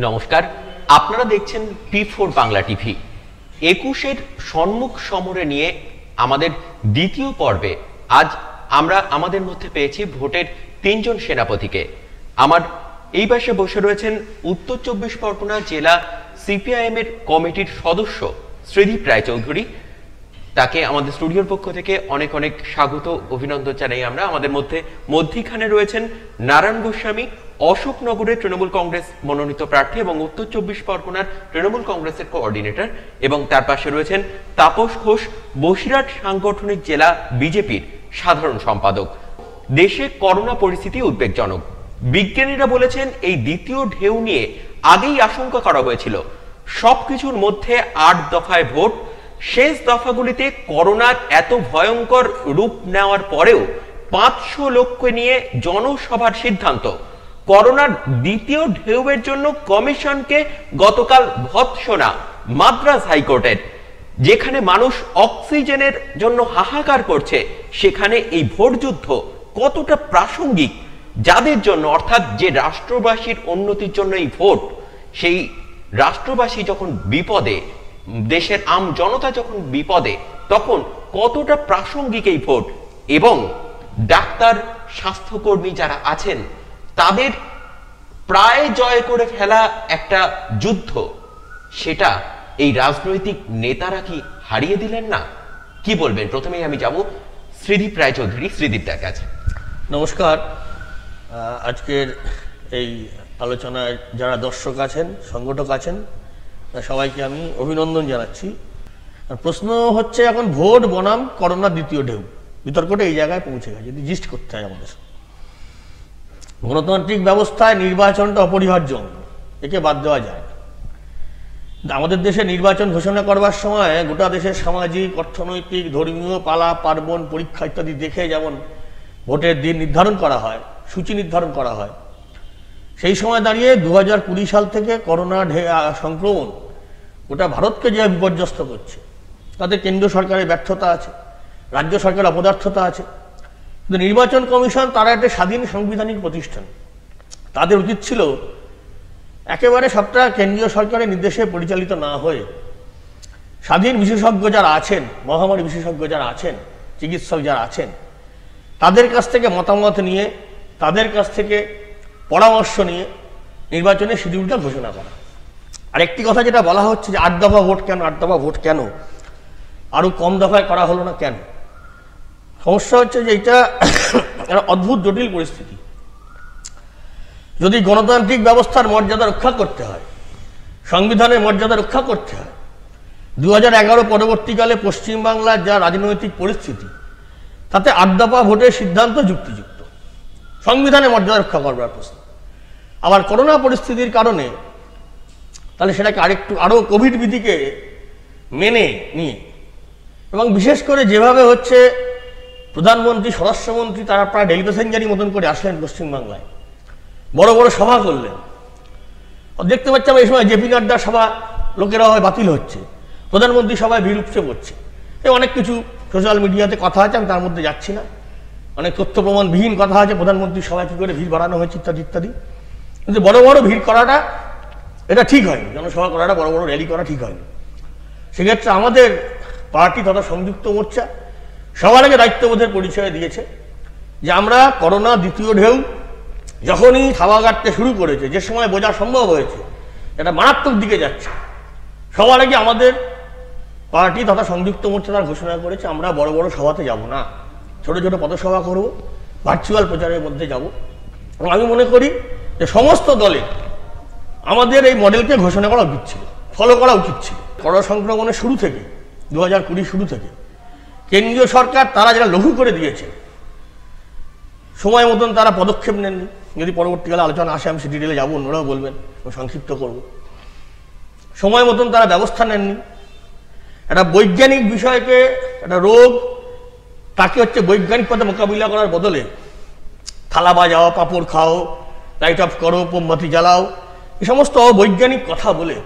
নমস্কার, আপনারা দেখছেন P4 বাংলা টিভি। 21-এর সম্মুখ সমরে নিয়ে আমাদের দ্বিতীয় পর্বে আজ আমরা আমাদের মধ্যে পেয়েছি ভোটের 3 জন সেনাপতিকে। আমার এই পাশে বসে রয়েছেন উত্তর 24 পরগনা জেলা সিপিআইএম এর কমিটির সদস্য শ্রীদীপ রায়চৌধুরী। তাকে আমাদের স্টুডিওর পক্ষ থেকে অনেক অনেক স্বাগত অভিনন্দন জানাই আমরা। আমাদের মধ্যখানে রয়েছেন নারায়ণ গোস্বামী, অশোকনগরের তৃণমূল কংগ্রেস মনোনীত প্রার্থী এবং উত্তর 24 পরগনার তৃণমূল কংগ্রেসের কোঅর্ডিনেটর, এবং তার পাশে রয়েছেন তাপস ঘোষ, বসিরহাট সাংগঠনিক জেলা বিজেপির সাধারণ সম্পাদক। দেশে করোনা পরিস্থিতি উদ্বেগজনক। বিজ্ঞানীরা বলেছেন এই দ্বিতীয় ঢেউ নিয়ে আগেই আশঙ্কা করা হয়েছিল। সবকিছুর মধ্যে 8 দফায় ভোট, শেষ দফাগুলিতে করোনার এত ভয়ঙ্কর রূপ নেওয়ার পরেও 500 লোককে নিয়ে জনসভার সিদ্ধান্ত। করোনার দ্বিতীয় ঢেউয়ের জন্য কমিশনকে গতকাল ভৎসনা মাদ্রাজ হাইকোর্টের। যেখানে মানুষ অক্সিজেনের জন্য হাহাকার করছে, সেখানে এই ভোট যুদ্ধ কতটা প্রাসঙ্গিক যাদের জন্য, অর্থাৎ যে রাষ্ট্রবাসীর উন্নতির জন্য এই ভোট, সেই রাষ্ট্রবাসী যখন বিপদে, দেশের আম জনতা যখন বিপদে, তখন কতটা প্রাসঙ্গিক এই ভোট। এবং ডাক্তার, স্বাস্থ্যকর্মী যারা আছেন তাদের প্রায় জয় করে ফেলা একটা যুদ্ধ, সেটা এই রাজনৈতিক নেতারা কি হারিয়ে দিলেন না? কি বলবেন? প্রথমেই আমি যাব শ্রীদীপ রায়চৌধুরী। শ্রীদীপটার কাছে নমস্কার। আজকের এই আলোচনায় যারা দর্শক আছেন, সংগঠক আছেন, সবাইকে আমি অভিনন্দন জানাচ্ছি। প্রশ্ন হচ্ছে এখন ভোট বনাম করোনা দ্বিতীয় ঢেউ, বিতর্কটা এই জায়গায় পৌঁছে গেছে। যদি জিস্ট করতে হয়, আমাদের গণতান্ত্রিক ব্যবস্থায় নির্বাচনটা অপরিহার্য, একে বাদ দেওয়া যায় না। আমাদের দেশে নির্বাচন ঘোষণা করবার সময় গোটা দেশের সামাজিক, অর্থনৈতিক, ধর্মীয়, পালা পার্বণ, পরীক্ষা ইত্যাদি দেখে যেমন ভোটের দিন নির্ধারণ করা হয়, সূচি নির্ধারণ করা হয়, সেই সময় দাঁড়িয়ে 2020 সাল থেকে করোনা সংক্রমণ গোটা ভারতকে যে বিপর্যস্ত করছে, তাতে কেন্দ্র সরকারের ব্যর্থতা আছে, রাজ্য সরকারের অপদার্থতা আছে। কিন্তু নির্বাচন কমিশন তারা একটা স্বাধীন সাংবিধানিক প্রতিষ্ঠান, তাদের উচিত ছিল একেবারে সবটা কেন্দ্রীয় সরকারের নির্দেশে পরিচালিত না হয়ে স্বাধীন বিশেষজ্ঞ যারা আছেন, মহামারী বিশেষজ্ঞ যারা আছেন, চিকিৎসক যারা আছেন, তাদের কাছ থেকে মতামত নিয়ে, তাদের কাছ থেকে পরামর্শ নিয়ে নির্বাচনের শিডিউলটা ঘোষণা করা। আর একটি কথা যেটা বলা হচ্ছে যে 8 দফা ভোট কেন, 8 দফা ভোট কেন, আরো কম দফায় করা হলো না কেন? সমস্যা হচ্ছে যে এটা একটা অদ্ভুত জটিল পরিস্থিতি। যদি গণতান্ত্রিক ব্যবস্থার মর্যাদা রক্ষা করতে হয়, সংবিধানের মর্যাদা রক্ষা করতে হয়, 2011 পরবর্তীকালে পশ্চিমবাংলার যা রাজনৈতিক পরিস্থিতি, তাতে 8 দফা ভোটের সিদ্ধান্ত যুক্তিযুক্ত, সংবিধানের মর্যাদা রক্ষা করবার প্রশ্ন। আবার করোনা পরিস্থিতির কারণে তাহলে সেটাকে আরো কোভিড বিধিকে মেনে নিয়ে, এবং বিশেষ করে যেভাবে হচ্ছে প্রধানমন্ত্রী, স্বরাষ্ট্রমন্ত্রী তারা প্রায় ডেলি প্যাসেঞ্জারি মতন করে আসলেন পশ্চিমবাংলায়, বড় বড় সভা করলেন। দেখতে পাচ্ছি আমরা এই সময় জেপি নাড্ডার সভা লোকেরা হয় বাতিল হচ্ছে, প্রধানমন্ত্রী সভায় ভিড় উপচে পড়ছে। এই অনেক কিছু সোশ্যাল মিডিয়াতে কথা আছে, আমি তার মধ্যে যাচ্ছি না। অনেক তথ্য প্রমাণবিহীন কথা আছে, প্রধানমন্ত্রীর সভায় কী করে ভিড় বাড়ানো হয়েছে ইত্যাদি ইত্যাদি। কিন্তু বড় বড় ভিড় করাটা এটা ঠিক হয়নি, জনসভা করাটা, বড় বড় র্যালি করা ঠিক হয়নি। সেক্ষেত্রে আমাদের পার্টি তথা সংযুক্ত মোর্চা সবার আগে দায়িত্ববোধের পরিচয় দিয়েছে যে আমরা করোনা দ্বিতীয় ঢেউ যখনই থাবা কাটতে শুরু করেছে, যে সময় বোঝা সম্ভব হয়েছে এটা মারাত্মক দিকে যাচ্ছে, সবার আগে আমাদের পার্টি তথা সংযুক্ত মোর্চা তার ঘোষণা করেছে আমরা বড় বড় সভাতে যাব না, ছোট ছোট পথসভা করব, ভার্চুয়াল প্রচারের মধ্যে যাব। এবং আমি মনে করি যে সমস্ত দলে আমাদের এই মডেলকে ঘোষণা করা উচিত ছিল, ফলো করা উচিত ছিল। করোনা সংক্রমণের শুরু থেকে, 2020 শুরু থেকে কেন্দ্রীয় সরকার তারা যেটা লঘু করে দিয়েছে, সময় মতন তারা পদক্ষেপ নেননি। যদি পরবর্তীকালে আলোচনা আসে আমি সে ডিটেলে যাবো, অন্যরাও বলবেন, সংক্ষিপ্ত করব। সময় মতন তারা ব্যবস্থা নেননি। একটা বৈজ্ঞানিক বিষয়কে, একটা রোগ, তাকে হচ্ছে বৈজ্ঞানিক পথে মোকাবিলা করার বদলে থালা বাজাও, পাপড় খাও, লাইট অফ করো, মোমবাতি জ্বালাও, এই সমস্ত অবৈজ্ঞানিক কথা বলে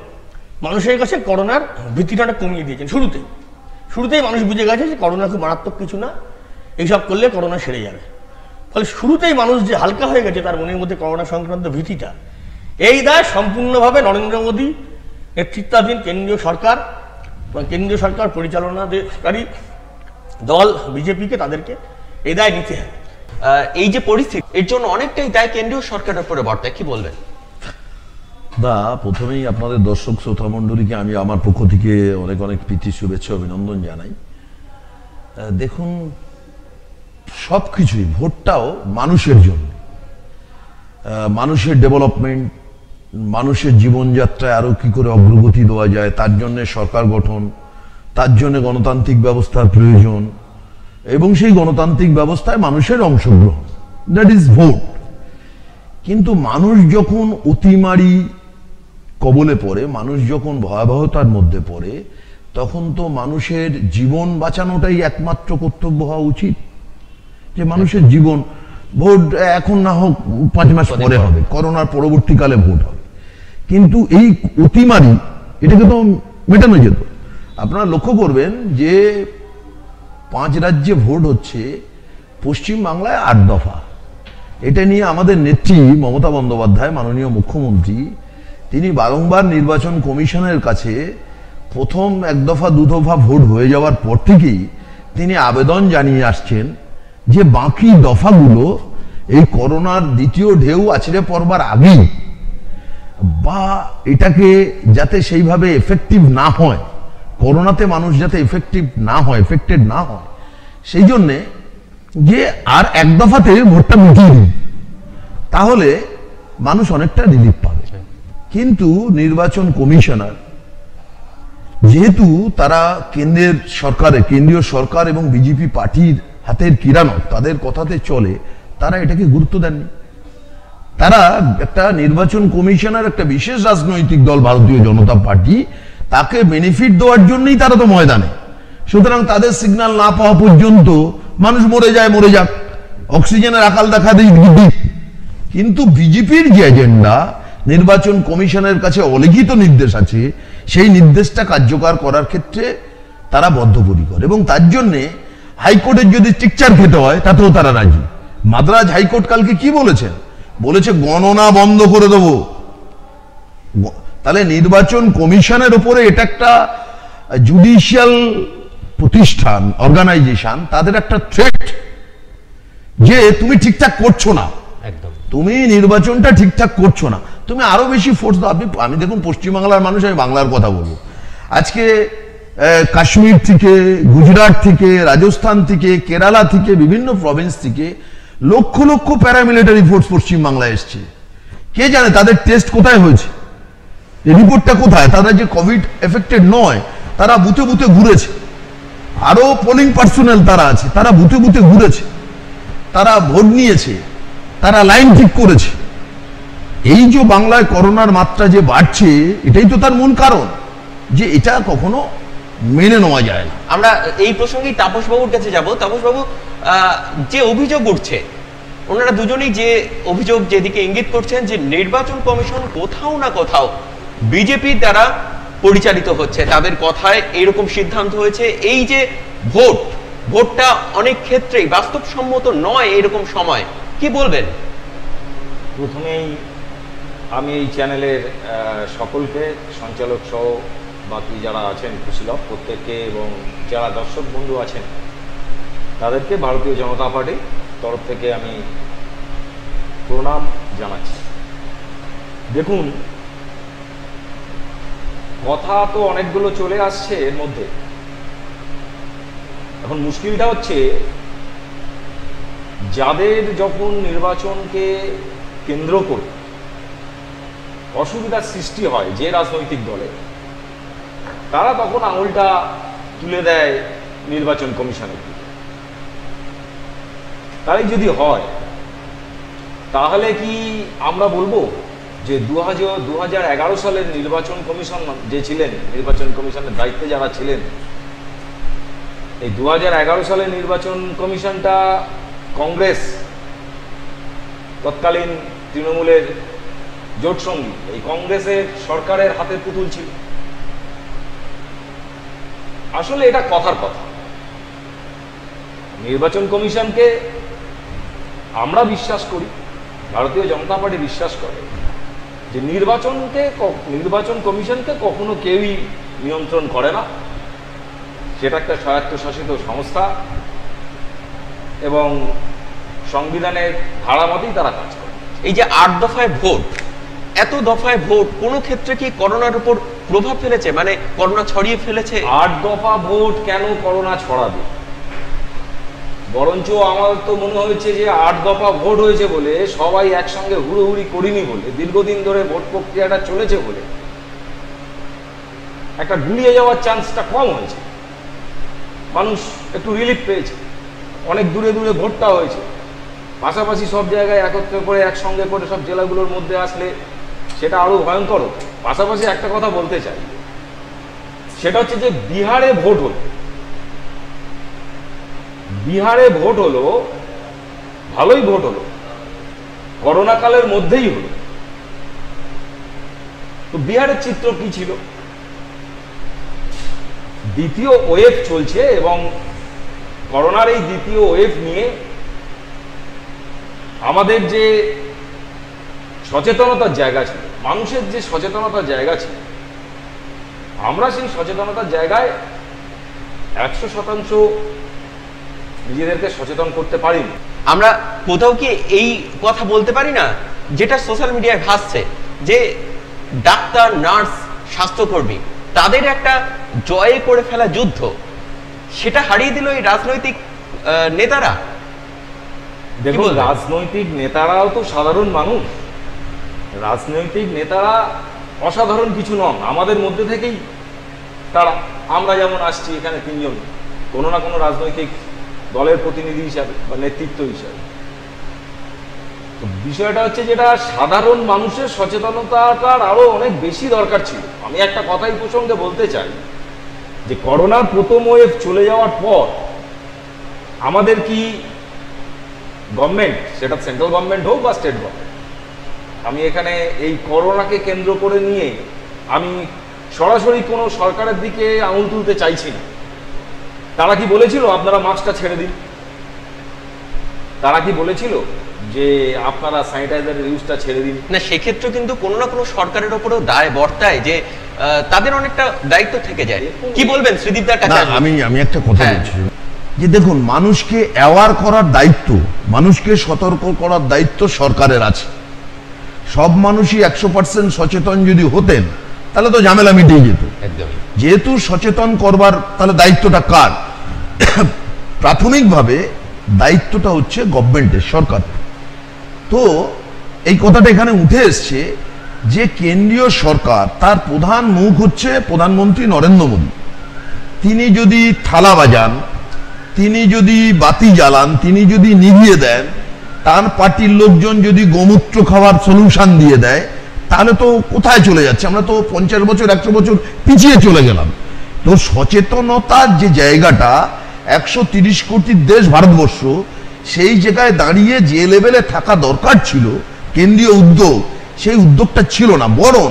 মানুষের কাছে করোনার ভীতিটা কমিয়ে দিয়েছেন। শুরুতেই মানুষ বুঝে গেছে যে করোনা খুব মারাত্মক কিছু না, এইসব করলে করোনা সেরে যাবে। ফলে শুরুতেই মানুষ যে হালকা হয়ে গেছে, তার মনের মধ্যে করোনা সংক্রান্ত ভীতিটা, এই দায় সম্পূর্ণভাবে নরেন্দ্র মোদী নেতৃত্বাধীন কেন্দ্রীয় সরকার এবং কেন্দ্রীয় সরকার পরিচালনাকারী দল বিজেপিকে তাদেরকে এই দায় নিতে হবে। এই যে পরিস্থিতি, এর জন্য অনেকটাই দায় কেন্দ্রীয় সরকারের উপরে বর্তায়, কি বলবেন? প্রথমেই আপনাদের দর্শক শ্রোতা মণ্ডলীকে আমি আমার পক্ষ থেকে অনেক অনেক প্রীতি শুভেচ্ছা অভিনন্দন জানাই। দেখুন, সবকিছুই, ভোটটাও মানুষের জন্য, মানুষের ডেভেলপমেন্ট, মানুষের জীবনযাত্রায় আরো কি করে অগ্রগতি দেওয়া যায় তার জন্য সরকার গঠন, তার জন্য গণতান্ত্রিক ব্যবস্থার প্রয়োজন, এবং সেই গণতান্ত্রিক ব্যবস্থায় মানুষের অংশগ্রহণ, দ্যাট ইজ ভোট। কিন্তু মানুষ যখন অতিমারি কবলে পড়ে, মানুষ যখন ভয়াবহতার মধ্যে পড়ে, তখন তো মানুষের জীবন বাঁচানোটাই একমাত্র কর্তব্য হওয়া উচিত। যে মানুষের জীবন, ভোট এখন না হোক 5 মাস পরে হবে, করোনার পরবর্তীকালে ভোট হবে, কিন্তু এই অতিমারি এটাকে তো মেটানো যেত। আপনারা লক্ষ্য করবেন যে 5 রাজ্যে ভোট হচ্ছে, পশ্চিম বাংলায় 8 দফা। এটা নিয়ে আমাদের নেত্রী মমতা বন্দ্যোপাধ্যায়, মাননীয় মুখ্যমন্ত্রী, তিনি বারংবার নির্বাচন কমিশনের কাছে প্রথম 1 দফা 2 দফা ভোট হয়ে যাওয়ার পর থেকেই তিনি আবেদন জানিয়ে আসছেন যে বাকি দফাগুলো এই করোনার দ্বিতীয় ঢেউ আছড়ে পড়বার আগেই, বা এটাকে যাতে সেইভাবে এফেক্টিভ না হয়, করোনাতে মানুষ যাতে এফেক্টেড না হয়, সেই জন্যে যে আর 1 দফাতে ভোটটা মিটিয়ে দিন, তাহলে মানুষ অনেকটা রিলিফ পাবে। কিন্তু নির্বাচন কমিশনার, যেহেতু তারা কেন্দ্রীয় সরকার এবং বিজেপি পার্টির হাতের কিরানক, তাদের কথাতে চলে, তারা এটাকে গুরুত্ব দেননি। তারা একটা নির্বাচন কমিশনার, একটা বিশেষ রাজনৈতিক দল ভারতীয় জনতা পার্টি, তাকে বেনিফিট দেওয়ার জন্যই তারা তো ময়দানে। সুতরাং তাদের সিগন্যাল না পাওয়া পর্যন্ত মানুষ মরে যাক, অক্সিজেনের আকাল দেখা দিক। কিন্তু বিজেপির যে এজেন্ডা, নির্বাচন কমিশনের কাছে অলিখিত নির্দেশ আছে, সেই নির্দেশটা কার্যকর করার ক্ষেত্রে তারা বদ্ধপরিকর, এবং তার জন্য হাইকোর্টের যদি টিকচার খেতে হয় তাতেও তারা রাজি। মাদ্রাজ হাইকোর্ট কালকে কি বলেছে গণনা বন্ধ করে দেব। তাহলে নির্বাচন কমিশনের উপরে এটা একটা জুডিশিয়াল প্রতিষ্ঠান, অর্গানাইজেশন, তাদের একটা থ্রেট যে তুমি ঠিকঠাক করছো না, তুমি নির্বাচনটা ঠিকঠাক করছো না, তুমি আরো বেশি ফোর্স দাও। আমি দেখুন, পশ্চিমবাংলার মানুষ, আমি বাংলার কথা বলবো, আজকে কাশ্মীর থেকে, গুজরাট থেকে, রাজস্থান থেকে, কেরালা থেকে, বিভিন্ন প্রভিন্স থেকে লক্ষ লক্ষ প্যারামিলিটারি ফোর্স পশ্চিমবাংলায় এসছে। কে জানে তাদের টেস্ট কোথায় হয়েছে, রিপোর্টটা কোথায়? তারা যে কোভিড এফেক্টেড নয়, তারা বুথে বুথে ঘুরেছে, আরো পোলিং পার্সোনাল তারা আছে, তারা বুথে বুথে ঘুরেছে, তারা ভোট নিয়েছে, তারা লাইন ঠিক করেছে। এই যে বাংলায় করোনার মাত্রা যে বাড়ছে, এটাই তো তার মূল কারণ, যে এটা কখনো মেনে নেওয়া যায় না। আমরা এই প্রসঙ্গে তাপস বাবুর কাছে যাব। তাপস বাবু, যে অভিযোগ উঠছে, ওনারা দুজনেই যে অভিযোগ যেদিকে ইঙ্গিত করছেন, যে নির্বাচন কমিশন কোথাও না কোথাও বিজেপির দ্বারা পরিচালিত হচ্ছে, তাদের কথায় এরকম সিদ্ধান্ত হয়েছে। এই যে ভোটটা অনেক ক্ষেত্রেই বাস্তবসম্মত নয় এরকম সময়, কি বলবেন? প্রথমেই আমি এই চ্যানেলের সকলকে, সঞ্চালক সহ বাকি যারা আছেন কুশীলভ প্রত্যেককে, এবং যারা দর্শক বন্ধু আছেন তাদেরকে ভারতীয় জনতা পার্টির তরফ থেকে আমি প্রণাম জানাচ্ছি। দেখুন, কথা তো অনেকগুলো চলে আসছে এর মধ্যে। এখন মুশকিলটা হচ্ছে, যাদের যখন নির্বাচনকে কেন্দ্র করে অসুবিধার সৃষ্টি হয় যে রাজনৈতিক দলে, তারা তখন আঙুলটা তুলে দেয় নির্বাচন কমিশনের দিকে। তাই যদি হয়, তাহলে কি আমরা বলবো যে 2011 সালের নির্বাচন কমিশন যে ছিলেন, নির্বাচন কমিশনের দায়িত্বে যারা ছিলেন, এই 2011 সালের নির্বাচন কমিশনটা কংগ্রেস, তৎকালীন তৃণমূলের জোটসঙ্গী, এই কংগ্রেসের সরকারের হাতের পুতুল ছিল? আসলে এটা কথার কথা। নির্বাচন কমিশনকে আমরা বিশ্বাস করি, ভারতীয় জনতা পার্টি বিশ্বাস করে যে নির্বাচন কমিশনকে কখনো কেউই নিয়ন্ত্রণ করে না, সেটা একটা স্বায়ত্তশাসিত সংস্থা এবং সংবিধানের ধারা মতেই তারা কাজ করে। এই যে 8 দফায় ভোট, এত দফায় ভোট কোনো ক্ষেত্রে কি করোনার উপর প্রভাব ফেলেছে, মানে করোনা ছড়িয়ে ফেলেছে? 8 দফা ভোট কেন করোনা ছড়াবে? বরঞ্চ আমার তো মনে হয়েছে যে 8 দফা ভোট হয়েছে বলে, সবাই একসঙ্গে হুড়োহুড়ি করিনি বলে, দীর্ঘদিন ধরে ভোট প্রক্রিয়াটা চলেছে বলে একটা গুলিয়ে যাওয়ার চান্সটা কম হয়েছে, মানুষ একটু রিলিফ পেয়েছে, অনেক দূরে দূরে ভোটটা হয়েছে, পাশাপাশি সব জায়গায় একত্রে করে একসঙ্গে করে সব জেলাগুলোর মধ্যে আসলে সেটা আরো ভয়ঙ্কর হতো। পাশাপাশি একটা কথা বলতে চাই, সেটা হচ্ছে যে বিহারে ভোট হলো, ভালোই ভোট হলো, করোনা কালের মধ্যেই হলো। তো বিহারের চিত্র কি ছিল? দ্বিতীয় ওয়েভ চলছে এবং করোনার এই দ্বিতীয় ওয়েভ নিয়ে আমাদের যে সচেতনতার জায়গা ছিল, মানুষের যে সচেতনতার জায়গা ছিল, আমরা সেই সচেতনতার জায়গায় 100% নিজেদেরকে সচেতন করতে পারিনি। আমরা কোথাও কি এই কথা বলতে পারি না, যেটা সোশ্যাল মিডিয়ায় ভাসছে, যে ডাক্তার, নার্স, স্বাস্থ্যকর্মী তাদের একটা জয়ে করে ফেলা যুদ্ধ, সেটা হারিয়ে দিল এই রাজনৈতিক নেতারা? দেখুন, রাজনৈতিক নেতারাও তো সাধারণ মানুষ, রাজনৈতিক নেতারা অসাধারণ কিছু নন, আমাদের মধ্যে থেকেই তারা। আমরা যেমন আসছি এখানে 3 জন কোনো না কোনো রাজনৈতিক দলের প্রতিনিধি হিসাবে বা নেতৃত্ব হিসাবে। তো বিষয়টা হচ্ছে যেটা সাধারণ মানুষের সচেতনতাটার আরো অনেক বেশি দরকার ছিল। আমি একটা কথাই প্রসঙ্গে বলতে চাই যে করোনার প্রথম ওয়েভ চলে যাওয়ার পর আমাদের কি গভর্নমেন্ট, সেটা সেন্ট্রাল গভর্নমেন্ট হোক বা স্টেট গভর্নমেন্ট, আমি এখানে এই করোনাকে কেন্দ্র করে নিয়ে আমি সরাসরি কোনো সরকারের দিকে আঙুল তুলতে চাইছি না। তারা কি বলেছিল আপনারা মাস্কটা ছেড়ে দিন? তারা কি বলেছিল যে আপনারা স্যানিটাইজারের ইউজটা ছেড়ে দিন? না, সেক্ষেত্রে কিন্তু কোনো না কোনো সরকারের উপরেও দায় বর্তায়, যে তাদের অনেকটা দায়িত্ব থেকে যায়। কি বলবেন শ্রীদীপদার কাছে? আমি একটা কথা বলছি যে দেখুন, মানুষকে অ্যাওয়ার করার দায়িত্ব, মানুষকে সতর্ক করার দায়িত্ব সরকারের আছে। সব মানুষই 100% সচেতন যদি হতেন তাহলে তো ঝামেলা মিটিয়ে যেত। যেহেতু সচেতন করবার তাহলে দায়িত্বটা কার? প্রাথমিকভাবে দায়িত্বটা হচ্ছে গভর্নমেন্টের, সরকারের। তো এই কথাটা এখানে উঠে এসছে যে কেন্দ্রীয় সরকার, তার প্রধান মুখ হচ্ছে প্রধানমন্ত্রী নরেন্দ্র মোদী। তিনি যদি থালা বাজান, তিনি যদি বাতি জ্বালান, তিনি যদি নিভিয়ে দেন, তার পার্টির লোকজন যদি গোমূত্র খাওয়ার সলিউশন দিয়ে দেয়, তাহলে তো কোথায় চলে যাচ্ছে? আমরা তো 50 বছর 100 বছর পিছিয়ে চলে গেলাম। তো সচেতনতার যে জায়গাটা, 130 কোটির দেশ ভারতবর্ষ, সেই জায়গায় দাঁড়িয়ে যে লেভেলে থাকা দরকার ছিল কেন্দ্রীয় উদ্যোগ, সেই উদ্যোগটা ছিল না, বরং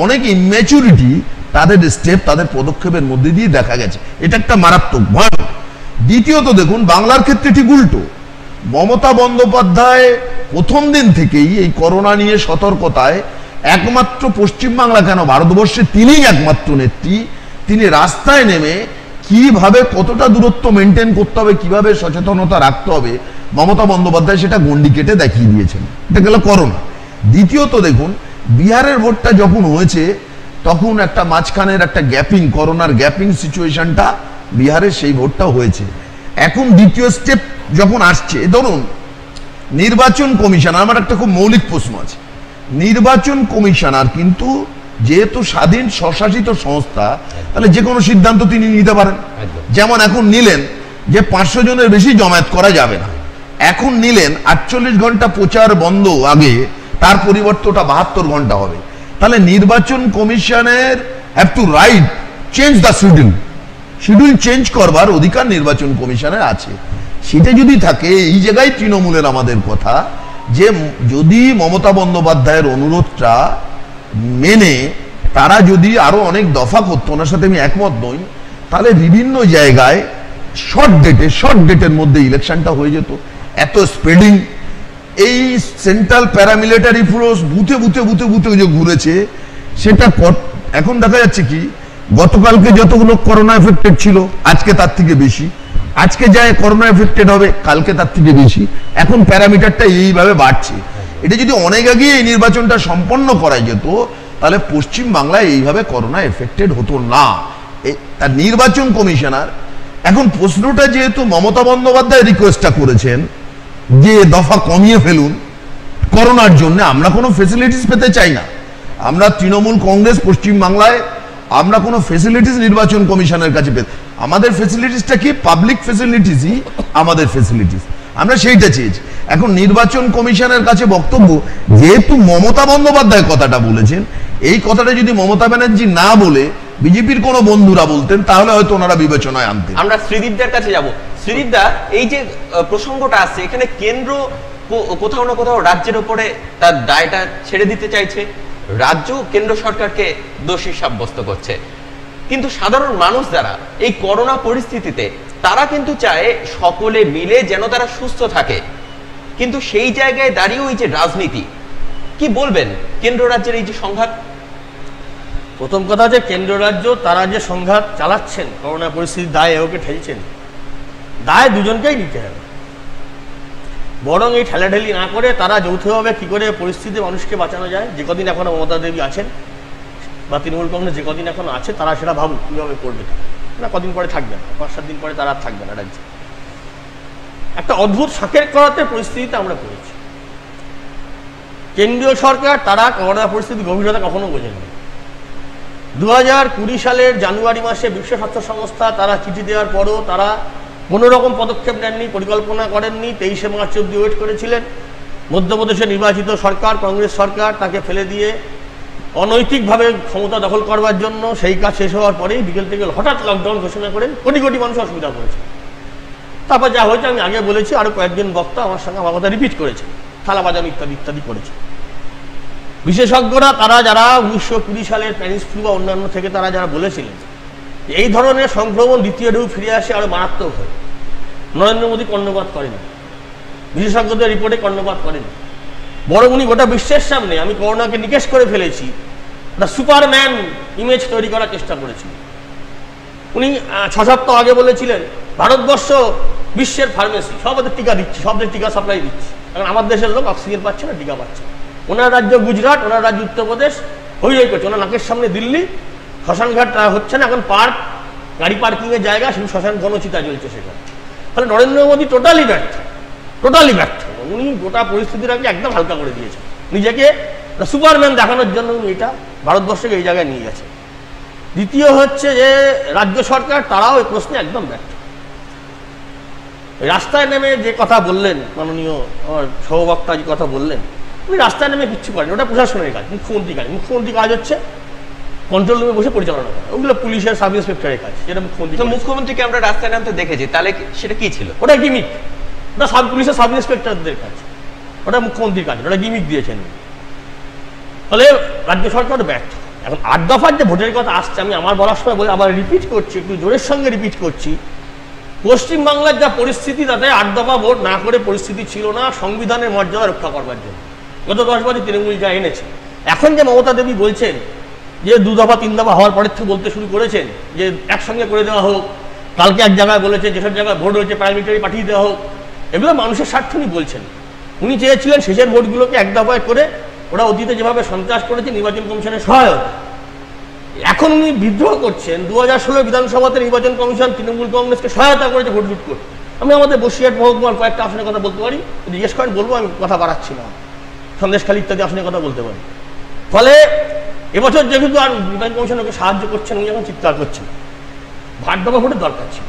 অনেক ইম্যাচুরিটি তাদের স্টেপ, তাদের পদক্ষেপের মধ্যে দিয়ে দেখা গেছে। এটা একটা মারাত্মক ভয়। দ্বিতীয়ত দেখুন, বাংলার ক্ষেত্রে ঠিক উল্টো। মমতা বন্দ্যোপাধ্যায় প্রথম দিন থেকেই এই করোনা নিয়ে সতর্কতায়, একমাত্র পশ্চিমবাংলা কেন ভারতবর্ষে তিনিই একমাত্র নেত্রী। তিনি রাস্তায় নেমে কিভাবে কতটা দূরত্ব মেনটেন করতে হবে, কিভাবে সচেতনতা রাখতে হবে, মমতা বন্দ্যোপাধ্যায় সেটা গন্ডি কেটে দেখিয়ে দিয়েছেন। এটা গেল করোনা। দ্বিতীয়ত দেখুন, বিহারের ভোটটা যখন হয়েছে তখন একটা মাঝখানের একটা গ্যাপিং, করোনার গ্যাপিং সিচুয়েশনটা বিহারের সেই ভোটটা হয়েছে। এখন দ্বিতীয় স্টেপ যখন আসছে, ধরুন নির্বাচন কমিশনার, আমার একটা খুব মৌলিক প্রশ্ন আছে। নির্বাচন কমিশনার কিন্তু যেহেতু স্বাধীন স্বশাসিত সংস্থা, তাহলে যে কোনো সিদ্ধান্ত তিনি নিতে পারেন। যেমন এখন নিলেন যে 500 জনের বেশি জমায়েত করা যাবে না, এখন নিলেন 48 ঘন্টা প্রচার বন্ধ আগে, তার পরিবর্তে ওটা 72 ঘন্টা হবে। তাহলে নির্বাচন কমিশনের have to right change the schedule, schedule change করবার অধিকার নির্বাচন কমিশনের আছে। সেটা যদি থাকে, এই জায়গায় তৃণমূলের আমাদের কথা যে যদি মমতা বন্দ্যোপাধ্যায়ের অনুরোধটা মেনে তারা যদি আরো অনেক দফা করতো, ওনার সাথে আমি একমত নই, তাহলে বিভিন্ন জায়গায় শর্ট ডেটের মধ্যে ইলেকশনটা হয়ে যেত। এত স্প্রেডিং এই সেন্ট্রাল প্যারামিলিটারি ফোর্স বুথে বুথে বুথে বুথে যে ঘুরেছে, সেটা এখন দেখা যাচ্ছে কি গতকালকে যতগুলো করোনা এফেক্টেড ছিল আজকে তার থেকে বেশি, আজকে যায় করোনা এফেক্টেড হবে কালকে তার থেকে বেশি, এখন প্যারামিটারটা এইভাবে বাড়ছে। এটা যদি অনেক আগে এই নির্বাচনটা সম্পন্ন করা যেত তাহলে পশ্চিম বাংলায় এইভাবে করোনা এফেক্টেড হতো না। তার নির্বাচন কমিশনার এখন প্রশ্নটা যেহেতু মমতা বন্দ্যোপাধ্যায় রিকোয়েস্টটা করেছেন যে দফা কমিয়ে ফেলুন করোনার জন্য, আমরা কোনো ফেসিলিটিস পেতে চাই না। আমরা তৃণমূল কংগ্রেস পশ্চিম বাংলায় আমরা কোনো ফেসিলিটিস নির্বাচন কমিশনের কাছে পেতে, আমাদের ফেসিলিটিসটা কি পাবলিক ফেসিলিটিসই আমাদের ফেসিলিটিস, আমরা সেইটা চেয়েছি। এখন নির্বাচন কমিশনের কাছে বক্তব্য, যেহেতু মমতা বন্দ্যোপাধ্যায় কথাটা বলেছেন, এই কথাটা যদি মমতা ব্যানার্জি না বলে বিজেপির কোনো বন্ধুরা বলতেন তাহলে হয়তো ওনারা বিবেচনায় আনতেন। আমরা শ্রীদীপদার কাছে যাব। শ্রীদীপদা, এই যে প্রসঙ্গটা আছে এখানে কেন্দ্র কোথাও না কোথাও রাজ্যের উপরে তার দায়টা ছেড়ে দিতে চাইছে, রাজ্য কেন্দ্র সরকারকে দোষী সাব্যস্ত করছে, কিন্তু সাধারণ মানুষ যারা এই করোনা পরিস্থিতিতে তারা কিন্তু চায় সকলে মিলে যেন তারা সুস্থ থাকে, কিন্তু সেই জায়গায় দাঁড়িয়েও এই যে রাজনীতি, কি বলবেন কেন্দ্র রাজ্যের এই যে সংঘাত? প্রথম কথা যে কেন্দ্র রাজ্য তারা যে সংঘাত চালাচ্ছেন, করোনা পরিস্থিতির দায় ওকে ঠেলছেন, দায় দুজনকেই নিতে হবে। বরং এই ঠেলাঠেলি না করে তারা যৌথভাবে কি করে পরিস্থিতি মানুষকে বাঁচানো যায়, যে কদিন এখনো মমতা দেবী আছেন বা তৃণমূল কংগ্রেস যে কদিন এখনো আছে তারা সেটা ভাবুক কীভাবে করবে। না কদিন পরে থাকবে না, 5-7 দিন পরে তারা আর থাকবে না রাজ্যে। একটা অদ্ভুত শাঁখের করাতে পরিস্থিতিতে আমরা পড়েছি। কেন্দ্রীয় সরকার তারা করোনা পরিস্থিতি গভীরতা কখনো বোঝেনি। 2020 সালের জানুয়ারি মাসে বিশ্ব স্বাস্থ্য সংস্থা তারা চিঠি দেওয়ার পরও তারা কোনো রকম পদক্ষেপ নেননি, পরিকল্পনা করেননি। 23শে মার্চ অব্দি ওয়েট করেছিলেন। মধ্যপ্রদেশে নির্বাচিত সরকার, কংগ্রেস সরকার, তাকে ফেলে দিয়ে অনৈতিকভাবে ক্ষমতা দখল করবার জন্য সেই কাজ শেষ হওয়ার পরেই বিকেল থেকে হঠাৎ লকডাউন ঘোষণা করেন। কোটি কোটি মানুষ অসুবিধা করেছে। তারপর যা হয়েছে আমি আগে বলেছি, আরও কয়েকজন বক্তা আমার সঙ্গে আমার কথা রিপিট করেছে, থালা বাজানো ইত্যাদি ইত্যাদি করেছে। বিশেষজ্ঞরা তারা যারা 1920 সালের স্প্যানিশ ফ্লু বা অন্যান্য থেকে তারা যারা বলেছিলেন এই ধরনের সংক্রমণ দ্বিতীয় ঢেউ ফিরে আসে আরো মারাত্মক হয়, নরেন্দ্র মোদী কর্ণপাত করেনি, বিশেষজ্ঞদের রিপোর্টে কর্ণপাত করেনি। বরং উনি গোটা বিশ্বের সামনে আমি করোনাকে নিকেশ করে ফেলেছি দ্য সুপারম্যান ইমেজ তৈরি করার চেষ্টা করেছিলেন। উনি 6 সপ্তাহ আগে বলেছিলেন ভারতবর্ষ বিশ্বের ফার্মেসি, সবাদের টিকা দিচ্ছি, সবদের টিকা সাপ্লাই দিচ্ছি, কারণ আমার দেশের লোক অক্সিজেন পাচ্ছে না, টিকা পাচ্ছে। ওনার রাজ্য গুজরাট, ওনার রাজ্য উত্তরপ্রদেশ হই করছে, ওনার নাকের সামনে দিল্লি, শ্মশানঘাট হচ্ছে না, এখন পার্ক, গাড়ি পার্কিংয়ের জায়গা, শুধু শ্মশান গণচিতা চলছে সেখানে। তাহলে নরেন্দ্র মোদী টোটালি ব্যর্থ। উনি গোটা পরিস্থিতিটাকে একদম হালকা করে দিয়েছেন, নিজেকে সুপারম্যান দেখানোর জন্য উনি এটা ভারতবর্ষকে এই জায়গায় নিয়ে গেছে। দ্বিতীয় হচ্ছে যে রাজ্য সরকার তারাও এই প্রশ্নে একদম ব্যর্থ। রাস্তায় নেমে যে কথা বললেন মাননীয় আমার সহবক্তা, যে কথা বললেন, উনি রাস্তায় নেমে কিচ্ছু করেন, ওটা প্রশাসনের কাজ, মুখ্যমন্ত্রী কাজ। মুখ্যমন্ত্রী কাজ হচ্ছে কন্ট্রোল রুমে বসে পরিচালনা করা, ওগুলো পুলিশের সাব ইন্সপেক্টরের কাজ, যেটা মুখ্যমন্ত্রীকে আমরা রাস্তায় নামতে দেখেছি, তাহলে সেটা কি ছিল? ওটা গিমিক, ওটা পুলিশের সাব ইন্সপেক্টরদের কাজ, ওটা মুখ্যমন্ত্রীর কাজ, ওটা গিমিক দিয়েছেন। ফলে রাজ্য সরকার ব্যর্থ। এখন 8 দফার যে ভোটের কথা আসছে, আমি আমার বলার সময় বলে আবার রিপিট করছি, একটু জোরের সঙ্গে রিপিট করছি, পশ্চিমবাংলার যা পরিস্থিতি তাতে 8 দফা ভোট না করে পরিস্থিতি ছিল না সংবিধানের মর্যাদা রক্ষা করবার জন্য। গত 10 বছর তৃণমূল যা এনেছে, এখন যে মমতা দেবী বলছেন যে 2 দফা 3 দফা হওয়ার পরের থেকে বলতে শুরু করেছেন যে একসঙ্গে করে দেওয়া হোক, কালকে এক জায়গায় বলেছেন যেসব জায়গায় ভোট হয়েছে প্যারামিটারি পাঠিয়ে দেওয়া হোক, এগুলো মানুষের স্বার্থ উনি বলছেন। উনি চেয়েছিলেন শেষের ভোটগুলোকে 1 দফায় করে, ওরা অতীতে যেভাবে সন্ত্রাস করেছে নির্বাচন কমিশনের সহায়তা। এখন উনি বিদ্রোহ করছেন 2016 বিধানসভাতে নির্বাচন কমিশন তৃণমূল কংগ্রেসকে সহায়তা করেছে ভোট লুট করতে। আমি আমাদের বসিরহাট মহকুমার কয়েকটা আসনের কথা বলতে পারি, জিজ্ঞেস করেন বলবো, আমি কথা বাড়াচ্ছি না, সন্দেশখালী ইত্যাদি আসনের কথা বলতে পারি। ফলে এবছর যেহেতু আর নির্বাচন কমিশন ওকে সাহায্য করছেন, উনি এখন চিৎকার করছেন, 8 দফা ভোটের দরকার ছিল।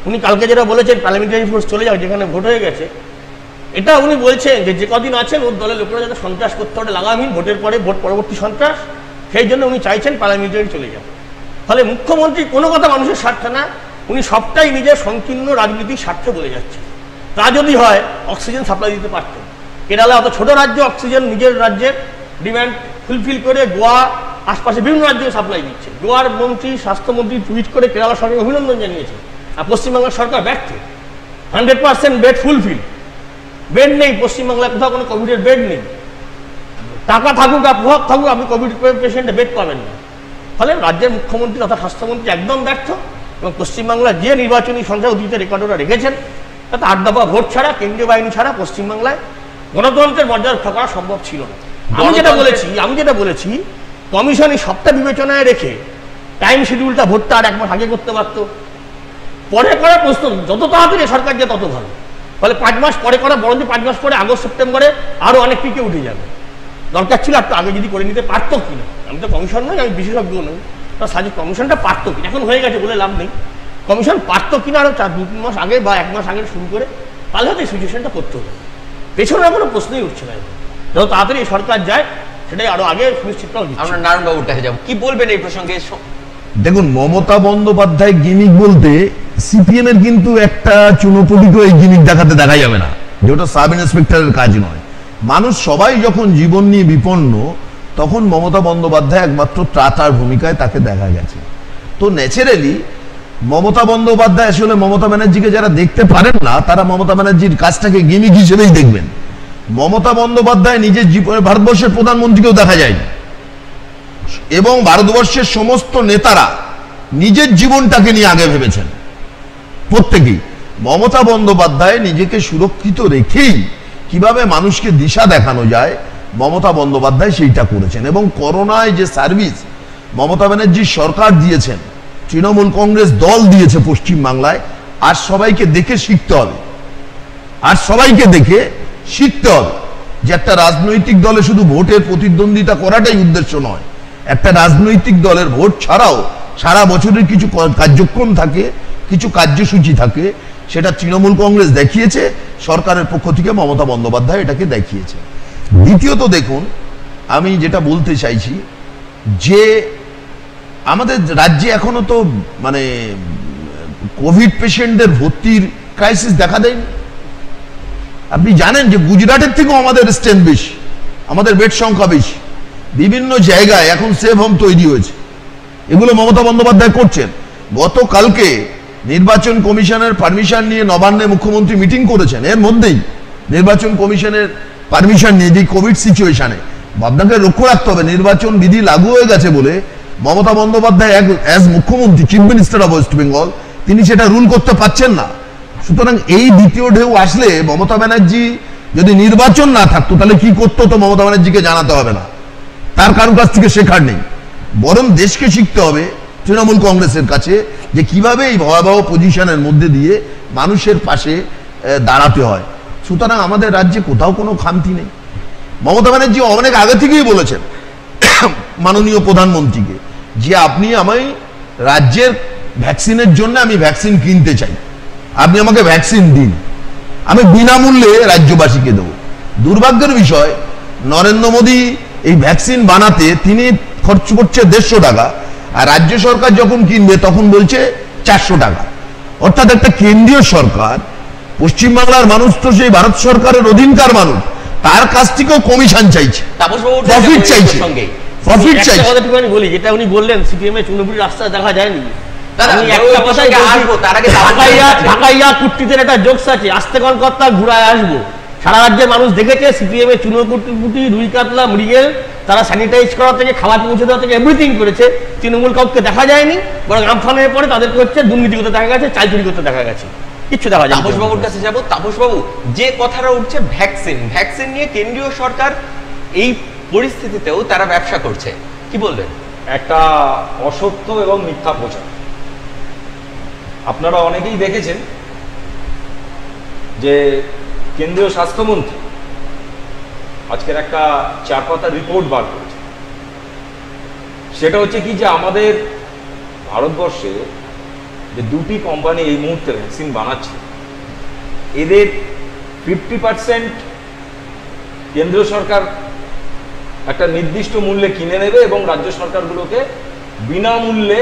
উনি কালকে যেটা বলেছেন প্যারামিটারি ফোর্স চলে যাও যেখানে ভোট হয়ে গেছে, এটা উনি বলছেন যে কদিন আছেন ওর দলের লোকেরা যাতে সন্ত্রাস করতে পারে লাগামহীন, ভোটের পরে ভোট পরবর্তী সন্ত্রাস, সেই জন্য উনি চাইছেন প্যারামিটারি চলে যাবে। ফলে মুখ্যমন্ত্রী কোনো কথা মানুষের স্বার্থে না, উনি সবটাই নিজের সংকীর্ণ রাজনীতির স্বার্থে বলে যাচ্ছেন। তা যদি হয় অক্সিজেন সাপ্লাই দিতে পারতেন। কেরালা অত ছোট রাজ্য, অক্সিজেন নিজের রাজ্যের ডিম্যান্ড ফুলফিল করে গোয়া আশপাশে বিভিন্ন রাজ্যে সাপ্লাই দিচ্ছে। গোয়ার মন্ত্রী, স্বাস্থ্যমন্ত্রী টুইট করে কেরালা সরকারকে অভিনন্দন জানিয়েছে। আর পশ্চিমবঙ্গের সরকার ব্যর্থ, 100% বেড ফুলফিল। বেড নেই পশ্চিমবাংলায়, কোথাও কোনো কোভিডের বেড নেই। টাকা থাকুক আর প্রভাব থাকুক, আপনি কোভিড পেশেন্টে বেড পাবেন না। ফলে রাজ্যের মুখ্যমন্ত্রী তথা স্বাস্থ্যমন্ত্রী একদম ব্যর্থ, এবং পশ্চিমবাংলার যে নির্বাচনী সংখ্যা অতীতে রেকর্ড ওরা রেখেছেন, তাতে 8 দফা ভোট ছাড়া, কেন্দ্রীয় বাহিনী ছাড়া পশ্চিমবাংলায় গণতন্ত্রের মর্যাদা রক্ষা করা সম্ভব ছিল না। আমি যেটা বলেছি কমিশন এই সবটা বিবেচনায় রেখে টাইম শিডিউলটা ভোটটা আর 1 মাস আগে করতে পারত। পরে করা প্রশ্ন, যত তাড়াতাড়ি সরকার যায় তত ভালো। ফলে 5 মাস পরে করা, বরঞ্চ 5 মাস পরে আগস্ট সেপ্টেম্বরে আরো অনেক পিকে উঠে যাবে। দরকার ছিল একটু আগে যদি করে নিতে পারতো কিনা। আমি তো কমিশন নই, আমি বিশেষজ্ঞ নই, সাজে কমিশনটা পারতো কিনা, এখন হয়ে গেছে বলে লাভ নেই। কমিশন পারতো কিনা আরো 2-3 মাস আগে বা 1 মাস আগে শুরু করে, তাহলে হয়তো এই সিচুয়েশনটা করতে হতো। পেছনে কোনো প্রশ্নই উঠছে না। যত তাড়াতাড়ি সরকার যায় সেটাই আরো আগে সুনিশ্চিত করা উচিত। আমরা নারায়ণবাবুর কাছে যাবো, কি বলবেন এই প্রসঙ্গে? দেখুন, মমতা বন্দ্যোপাধ্যায় গিমিক বলতে সিপিএম এর কিন্তু একটা চুনোপুটিকেও এই গিমিক দেখাতে দেখা যাবে না, যেটা সাব ইন্সপেক্টরের কাজ নয়। মানুষ সবাই যখন জীবন নিয়ে বিপন্ন, তখন মমতা বন্দ্যোপাধ্যায় একমাত্র ত্রাতার ভূমিকায় তাকে দেখা গেছে। তো ন্যাচারালি মমতা বন্দ্যোপাধ্যায় আসলে মমতা ব্যানার্জিকে যারা দেখতে পারেন না, তারা মমতা ব্যানার্জির কাজটাকে গিমিক হিসেবেই দেখবেন। মমতা বন্দ্যোপাধ্যায় নিজের জীবনে ভারতবর্ষের প্রধানমন্ত্রীকেও দেখা যায়নি, এবং ভারতবর্ষের সমস্ত নেতারা নিজের জীবনটাকে নিয়ে আগে ভেবেছেন প্রত্যেকেই। মমতা বন্দ্যোপাধ্যায় নিজেকে সুরক্ষিত রেখেই কিভাবে মানুষকে দিশা দেখানো যায়, মমতা বন্দ্যোপাধ্যায় সেইটা করেছেন। এবং করোনায় যে সার্ভিস মমতা ব্যানার্জির সরকার দিয়েছেন, তৃণমূল কংগ্রেস দল দিয়েছে পশ্চিমবাংলায়, আর সবাইকে দেখে শিখতে হবে। যে একটা রাজনৈতিক দলে শুধু ভোটের প্রতিদ্বন্দ্বিতা করাটাই উদ্দেশ্য নয়, একটা রাজনৈতিক দলের ভোট ছাড়াও সারা বছরের কিছু কার্যক্রম থাকে, কিছু কার্যসূচি থাকে। সেটা তৃণমূল কংগ্রেস দেখিয়েছে, সরকারের পক্ষ থেকে মমতা বন্দ্যোপাধ্যায় এটাকে দেখিয়েছে। দ্বিতীয়ত দেখুন, আমি যেটা বলতে চাইছি যে আমাদের রাজ্যে এখনো তো মানে কোভিড পেশেন্টদের ভর্তির ক্রাইসিস দেখা দেয়নি। আপনি জানেন যে গুজরাটের থেকেও আমাদের স্ট্রেন্থ বেশি, আমাদের বেড সংখ্যা বেশি। বিভিন্ন জায়গায় এখন সেভ হোম তৈরি হয়েছে, এগুলো মমতা বন্দ্যোপাধ্যায় করছেন। গতকালকে নির্বাচন কমিশনের পারমিশন নিয়ে নবান্নে মুখ্যমন্ত্রী মিটিং করেছেন। এর মধ্যেই নির্বাচন কমিশনের পারমিশন নিয়ে যে কোভিড সিচুয়েশনে আপনাকে লক্ষ্য রাখতে হবে, নির্বাচন বিধি লাগু হয়ে গেছে বলে মমতা বন্দ্যোপাধ্যায় অ্যাজ মুখ্যমন্ত্রী, chief minister of West Bengal, তিনি সেটা রুল করতে পারছেন না। সুতরাং এই দ্বিতীয় ঢেউ আসলে মমতা ব্যানার্জি যদি নির্বাচন না থাকতো তাহলে কি করতো, তো মমতা ব্যানার্জিকে জানাতে হবে না, তার কারোর কাছ থেকে শেখার নেই। বরং দেশকে শিখতে হবে তৃণমূল কংগ্রেসের কাছে যে কিভাবে এই ভয়াবহ পজিশনের মধ্যে দিয়ে মানুষের পাশে দাঁড়াতে হয়। সুতরাং আমাদের রাজ্যে কোথাও কোনো খামতি নেই। মমতা ব্যানার্জি অনেক আগে থেকেই বলেছেন মাননীয় প্রধানমন্ত্রীকে যে আপনি আমায় রাজ্যের ভ্যাকসিনের জন্য আমি ভ্যাকসিন কিনতে চাই, আপনি আমাকে ভ্যাকসিন দিন, আমি বিনামূল্যে রাজ্যবাসীকে দেবো। দুর্ভাগ্যের বিষয়, নরেন্দ্র মোদী এই ভ্যাকসিন বানাতে তিনি খরচ করছে 150 টাকা, আর রাজ্য সরকার যখন কিনবে তখন বলছে 400 টাকা। অর্থাৎ একটা কেন্দ্রীয় সরকার, পশ্চিমবাংলার মানুষ তো সেই ভারত সরকারের অধীনকার মানুষ, তার কাছ থেকেও কমিশন চাইছে, প্রফিট চাইছে, প্রফিট চাইছে। বলি যেটা উনি বললেন সিপিএম এর চুনপুরি রাস্তায় দেখা যায়নি, ঢাকাইয়া কুর্তিদের একটা জোকস আছে, আস্তে কলকাতা ঘুরায় আসবো। সারা রাজ্যের মানুষ দেখেছে সিপিএম এর চুনপুটি, রুই কাতলা, মৃগেল, তারা স্যানিটাইজ করা থেকে খাবার পৌঁছে দেওয়া থেকে এভরিথিং করেছে। তৃণমূল কাউকে দেখা যায়নি, বরং আমফানের পরে তাদেরকে হচ্ছে দুর্নীতি করতে দেখা গেছে, চাল চুরি করতে দেখা গেছে, কিচ্ছু দেখা যায়। তাপস বাবুর কাছে যাবো। তাপস বাবু, যে কথাটা উঠছে ভ্যাকসিন নিয়ে কেন্দ্রীয় সরকার এই পরিস্থিতিতেও তারা ব্যবসা করছে, কি বলবেন? একটা অসত্য এবং মিথ্যা প্রচার। আপনারা অনেকেই দেখেছেন যে কেন্দ্রীয় স্বাস্থ্যমন্ত্রী আজকের একটা 4 পাতার রিপোর্ট বার করেছে। সেটা হচ্ছে কি যে আমাদের ভারতবর্ষে যে 2টি কোম্পানি এই মুহূর্তে ভ্যাকসিন বানাচ্ছে, এদের 50% কেন্দ্রীয় সরকার একটা নির্দিষ্ট মূল্যে কিনে নেবে এবং রাজ্য সরকারগুলোকে বিনামূল্যে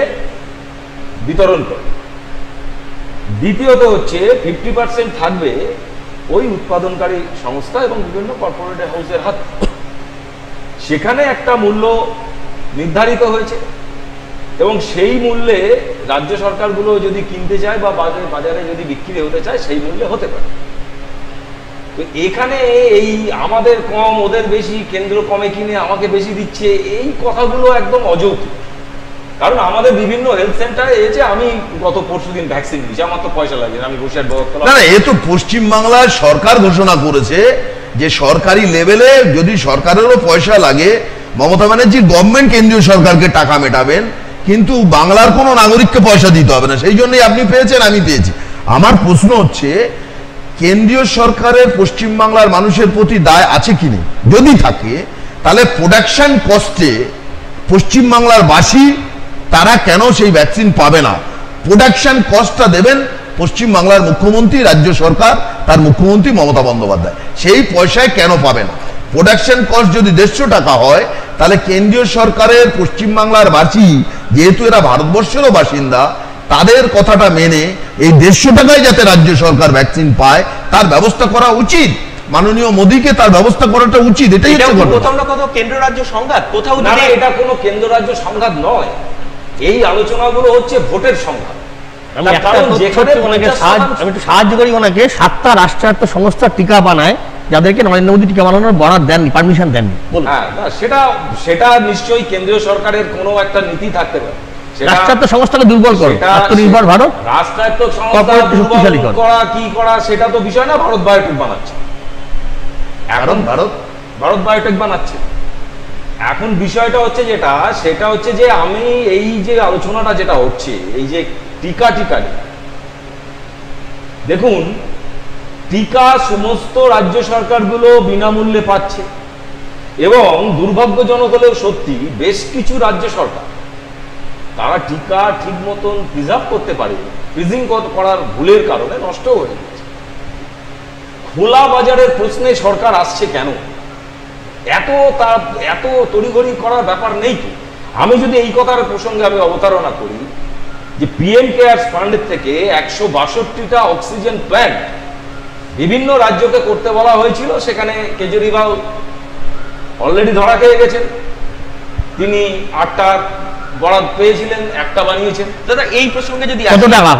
বিতরণ করবে। দ্বিতীয়ত হচ্ছে 50% থাকবে ওই উৎপাদনকারী সংস্থা এবং বিভিন্ন কর্পোরেট হাউসের হাতে। সেখানে একটা মূল্য নির্ধারিত হয়েছে এবং সেই মূল্যে রাজ্য সরকারগুলো যদি কিনতে চায় বা বাজারে যদি বিক্রি হতে চায় সেই মূল্যে হতে পারে। তো এখানে এই আমাদের কম ওদের বেশি, কেন্দ্র কমে কিনে আমাকে বেশি দিচ্ছে, এই কথাগুলো একদম অযৌক্তিক। কারণ আমাদের বিভিন্ন হেলথ সেন্টারে এসে আমি গত পরশুদিন ভ্যাকসিন দিয়েছি, আমার তো পয়সা লাগে না, আমি ঘুষের ব্যবস্থা না, এ তো পশ্চিমবাংলার সরকার ঘোষণা করেছে যে সরকারি লেভেলে যদি সরকারেরও পয়সা লাগে, মমতা ব্যানার্জি গভর্নমেন্ট কেন্দ্রীয় সরকারকে টাকা মেটাবেন, কিন্তু বাংলার কোনো নাগরিককে পয়সা দিতে হবে না। সেই জন্যই আপনি পেয়েছেন, আমি পেয়েছি। আমার প্রশ্ন হচ্ছে, কেন্দ্রীয় সরকারের পশ্চিমবাংলার মানুষের প্রতি দায় আছে কি নেই? যদি থাকে তাহলে প্রোডাকশন কস্টে পশ্চিমবাংলার বাসী তারা কেন সেই ভ্যাকসিন পাবে না? প্রোডাকশন কস্টটা দেবেন পশ্চিমবাংলার মুখ্যমন্ত্রী, রাজ্য সরকার, তার মুখ্যমন্ত্রী মমতা বন্দ্যোপাধ্যায়। সেই পয়সায় কেন পাবে না? প্রোডাকশন কস্ট যদি 150 টাকা হয়, তাহলে কেন্দ্রীয় সরকারের পশ্চিমবাংলার বাসী, যেহেতু এরা ভারতবর্ষেরও বাসিন্দা, তাদের কথাটা মেনে এই 150 টাকায় যাতে রাজ্য সরকার ভ্যাকসিন পায় তার ব্যবস্থা করা উচিত। মাননীয় মোদীকে তার ব্যবস্থা করাটা উচিত। এটাই কোথাও না কোথাও কেন্দ্র রাজ্য সংঘাত, কোথাও না, এটা কোনো কেন্দ্র রাজ্য সংঘাত নয়। এই আলোচনাগুলো হচ্ছে ভোটের সংঘাত। আমি একটু সাহায্য করি ওনাকে। 7টা রাষ্ট্রায়ত্ত সংস্থা টিকা বানায়, যাদেরকে নরেন্দ্র মোদী টিকা বানানোর বরাদ দেননি, পারমিশন দেননি। হ্যাঁ, সেটা নিশ্চয়ই কেন্দ্রীয় সরকারের কোনো একটা নীতি থাকতে পারে। রাষ্ট্রায়ত্ত সংস্থাকে দুর্বল করো, আত্মনির্ভর ভারত, রাষ্ট্রায়ত্ত সংস্থা শক্তিশালী করা কি করা সেটা তো বিষয় না। ভারত বায়োটেক বানাচ্ছে, এখন ভারত বায়োটেক বানাচ্ছে। এখন বিষয়টা হচ্ছে সেটা হচ্ছে যে আমি এই যে আলোচনাটা যেটা হচ্ছে, এই যে টিকা নিয়ে, দেখুন টিকা সমস্ত রাজ্য সরকারগুলো বিনামূল্যে পাচ্ছে, এবং দুর্ভাগ্যজনক হলেও সত্যি বেশ কিছু রাজ্য সরকার তারা টিকা ঠিক মতন প্রিজার্ভ করতে পারেনি, ফ্রিজিং করার ভুলের কারণে নষ্ট হয়ে গেছে। খোলা বাজারের প্রশ্নে সরকার আসছে কেন? এত তড়িঘড়ি করার ব্যাপার নেই তো। আমি যদি এই কথার প্রসঙ্গে আমি অবতারণা করি যে পিএম কেয়ারস ফান্ডের থেকে 162টা অক্সিজেন প্ল্যান্ট বিভিন্ন রাজ্যকে করতে বলা হয়েছিল, সেখানে কেজরিওয়াল অলরেডি ধরা খেয়ে গেছেন। তিনি 8টা বরাদ পেয়েছিলেন, একটা বানিয়েছেন। দাদা এই প্রসঙ্গে যদি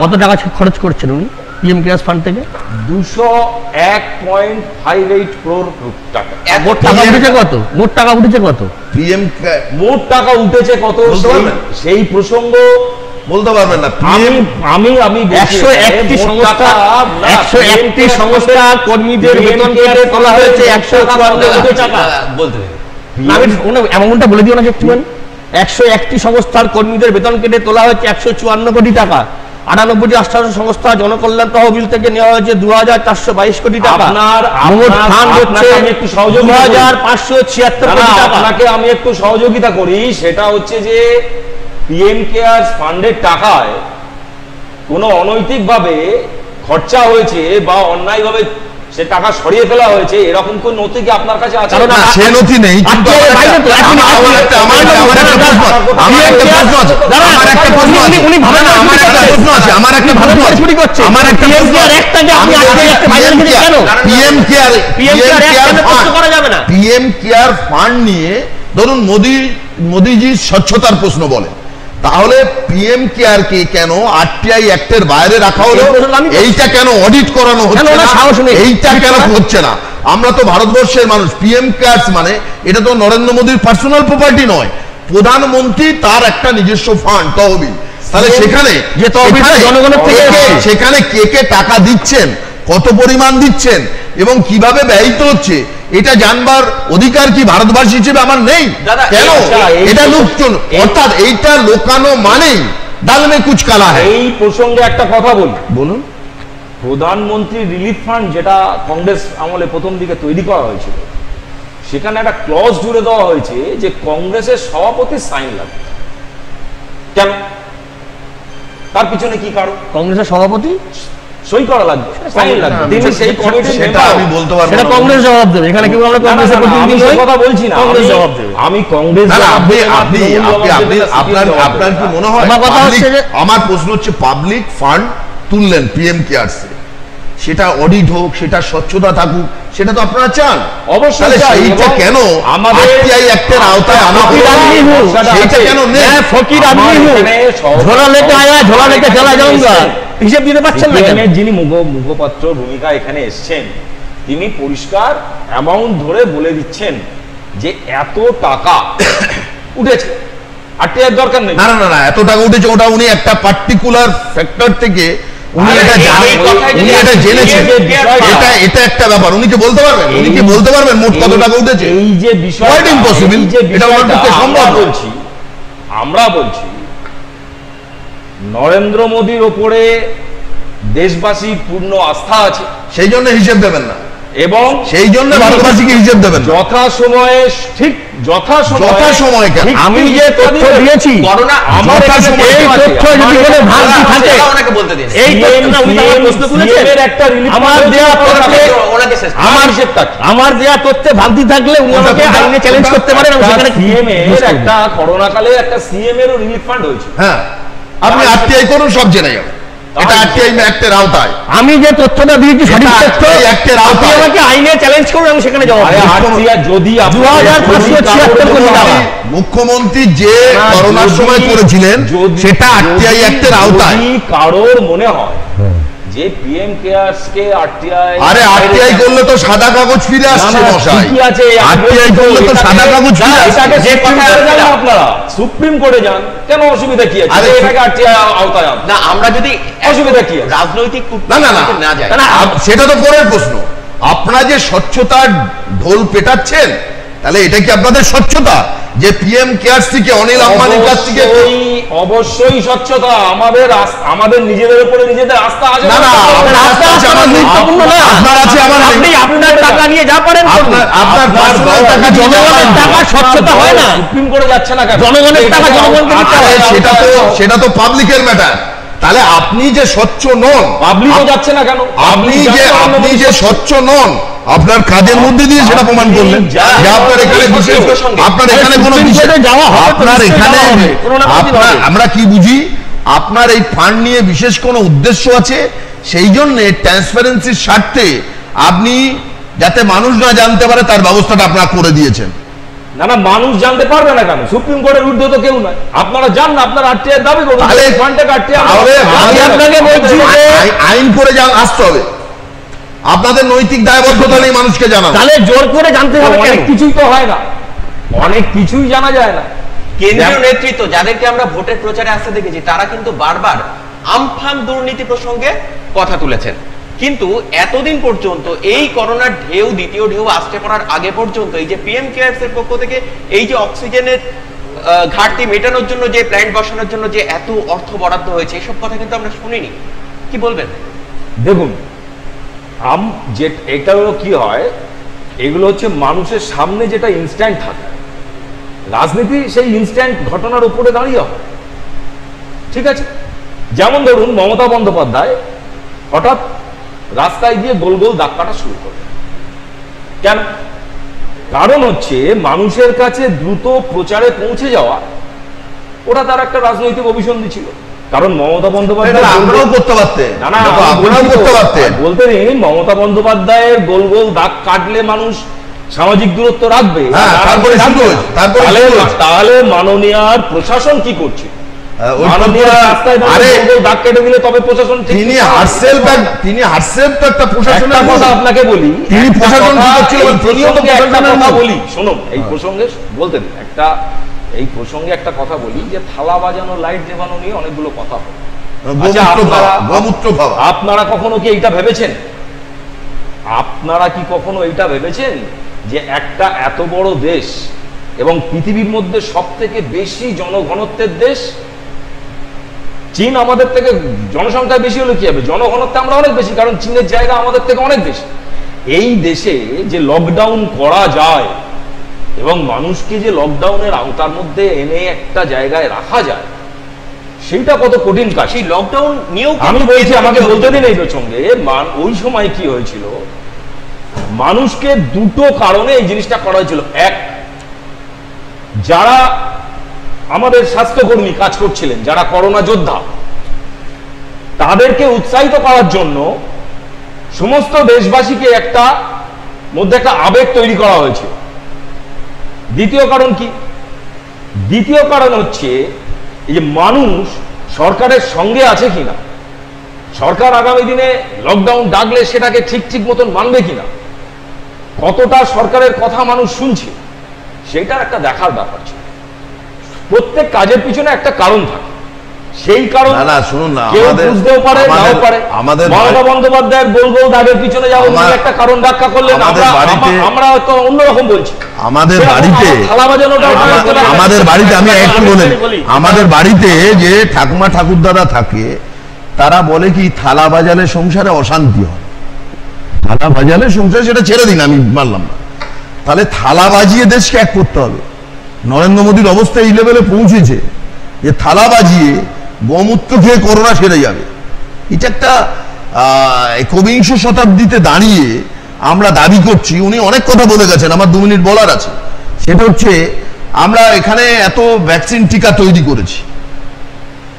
কত টাকা খরচ করছেন উনি পিএম কেয়ারস ফান্ড থেকে? 201.58 crore টাকা। মোট টাকা উঠেছে কত? মোট টাকা উঠেছে কত? মোট টাকা উঠেছে কত সেই প্রসঙ্গ বলতে পারবেন না? আমি 101টি সংস্থা কর্মীদের বেতন কেটে তোলা হয়েছে 154 কোটি টাকা। বলতে এমনটা বলে দিও না একটুখানি। 101টি সংস্থার কর্মীদের বেতন কেটে তোলা হয়েছে 154 কোটি টাকা। 98টি রাষ্ট্রায়ত্ত সংস্থা জনকল্যাণ তহবিল থেকে নেওয়া হয়েছে 2422 কোটি টাকা। মোট ফান্ড হচ্ছে 2576 কোটি টাকা। আপনাকে আমি একটু সহযোগিতা করি, সেটা হচ্ছে যে পিএম কেয়ারস ফান্ডের টাকায় কোনো অনৈতিকভাবে খরচা হয়েছে বা অন্যায়ভাবে সে টাকা সরিয়ে ফেলা হয়েছে, এরকম কোন নথি কি আপনার কাছে আছে? না, সে নথি নেই। কিন্তু পিএম কেয়ার ফান্ড নিয়ে ধরুন মোদিজি স্বচ্ছতার প্রশ্ন বলে, তাহলে পিএম কেয়ার কে কেন আরটিআই অ্যাক্টের বাইরে রাখা হলো? এইটা কেন অডিট করানো হচ্ছে না? এইটা কেন হচ্ছে না? আমরা তো ভারতবর্ষের মানুষ। পিএম কেয়ারস মানে এটা তো নরেন্দ্র মোদীর পার্সোনাল প্রপার্টি নয়, প্রধানমন্ত্রী তার একটা নিজস্ব ফান্ড, তহবিল। তাহলে সেখানে কে কে টাকা দিচ্ছেন, কত পরিমাণ দিচ্ছেন এবং কিভাবে ব্যয়িত হচ্ছে, এটা জানবার অধিকার কি ভারতবাসী হিসেবে আমার নেই? কেন এটা লুকচুন? অর্থাৎ এইটা লোকানো মানেই ডাল মে কুচ কালা হ্যায়। এই প্রসঙ্গে একটা কথা বলুন। প্রধানমন্ত্রী রিলিফ ফান্ড যেটা কংগ্রেস আমলে প্রথম দিকে তৈরি করা হয়েছিল, সেখানে একটা ক্লজ জুড়ে দেওয়া হয়েছে যে কংগ্রেসের সভাপতি সাইন লাগবে। কেন? তার পিছনে কি কারণ? কংগ্রেসের সভাপতি সই করা লাগবে, সাইন লাগবে। তিনি সেই কমিটির মেম্বার। আমি বলতে পারবো সেটা কংগ্রেস জবাব দেবে। এখানে কেউ আমরা কংগ্রেসের প্রতিনিধি নই, কথা বলছি না, কংগ্রেস জবাব দেবে। আমি কংগ্রেস আপনার কি মনে হয়? আমার প্রশ্ন হচ্ছে, পাবলিক ফান্ড তুললেন পিএম কেয়ারস, সেটা অডিট হোক, সেটা স্বচ্ছতা থাকুক, সেটা তো আপনারা চান। অবশ্যই সেইটা কেন আরটিআই অ্যাক্টের আওতায় আনা হলো? সেইটা কেন নেই? ফকির আদমি হু, ঝোলা লেকে আয়া ঝোলা লেকে চলা যাऊंगा, হিসেব দিতে পারছেন না কেন? যিনি মুখপাত্র ভূমিকা এখানে এসেছেন, তিনি পরিষ্কার অ্যামাউন্ট ধরে বলে দিচ্ছেন যে এত টাকা উঠেছে, আরটিআই দরকার নেই। না না না, এত টাকা উঠেছে ওটা উনি একটা পার্টিকুলার ফ্যাক্টর থেকে উনি এটা জেনেছেন। এটা একটা ব্যাপার, উনি কি বলতে পারবেন? উনি কি বলতে পারবেন মোট কত টাকা উঠেছে? এই যে বিষয় ইম্পসিবল, এটা ওনার পক্ষে সম্ভব বলছি। আমরা বলছি নরেন্দ্র মোদীর ওপরে দেশবাসীর পূর্ণ আস্থা আছে, সেই জন্য হিসেব দেবেন না, এবং সেই জন্য ভারতবাসীকে হিসেব দেবেন যথাসময়ে, ঠিক যথাসময়ে কেন? আমি যে তথ্য দিয়েছি করোনা আমার কাছে এই তথ্য যদি কোনো ভ্রান্তি থাকে, ওনাকে বলতে দিন। এই তথ্যটা উনি আমার প্রশ্ন তুলেছেন, একটা আমার দেয়া তথ্যে ওনাকে শেষ করুন। আমার দেয়া তথ্যে ভ্রান্তি থাকলে উনি আমাকে আইনে চ্যালেঞ্জ করতে পারেন। আমি সেখানে সিএম এর একটা করোনা কালে একটা সিএম এর রিলিফ ফান্ড হয়েছে। হ্যাঁ, আপনি আরটিআই করুন, সব জেনে যাবেন। এটা আরটিআই অ্যাক্টের আওতায়। আমি যে তথ্যটা দিয়েছি সঠিক তথ্য, অ্যাক্টের আপনি আওতায়। আমাকে আইনে চ্যালেঞ্জ করুন, আমি সেখানে জবাব দেব। যদি 2576 কোটি টাকা মুখ্যমন্ত্রী যে করোনার সময় করেছিলেন সেটা আরটিআই অ্যাক্টের আওতায়। কারোর মনে হয় যে পিএম কেয়ারস কে আরটিআই, আরে আরটিআই করলে তো সাদা কাগজ ফিরে আসছে মশাই। ঠিকই আছে, আরটিআই করলে তো সাদা কাগজ ফিরে আসছে। এটাকে যে কথা জানেন আপনারা সুপ্রিম কোর্টে যান, কেন অসুবিধা কি আছে? আরে এটাকে আরটিআই আওতায় আন। না, আমরা যদি অসুবিধা কি আছে? রাজনৈতিক না না না না যায়, না, সেটা তো পরের প্রশ্ন। আপনারা যে স্বচ্ছতার ঢোল পেটাচ্ছেন, তাহলে এটা কি আপনাদের স্বচ্ছতা যে পিএম কেয়ারস থেকে অনিল আম্বানির কাছ থেকে? অবশ্যই স্বচ্ছতা। আমাদের নিজেদের উপরে নিজেদের আস্থা আছে। না না, গুরুত্বপূর্ণ না। আপনার আছে, আমার নেই। আপনি আপনার টাকা নিয়ে যা পারেন করুন। আপনার পার্সোনাল টাকা দিয়ে জনগণের টাকা স্বচ্ছতা হয় না। সুপ্রিম কোর্টে যাচ্ছে না কেন? জনগণের টাকা জনগণকে দিতে আরে হয়। সেটা তো পাবলিকের ম্যাটার। তাহলে আপনি যে স্বচ্ছ নন, পাবলিকও যাচ্ছে না কেন? আপনি যে স্বচ্ছ নন, আপনার কাজের মধ্যে দিয়ে সেটা প্রমাণ করলেন যে আপনার এখানে বিশেষ, আপনার এখানে কোনো বিশেষ, আপনার এখানে আমরা কি বুঝি আপনার এই ফান্ড নিয়ে বিশেষ কোনো উদ্দেশ্য আছে, সেই জন্য ট্রান্সপারেন্সির স্বার্থে আপনি যাতে মানুষ না জানতে পারে তার ব্যবস্থাটা আপনারা করে দিয়েছেন। না না, মানুষ জানতে পারবে না কেন? সুপ্রিম কোর্টের ঊর্ধ্বে তো কেউ নয়। আপনারা জান না, আপনারা আরটিআই দাবি করুন। তাহলে আমি আপনাকে বলছি যে আইন করে আসতে হবে। আপনাদের নৈতিক দায়বদ্ধতা নেই মানুষকে জানানো। তাহলে জোর করে জানতে হবে অনেক কেন? কিছুই তো হয় না, অনেক কিছুই জানা যায় না। কেন্দ্রীয় নেতৃত্ব যাদেরকে আমরা ভোটের প্রচারে আসতে দেখেছি, তারা কিন্তু বারবার আমফান দুর্নীতি প্রসঙ্গে কথা তুলেছেন, কিন্তু এতদিন পর্যন্ত এই করোনার ঢেউ, দ্বিতীয় ঢেউ আসতে পড়ার আগে পর্যন্ত এই যে পিএম কেয়ারস এর পক্ষ থেকে এই যে অক্সিজেনের ঘাটতি মেটানোর জন্য যে প্ল্যান্ট বসানোর জন্য যে এত অর্থ বরাদ্দ হয়েছে, এসব কথা কিন্তু আমরা শুনিনি। কি বলবেন? দেখুন, এটা হলো কি হয়, এগুলো হচ্ছে মানুষের সামনে যেটা ইনস্ট্যান্ট থাকে। রাজনীতি সেই ইনস্ট্যান্ট ঘটনার উপরে দাঁড়িয়ে হয়, ঠিক আছে? যেমন ধরুন মমতা বন্দ্যোপাধ্যায় হঠাৎ রাস্তায় গিয়ে গোল গোল দাগ কাটা শুরু করে। কেন? কারণ হচ্ছে মানুষের কাছে দ্রুত প্রচারে পৌঁছে যাওয়া, ওটা তার একটা রাজনৈতিক অভিসন্ধি ছিল। কারণ মমতা বন্দ্যোপাধ্যায় আমরাও করতে পারতেন, না না, আপনারাও করতে পারতেন। বলতে দিন, মমতা বন্দ্যোপাধ্যায়ের গোল গোল দাগ কাটলে মানুষ সামাজিক দূরত্ব রাখবে, তাহলে মাননীয় প্রশাসন কি করছে? তিনি হারসেলফ তো একটা প্রশাসনের কথা আপনাকে বলি, তিনি প্রশাসন কি করছিল, তিনিও তো প্রশাসনের কথা বলি। শুনুন, এই প্রসঙ্গে বলতে দিন, এই প্রসঙ্গে একটা কথা বলি যে থালা বাজানো, লাইট দেবানো নিয়ে অনেকগুলো কথা হয়। আপনারা কখনো কি এইটা ভেবেছেন? আপনারা কি কখনো এইটা ভেবেছেন যে একটা এত বড় দেশ এবং পৃথিবীর মধ্যে সব থেকে বেশি জনঘনত্বের দেশ চীন, আমাদের থেকে জনসংখ্যা বেশি হলে কি হবে? জনঘনত্বে আমরা অনেক বেশি, কারণ চীনের জায়গা আমাদের থেকে অনেক বেশি। এই দেশে যে লকডাউন করা যায় এবং মানুষকে যে লকডাউনের আওতার মধ্যে এনে একটা জায়গায় রাখা যায়, সেইটা কত কঠিন কাজ। সেই লকডাউন নিয়েও আমি বলছি, আমাকে বলতে দিন এই প্রসঙ্গে, ওই সময় কি হয়েছিল, মানুষকে দুটো কারণে এই জিনিসটা করা হয়েছিল। এক, যারা আমাদের স্বাস্থ্যকর্মী কাজ করছিলেন, যারা করোনা যোদ্ধা, তাদেরকে উৎসাহিত করার জন্য সমস্ত দেশবাসীকে একটা মধ্যে একটা আবেগ তৈরি করা হয়েছে। দ্বিতীয় কারণ কি? দ্বিতীয় কারণ হচ্ছে এই যে মানুষ সরকারের সঙ্গে আছে কিনা, সরকার আগামী দিনে লকডাউন ডাকলে সেটাকে ঠিক ঠিক মতন মানবে কিনা, কতটা সরকারের কথা মানুষ শুনছে সেটার একটা দেখার ব্যাপার ছিল। প্রত্যেক কাজের পিছনে একটা কারণ থাকে, সেই কারণ শুনুন না, কেউ বুঝতেও পারে নাও পারে। মমতা বন্দ্যোপাধ্যায়ের গোল গোল দাগের পিছনে যাবো একটা কারণ ব্যাখ্যা করলেন, আমরা হয়তো অন্যরকম বলছি। আমাদের বাড়িতে আমি একটু বলেন, আমাদের বাড়িতে যে ঠাকুমা ঠাকুরদাদা থাকে তারা বলে কি থালা বাজালে সংসারে অশান্তি হয়। থালা বাজালে সংসারে, সেটা ছেড়ে দিন, আমি মানলাম না, তাহলে থালা বাজিয়ে দেশকে এক করতে হবে। নরেন্দ্র মোদীর অবস্থা এই লেভেলে পৌঁছেছে যে থালা বাজিয়ে গোমূত্র খেয়ে করোনা সেরে যাবে। এটা একটা একবিংশ শতাব্দীতে দাঁড়িয়ে আমরা দাবি করছি। উনি অনেক কথা বলে গেছেন, আমার 2 মিনিট বলার আছে। সেটা হচ্ছে আমরা এখানে এত ভ্যাকসিন টিকা তৈরি করেছি,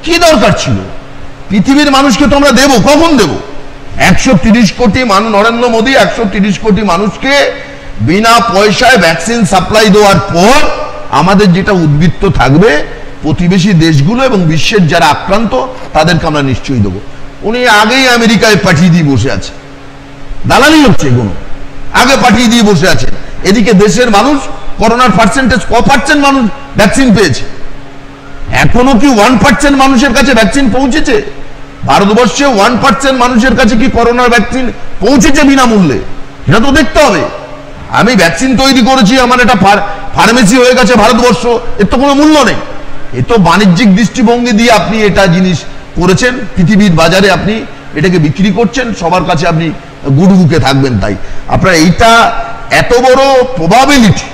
কি দরকার ছিল? পৃথিবীর মানুষকে তো আমরা দেবো, কখন দেব? 130 কোটি মানুষ, নরেন্দ্র মোদী 130 কোটি মানুষকে বিনা পয়সায় ভ্যাকসিন সাপ্লাই দেওয়ার পর আমাদের যেটা উদ্বৃত্ত থাকবে প্রতিবেশী দেশগুলো এবং বিশ্বের যারা আক্রান্ত তাদেরকে আমরা নিশ্চয়ই দেবো। উনি আগেই আমেরিকায় পাঠিয়ে দিয়ে বসে আছে, দালালি হচ্ছে এগুলো, আগে পাঠিয়ে দিয়ে বসে আছে। এদিকে দেশের মানুষ করোনার পার্সেন্টেজ % মানুষ ভ্যাকসিন পেয়েছে। এখনো কি 1% মানুষের কাছে ভ্যাকসিন পৌঁছেছে? ভারতবর্ষে 1% মানুষের কাছে কি করোনার ভ্যাকসিন পৌঁছেছে বিনামূল্যে? এটা তো দেখতে হবে। আমি ভ্যাকসিন তৈরি করেছি, আমার একটা ফার্মেসি হয়ে গেছে ভারতবর্ষ, এর তো কোনো মূল্য নেই। এ তো বাণিজ্যিক দৃষ্টিভঙ্গি দিয়ে আপনি এটা জিনিস করেছেন, পৃথিবীর বাজারে আপনি এটাকে বিক্রি করছেন, সবার কাছে আপনি গুডবুকে থাকবেন। তাই আপনার এইটা এত বড় প্রবাবিলিটি,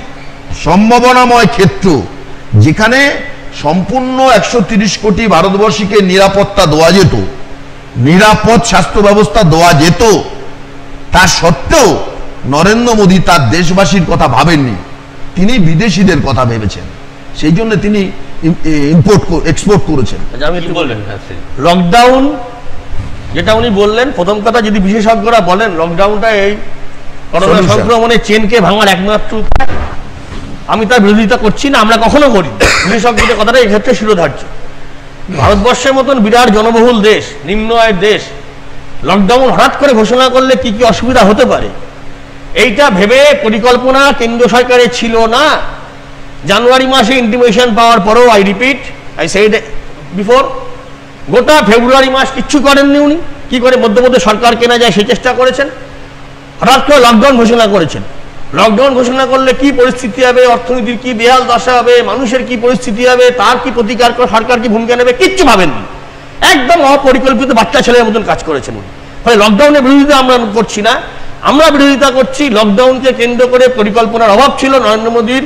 সম্ভাবনাময় ক্ষেত্র, যেখানে সম্পূর্ণ 130 কোটি ভারতবর্ষীকে নিরাপত্তা দেওয়া যেত, নিরাপদ স্বাস্থ্য ব্যবস্থা দেওয়া যেত, তা সত্ত্বেও নরেন্দ্র মোদী তার দেশবাসীর কথা ভাবেননি, তিনি বিদেশিদের কথা ভেবেছেন। সেই জন্য তিনি এক্সপোর্ট করেছেন। লকডাউন যেটা উনি বললেন, প্রথম কথা যদি বিশেষজ্ঞরা বলেন লকডাউনটা এই করোনা সংক্রমণের চেনকে ভাঙার একমাত্র উপায়, আমি তার বিরোধিতা করছি না, আমরা কখনো করি। বিশেষজ্ঞদের কথাটা এক্ষেত্রে শিরোধার্য। ভারতবর্ষের মতন বিরাট জনবহুল দেশ, নিম্ন আয়ের দেশ, লকডাউন হঠাৎ করে ঘোষণা করলে কি কি অসুবিধা হতে পারে এইটা ভেবে পরিকল্পনা কেন্দ্র সরকারের ছিল না। জানুয়ারি মাসে ইন্টিমেশন পাওয়ার পরেও, I repeat, I said before, গোটা ফেব্রুয়ারি মাস কিচ্ছু করেননি উনি। কি করে মধ্যে সরকার কেনা যায় সেই চেষ্টা করেছেন, হঠাৎ করে লকডাউন ঘোষণা করেছেন। লকডাউন ঘোষণা করলে কি পরিস্থিতি হবে, অর্থনীতির কি বেহাল দশা হবে, মানুষের কি পরিস্থিতি হবে, তার কি প্রতিকার করে সরকার কি ভূমিকা নেবে, কিচ্ছু ভাবেননি। একদম অপরিকল্পিত বাচ্চা ছেলের মতন কাজ করেছেন উনি। ফলে লকডাউনের বিরোধিতা আমরা করছি না, আমরা বিরোধিতা করছি লকডাউনকে কেন্দ্র করে পরিকল্পনার অভাব ছিল, নরেন্দ্র মোদীর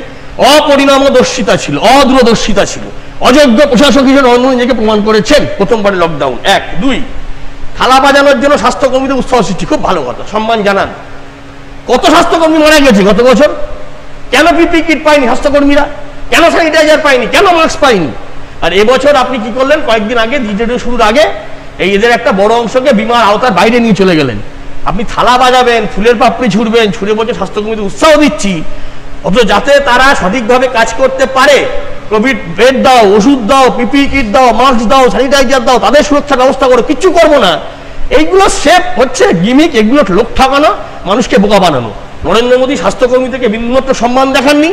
অপরিণামদর্শিতা ছিল, অদূরদর্শিতা ছিল, অযোগ্য প্রশাসক হিসেবে নরেন্দ্র মোদী নিজেকে প্রমাণ করেছেন প্রথমবারে লকডাউন। 1, 2, থালা বাজানোর জন্য স্বাস্থ্যকর্মীদের উৎসাহ সৃষ্টি, খুব ভালো কথা, সম্মান জানান। কত স্বাস্থ্যকর্মী মারা গেছে গত বছর? কেন পিপি কিট পায়নি স্বাস্থ্যকর্মীরা? কেন স্যানিটাইজার পায়নি? কেন মাস্ক পায়নি? আর এবছর আপনি কি করলেন? কয়েকদিন আগে দ্বিতীয় শুরুর আগে এই এদের একটা বড় অংশকে বিমার আওতার বাইরে নিয়ে চলে গেলেন। আপনি থালা বাজাবেন, ফুলের পাপড়ি ছুড়বেন, ছুড়ে বলছে স্বাস্থ্যকর্মীদের উৎসাহ দিচ্ছি, অথচ যাতে তারা সঠিকভাবে কাজ করতে পারে, কোভিড বেড দাও, ওষুধ দাও, পিপি কিট দাও, মাস্ক দাও, স্যানিটাইজার দাও, তাদের সুরক্ষার ব্যবস্থা করো, কিচ্ছু করবো না। এইগুলো সেফ হচ্ছে গিমিক, এগুলো লোক ঠকানো, মানুষকে বোকা বানানো। নরেন্দ্র মোদী স্বাস্থ্যকর্মীদেরকে বিন্দুমাত্র সম্মান দেখাননি।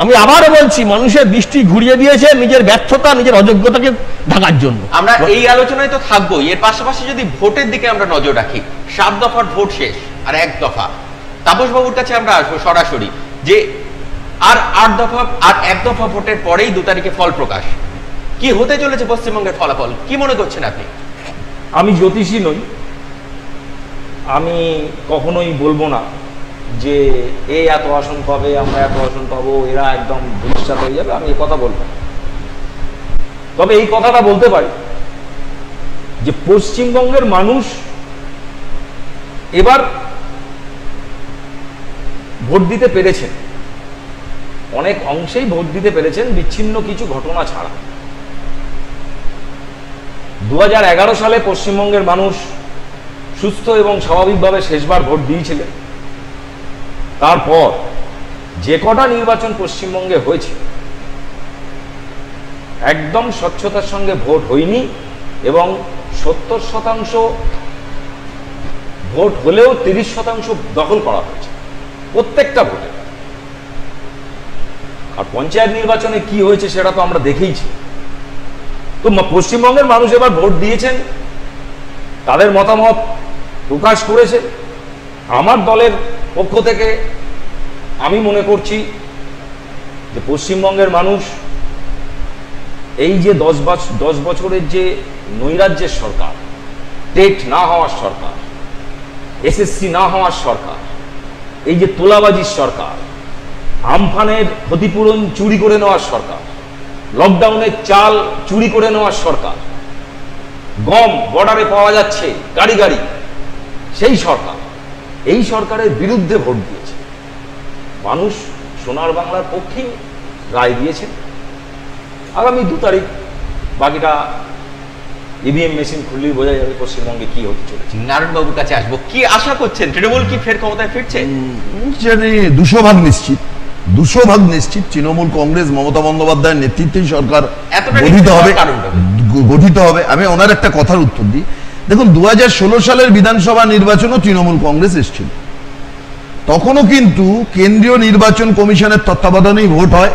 আমি আবারও বলছি, মানুষের দৃষ্টি ঘুরিয়ে দিয়েছে নিজের ব্যর্থতা, নিজের অযোগ্যতাকে ঢাকার জন্য। আমরা এই আলোচনায় তো থাকবোই, এর পাশাপাশি যদি ভোটের দিকে আমরা নজর রাখি, 7 দফার ভোট শেষ, আর 1 দফা। তাপস বাবুর কাছে আমরা আসবো সরাসরি, যে আর 8 দফা আর 1 দফা ভোটের পরেই 2 তারিখে ফল প্রকাশ। কি হতে চলেছে পশ্চিমবঙ্গের ফলাফল, কি মনে করছেন আপনি? আমি জ্যোতিষী নই, আমি কখনোই বলবো না যে এ এত আসন পাবে, আমরা এত আসন পাবো, এরা একদম ভবিষ্যৎ হয়ে যাবে, আমি এই কথা বলবো। তবে এই কথাটা বলতে পারি যে পশ্চিমবঙ্গের মানুষ এবার ভোট দিতে পেরেছেন, অনেক অংশেই ভোট দিতে পেরেছেন, বিচ্ছিন্ন কিছু ঘটনা ছাড়া। 2011 সালে পশ্চিমবঙ্গের মানুষ সুস্থ এবং স্বাভাবিকভাবে শেষবার ভোট দিয়েছিলেন। তারপর যে কটা নির্বাচন পশ্চিমবঙ্গে হয়েছে, একদম স্বচ্ছতার সঙ্গে ভোট হয়নি, এবং 70% ভোট হলেও 30% দখল করা হয়েছে। প্রত্যেকটা ভোটে। আর পঞ্চায়েত নির্বাচনে কি হয়েছে সেটা তো আমরা দেখেইছি। তো পশ্চিমবঙ্গের মানুষ এবার ভোট দিয়েছেন, তাদের মতামত প্রকাশ করেছে। আমার দলের পক্ষ থেকে আমি মনে করছি যে পশ্চিমবঙ্গের মানুষ এই যে 10 বছরের যে নৈরাজ্যের সরকার, টেট না হওয়ার সরকার, এসএসসি না হওয়ার সরকার, এই যে তোলাবাজির সরকার, আমফানের ক্ষতিপূরণ চুরি করে নেওয়ার সরকার, লকডাউনের চাল চুরি করে নেওয়ার সরকার, গম বর্ডারে পাওয়া যাচ্ছে গাড়ি গাড়ি, সেই সরকার, এই সরকারের বিরুদ্ধে ভোট দিয়েছে মানুষ। সোনার বাংলার পক্ষেই রায় দিয়েছেন। আগামী 2 তারিখ বাকিটা ইভিএম মেশিন খুললেই বোঝা যাবে পশ্চিমবঙ্গে কি হতে চলেছে। নারায়ণবাবুর কাছে আসবো, কি আশা করছেন? তৃণমূল কি ফের ক্ষমতায় ফিরছে? জানি 200% নিশ্চিত, 200% নিশ্চিত তৃণমূল কংগ্রেস মমতা বন্দ্যোপাধ্যায়ের নেতৃত্বেই সরকার গঠিত হবে। আমি ওনার একটা কথার উত্তর দিই। দেখুন, 2016 সালের বিধানসভা নির্বাচনও তৃণমূল কংগ্রেস এসেছিল, তখনও কিন্তু কেন্দ্রীয় নির্বাচন কমিশনের তত্ত্বাবধানেই ভোট হয়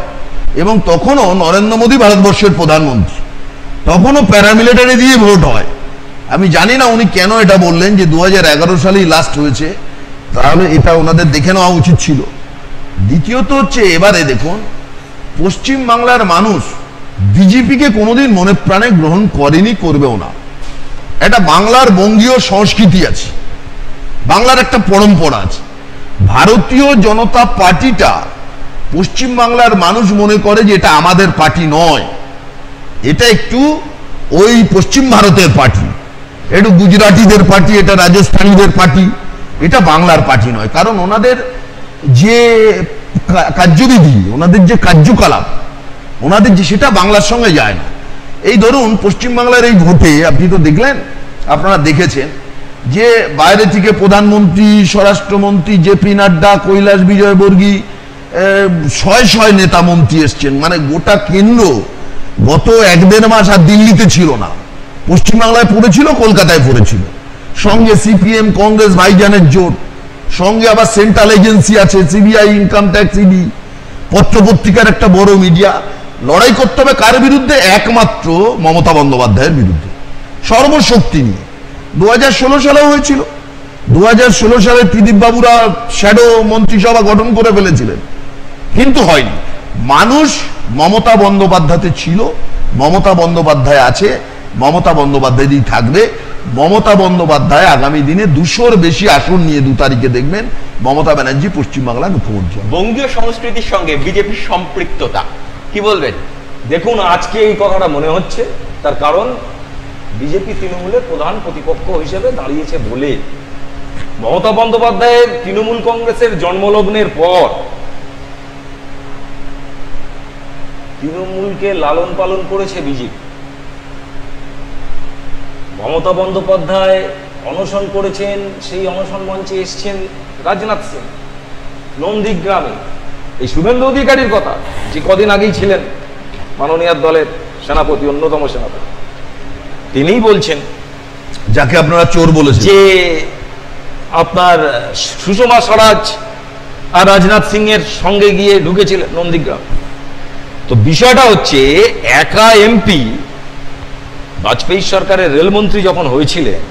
এবং তখনও নরেন্দ্র মোদী ভারতবর্ষের প্রধানমন্ত্রী, তখনও প্যারামিলিটারি দিয়ে ভোট হয়। আমি জানি না উনি কেন এটা বললেন যে 2011 সালেই লাস্ট হয়েছে, তাহলে এটা ওনাদের দেখে নেওয়া উচিত ছিল। দ্বিতীয়ত হচ্ছে, এবারে দেখুন পশ্চিম বাংলার মানুষ বিজেপিকে কোনোদিন মনে প্রাণে গ্রহণ করেনি, করবেও না। এটা বাংলার বঙ্গীয় সংস্কৃতি আছে, বাংলার একটা পরম্পরা আছে। ভারতীয় জনতা পার্টিটা পশ্চিম বাংলার মানুষ মনে করে যে এটা আমাদের পার্টি নয়, এটা একটু ওই পশ্চিম ভারতের পার্টি, একটু গুজরাটিদের পার্টি, এটা রাজস্থানীদের পার্টি, এটা বাংলার পার্টি নয়। কারণ ওনাদের যে কার্যবিধি, ওনাদের যে কার্যকলাপ, ওনাদের যে সেটা বাংলার সঙ্গে যায় না। এই ধরুন পশ্চিমবাংলার এই ভোটে আপনি তো দেখলেন, আপনারা দেখেছেন যে বাইরে থেকে প্রধানমন্ত্রী, স্বরাষ্ট্রমন্ত্রী জেপি নাড্ডা, কৈলাস বিজয়বর্গী, 100 নেতা মন্ত্রী এসছেন। মানে গোটা কেন্দ্র গত 1-1.5 মাস আর দিল্লিতে ছিল না, পশ্চিমবাংলায় পড়েছিল, কলকাতায় পড়েছিল। সঙ্গে সিপিএম কংগ্রেস ভাইজানের জোট, সঙ্গে আবার সেন্ট্রাল এজেন্সি আছে, সিবিআই, ইনকাম ট্যাক্স, ইডি, পত্রপত্রিকার একটা বড় মিডিয়া। লড়াই করতে হবে কার বিরুদ্ধে? একমাত্র মমতা বন্দ্যোপাধ্যায়ের বিরুদ্ধে, সর্বশক্তি নিয়ে। 2016 সালেও হয়েছিল। 2016 সালে ত্রিদীপ বাবুরা শ্যাডো মন্ত্রিসভা গঠন করে ফেলেছিলেন, কিন্তু হয়নি। মানুষ মমতা বন্দ্যোপাধ্যায়তে ছিল, মমতা বন্দ্যোপাধ্যায় আছে, মমতা বন্দ্যোপাধ্যায় দিয়ে থাকবে। মমতা বন্দ্যোপাধ্যায় আগামী দিনে 200-র বেশি আসন নিয়ে 2 তারিখে দেখবেন মমতা ব্যানার্জি পশ্চিমবাংলার মুখ্যমন্ত্রী। বঙ্গীয় সংস্কৃতির সঙ্গে বিজেপির সম্পৃক্ততা কি বলবেন? দেখুন, আজকে এই কথাটা মনে হচ্ছে, তার কারণ বিজেপি তৃণমূলের প্রধান প্রতিপক্ষ হিসেবে দাঁড়িয়েছে বলে। মমতা বন্দ্যোপাধ্যায়ের তৃণমূল কংগ্রেসের জন্মলগ্নের পর তৃণমূলকে লালন পালন করেছে বিজেপি। মমতা বন্দ্যোপাধ্যায় অনশন করেছেন, সেই অনশন মঞ্চে এসছেন রাজনাথ সিং নন্দীগ্রামে। এই শুভেন্দু অধিকারীর কথা, যে কদিন আগেই ছিলেন মাননীয় দলের সেনাপতি, অন্যতম সেনাপতি, তিনিই বলছেন, যাকে আপনারা চোর বলেছেন, যে আপনার সুষমা স্বরাজ আর রাজনাথ সিং এর সঙ্গে গিয়ে ঢুকেছিলেন নন্দীগ্রাম। তো বিষয়টা হচ্ছে, একা এমপি বাজপেয়ী সরকারের রেলমন্ত্রী যখন হয়েছিলেন,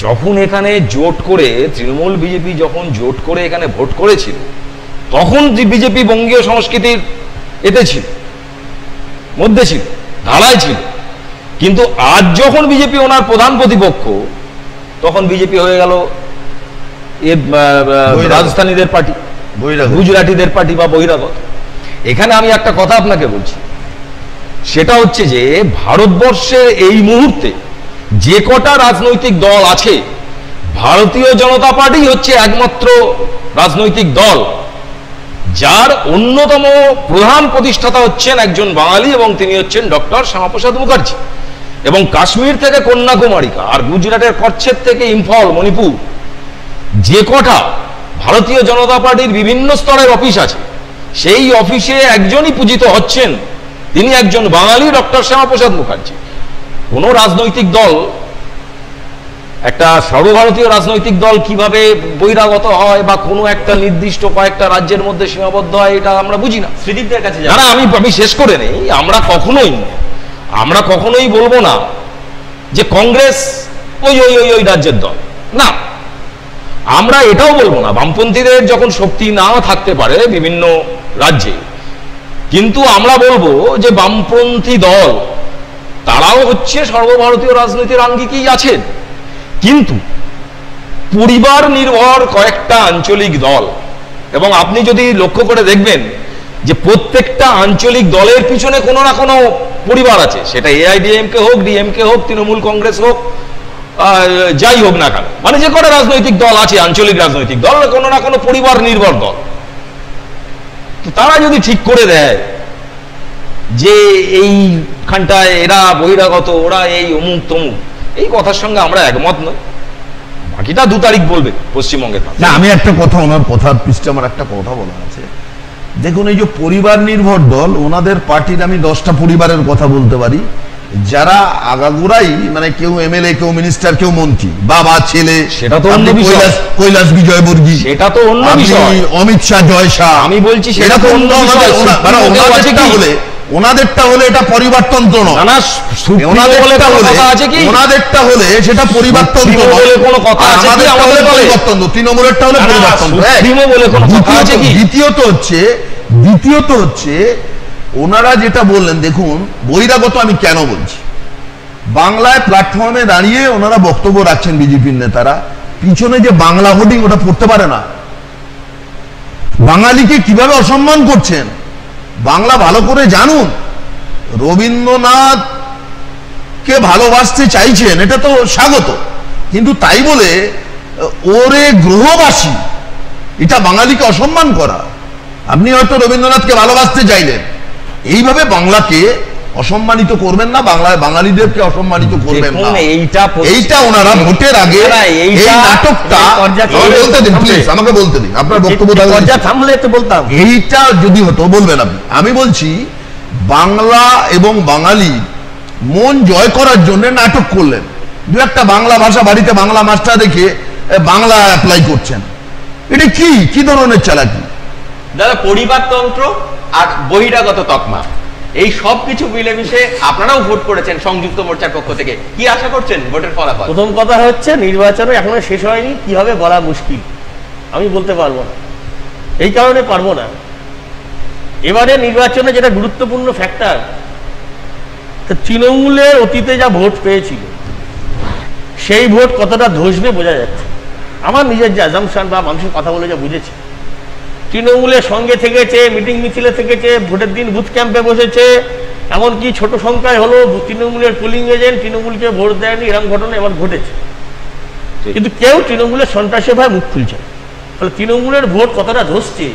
যখন এখানে জোট করে তৃণমূল বিজেপি যখন জোট করে এখানে ভোট করেছিল, তখন বিজেপি বঙ্গীয় সংস্কৃতির এতে ছিল, মধ্যে ছিল, ধারায় ছিল। কিন্তু আজ যখন বিজেপি ওনার প্রধান প্রতিপক্ষ, তখন বিজেপি হয়ে গেল রাজস্থানীদের পার্টি, গুজরাটিদের পার্টি বা বহিরাগত। এখানে আমি একটা কথা আপনাকে বলছি, সেটা হচ্ছে যে ভারতবর্ষে এই মুহূর্তে যে কটা রাজনৈতিক দল আছে, ভারতীয় জনতা পার্টি হচ্ছে একমাত্র রাজনৈতিক দল যার অন্যতম প্রধান প্রতিষ্ঠাতা হচ্ছেন একজন বাঙালি, এবং তিনি হচ্ছেন ডক্টর শ্যামাপ্রসাদ মুখার্জি। এবং কাশ্মীর থেকে কন্যাকুমারী আর গুজরাটের কচ্ছের থেকে ইম্ফল, মণিপুর, যে কটা ভারতীয় জনতা পার্টির বিভিন্ন স্তরের অফিস আছে, সেই অফিসে একজনই পূজিত হচ্ছেন, তিনি একজন বাঙালি, ডক্টর শ্যামাপ্রসাদ মুখার্জি। কোন রাজনৈতিক দল একটা সর্বভারতীয় রাজনৈতিক দল কিভাবে বহিরাগত হয় বা কোনো একটা নির্দিষ্ট কয়েকটা রাজ্যের মধ্যে সীমাবদ্ধ হয় এটা আমরা বুঝি না। শ্রীদীপদের কাছে না না, আমি শেষ করে নেই। আমরা কখনোই বলবো না যে কংগ্রেস ওই রাজ্যের দল, না। আমরা এটাও বলবো না বামপন্থীদের যখন শক্তি নাও থাকতে পারে বিভিন্ন রাজ্যে, কিন্তু আমরা বলবো যে বামপন্থী দল তারাও হচ্ছে সর্বভারতীয় রাজনীতির আঙ্গিকেই আছেন, কিন্তু পরিবার নির্ভর কয়েকটা আঞ্চলিক দল। এবং আপনি যদি লক্ষ্য করে দেখবেন যে প্রত্যেকটা আঞ্চলিক দলের পিছনে কোনো না কোনো পরিবার আছে, সেটা এআইডিএমকে হোক, ডিএমকে হোক, তৃণমূল কংগ্রেস হোক, যাই হোক না কেন, মানে যে কটা রাজনৈতিক দল আছে আঞ্চলিক রাজনৈতিক দল, কোনো না কোনো পরিবার নির্ভর দল। তারা যদি ঠিক করে দেয় যে এইখানটায় এরা বহিরাগত, ওরা এই অমুক তমুক, এই কথার সঙ্গে আমরা একমত নই। বাকিটা 2 তারিখ বলবে পশ্চিমবঙ্গে। না, আমি একটা কথা, ওনার কথার পৃষ্ঠে আমার একটা কথা বলা আছে। দেখুন, এই যে পরিবার নির্ভর দল, ওনাদের পার্টির আমি 10টা পরিবারের কথা বলতে পারি, যারা আগাগোড়াই মানে কেউ এমএলএ, কেউ মিনিস্টার, কেউ মন্ত্রী, বাবা ছেলে। সেটা তো অন্য বিষয়। কৈলাস বিজয়বর্গী, সেটা তো অন্য বিষয়। অমিত শাহ, জয় শাহ, আমি বলছি সেটা তো অন্য বিষয়। ওনাদেরটা হলে এটা পরিবারতন্ত্র নয়। ওনাদেরটা হলে সেটা পরিবারতন্ত্র বলে কোনো কথা আছে কি? আমাদের পরিবারতন্ত্র, তৃণমূলেরটা হলে পরিবারতন্ত্র বলে কোনো কথা আছে কি? দ্বিতীয়ত হচ্ছে ওনারা যেটা বললেন, দেখুন বহিরাগত আমি কেন বলছি, বাংলায় প্ল্যাটফর্মে দাঁড়িয়ে ওনারা বক্তব্য রাখছেন বিজেপির নেতারা, পিছনে যে বাংলা হোর্ডিং ওটা পড়তে পারে না। বাঙালিকে কিভাবে অসম্মান করছেন, বাংলা ভালো করে জানুন। রবীন্দ্রনাথ কে ভালোবাসতে চাইছেন, এটা তো স্বাগত, কিন্তু তাই বলে ওরে গ্রহবাসী, এটা বাঙালিকে অসম্মান করা। আপনি হয়তো রবীন্দ্রনাথকে ভালোবাসতে চাইলেন, এইভাবে বাংলাকে অসম্মানিত করবেন না, বাংলায় বাঙালিদেরকে অসম্মানিত করবেন না। এইটা ওনারা ভোটের আগে এই নাটকটা বলতে দিন, প্লিজ আমাকে বলতে দিন, আপনার বক্তব্য থামলে একটু বলতাম। এইটা যদি হতো, বলবেন আপনি। আমি বলছি বাংলা এবং বাঙালি মন জয় করার জন্য নাটক করলেন। 2-একটা বাংলা ভাষা বাড়িতে বাংলা মাস্টার দেখে বাংলা অ্যাপ্লাই করছেন, এটা কি ধরনের চালাকি? দাদা, পরিবারতন্ত্র আর বহিরাগত তকমা, এই সব কিছু মিলেমিশে আপনারাও ভোট করেছেন সংযুক্ত মোর্চার পক্ষ থেকে, কি আশা করছেন ভোটের ফলাফল? প্রথম কথা হচ্ছে নির্বাচন এখনো শেষ হয়নি, কি হবে বলা মুশকিল, আমি বলতে পারবো না। এই কারণে পারবো না, এবারে নির্বাচনে যেটা গুরুত্বপূর্ণ ফ্যাক্টর, তৃণমূলের অতীতে যা ভোট পেয়েছিল সেই ভোট কতটা ধসবে বোঝা যাচ্ছে। আমার নিজের যে অ্যাজাম্পশন বা মানুষের কথা বলে যা বুঝেছি, তৃণমূলের সঙ্গে থেকেছে, মিটিং মিছিলে থেকেছে, ভোটের দিন বুথ ক্যাম্পে বসেছে, এমনকি ছোট সংখ্যায় হলো তৃণমূলের পোলিং এজেন্ট তৃণমূলকে ভোট দেয়নি, এরকম ঘটনা এবার ঘটেছে। কিন্তু কেউ তৃণমূলের সন্ত্রাসী ভাবে মুখ খুলছে। ফলে তৃণমূলের ভোট কতটা ধসছে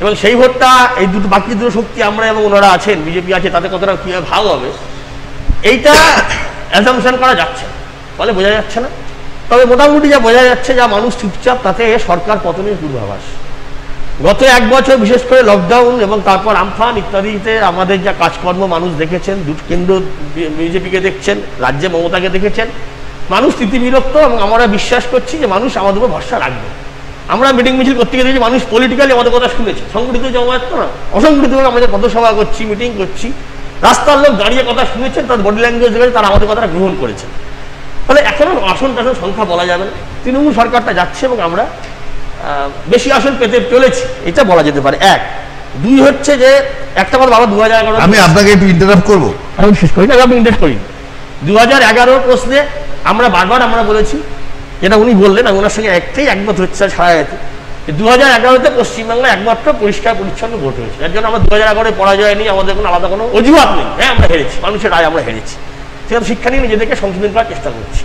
এবং সেই ভোটটা এই বাকি দুটো শক্তি আমরা এবং ওনারা আছেন, বিজেপি আছে, তাতে কতটা কীভাবে ভাগ হবে এইটা অ্যাজাম্পশন করা যাচ্ছে, ফলে বোঝা যাচ্ছে না। তবে মোটামুটি যা বোঝা যাচ্ছে, যা মানুষ চুপচাপ, তাতে সরকার পতনের পূর্বাভাস। গত 1 বছর বিশেষ করে লকডাউন এবং তারপর আমফান ইত্যাদিতে আমাদের যা কাজকর্ম মানুষ দেখেছেন, কেন্দ্র বিজেপিকে দেখছেন, রাজ্যে মমতাকে দেখেছেন, মানুষ স্থিতিবিরক্ত এবং আমরা বিশ্বাস করছি যে মানুষ আমাদের উপর ভরসা রাখবে। আমরা মিটিং মিছিল করতে গিয়ে দেখি মানুষ পলিটিক্যালি আমাদের কথা শুনেছে, সংগঠিত জমায়েত তো না, অসংগঠিতভাবে আমাদের পথসভা করছি, মিটিং করছি, রাস্তার লোক দাঁড়িয়ে কথা শুনেছেন, তার বডি ল্যাঙ্গুয়েজ দেখে তারা আমাদের কথাটা গ্রহণ করেছেন। ফলে এখনো আসন টাসন সংখ্যা বলা যাবে না, তৃণমূল সরকারটা যাচ্ছে এবং আমরা বেশি আসন পেতে চলেছি, এটা বলা যেতে পারে। 1, 2 হচ্ছে যে একটা কথা বাবা 2011, আমি আপনাকে একটু ইন্টারাপ্ট করবো, আমি শেষ করি না, আমি ইন্টারাপ্ট করি। 2011 প্রশ্নে আমরা বারবার বলেছি, যেটা উনি বললেন, আমি ওনার সঙ্গে একমত হচ্ছে সারা যেতে, 2011-তে পশ্চিমবাংলায় একমাত্র পরিষ্কার পরিচ্ছন্ন ভোট হয়েছে, যার জন্য আমরা 2011-এ পরাজয় নেই, আমাদের কোনো আলাদা কোনো অজুহাত নেই। হ্যাঁ, আমরা হেরেছি, মানুষের রায় আমরা হেরেছি, সেখানে শিক্ষা নিয়ে নিজেদেরকে সংশোধন করার চেষ্টা করছি।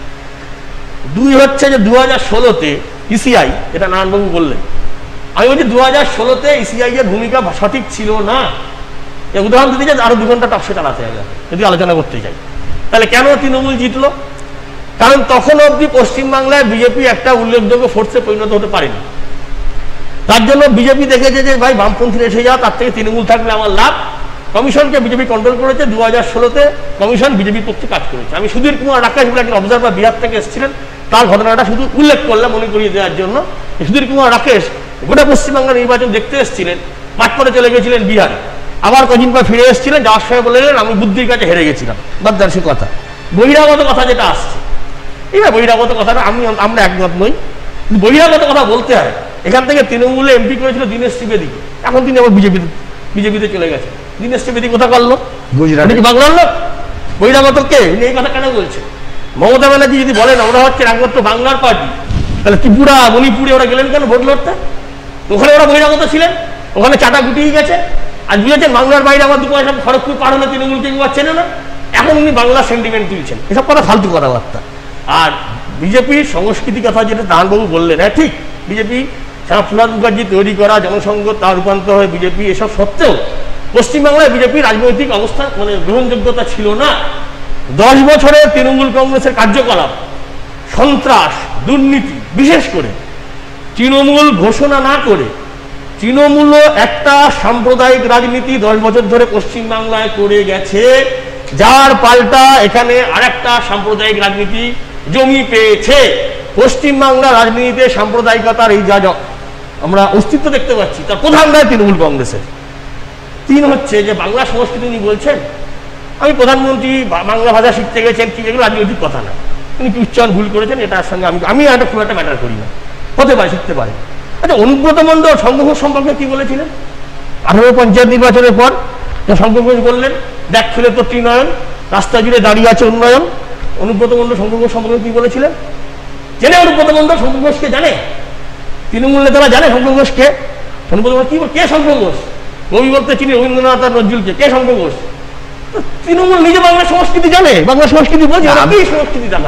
2 হচ্ছে যে 2016-তে ইসিআই, যেটা নারায়ণবাবু বললেন, আমি বলছি 2016-তে ইসিআই এর ভূমিকা সঠিক ছিল না। উদাহরণ দিতে চাই, আরো 2 ঘন্টা টকশো চালাতে হবে যদি আলোচনা করতে চাই। তাহলে কেন তৃণমূল জিতলো? কারণ তখন অবধি পশ্চিমবাংলায় বিজেপি একটা উল্লেখযোগ্য ফোর্সে পরিণত হতে পারেনি। তার জন্য বিজেপি দেখেছে যে ভাই বামপন্থী এসে যাওয়া, তার থেকে তৃণমূল থাকলে আমার লাভ। কমিশনকে বিজেপি কন্ট্রোল করেছে, 2016-তে কমিশন বিজেপির পক্ষে কাজ করেছে। আমি সুধীর কুমার রাকেশ বলে একজন অবজারভার বিহার থেকে এসেছিলেন, তার ঘটনাটা শুধু উল্লেখ করলাম মনে করিয়ে দেওয়ার জন্য। সুধীর কুমার রাকেশ গোটা পশ্চিমবাংলার নির্বাচন দেখতে এসেছিলেন, মাঠ পরে চলে গেছিলেন বিহারে, আবার কদিন পর ফিরে এসেছিলেন, যাওয়ার সময় বললেন আমি বুদ্ধির কাছে হেরে গেছিলাম। বাদদার সে কথা, বহিরাগত কথা যেটা আসছে, এবার বহিরাগত কথাটা আমরা একমত নই, বহিরাগত কথা বলতে হয়। এখান থেকে তৃণমূলে এমপি করেছিল দীনেশ ত্রিবেদী, এখন তিনি আবার বিজেপিতে চলে গেছে। দীনেশ ত্রিবেদী কোথা করলো? গুজরাট। বাংলার লোক? বহিরাগত কে? এই কথা কেন বলছে? মমতা ব্যানার্জি যদি বলেন আমরা হচ্ছে একমাত্র বাংলার পার্টি, তাহলে ত্রিপুরা মণিপুরে ওরা গেলেন কেন ভোট লড়তে? ওখানে ওরা বহিরাগত ছিলেন, ওখানে চাটা গুটিয়ে গেছে। আর বুঝেছেন বাংলার বাইরে আমার 2 পয়সা খড়গপুর পার হলে তৃণমূলকে কেউ চেনে না, এখন উনি বাংলা সেন্টিমেন্ট তুলছেন। এসব কথা ফালতু কথাবার্তা। আর বিজেপির সংস্কৃতি কথা যেটা দানবাবু বললেন, হ্যাঁ ঠিক, বিজেপি শ্যামাপ্রসাদ মুখার্জি তৈরি করা জনসংঘ তার রূপান্তর হয় বিজেপি, এসব সত্ত্বেও পশ্চিমবাংলায় বিজেপির রাজনৈতিক অবস্থা মানে গ্রহণযোগ্যতা ছিল না। 10 বছরে তৃণমূল কংগ্রেসের কার্যকলাপ, সন্ত্রাস, দুর্নীতি, বিশেষ করে তৃণমূল ঘোষণা না করে তৃণমূল একটা সাম্প্রদায়িক রাজনীতি 10 বছর ধরে পশ্চিমবাংলায় করে গেছে, যার পাল্টা এখানে আরেকটা সাম্প্রদায়িক রাজনীতি জমি পেয়েছে। পশ্চিমবাংলা রাজনীতিতে সাম্প্রদায়িকতার এই যা আমরা অস্তিত্ব দেখতে পাচ্ছি, তার প্রধান দায় তৃণমূল কংগ্রেসের। 3 হচ্ছে যে বাংলা সংস্কৃতি উনি বলছেন, আমি প্রধানমন্ত্রী বাংলা ভাষা শিখতে গেছেন কি, এগুলো রাজনৈতিক কথা না, উনি কি উচ্চারণ ভুল করেছেন এটার সঙ্গে আমি একটা খুব একটা ম্যাটার করি না, হতে পারে, শিখতে পারে। আচ্ছা, অনুব্রত মণ্ডল সংঘর্ষ সম্পর্কে কি বলেছিলেন 18 পঞ্চায়েত নির্বাচনের পর? সংঘর্ষ বললেন দেখ খুলে তো ত্রিনয়ন, রাস্তা জুড়ে দাঁড়িয়ে আছে উন্নয়ন। অনুব্রত মণ্ডল সংঘর্ষ সম্পর্কে কি বলেছিলেন? জেনে অনুব্রত মণ্ডল শঙ্কর ঘোষকে জানে? তৃণমূল নেতারা জানে শঙ্কর ঘোষকে? অনুব্রত ঘোষ কি কে শঙ্কর ঘোষ? কবি বলতে চিনি রবীন্দ্রনাথ আর নজরুলকে, কে শঙ্কর ঘোষ? তৃণমূল নিজে বাংলা সংস্কৃতি জানে, বাংলা সংস্কৃতি বোঝে, সংস্কৃতি জানে।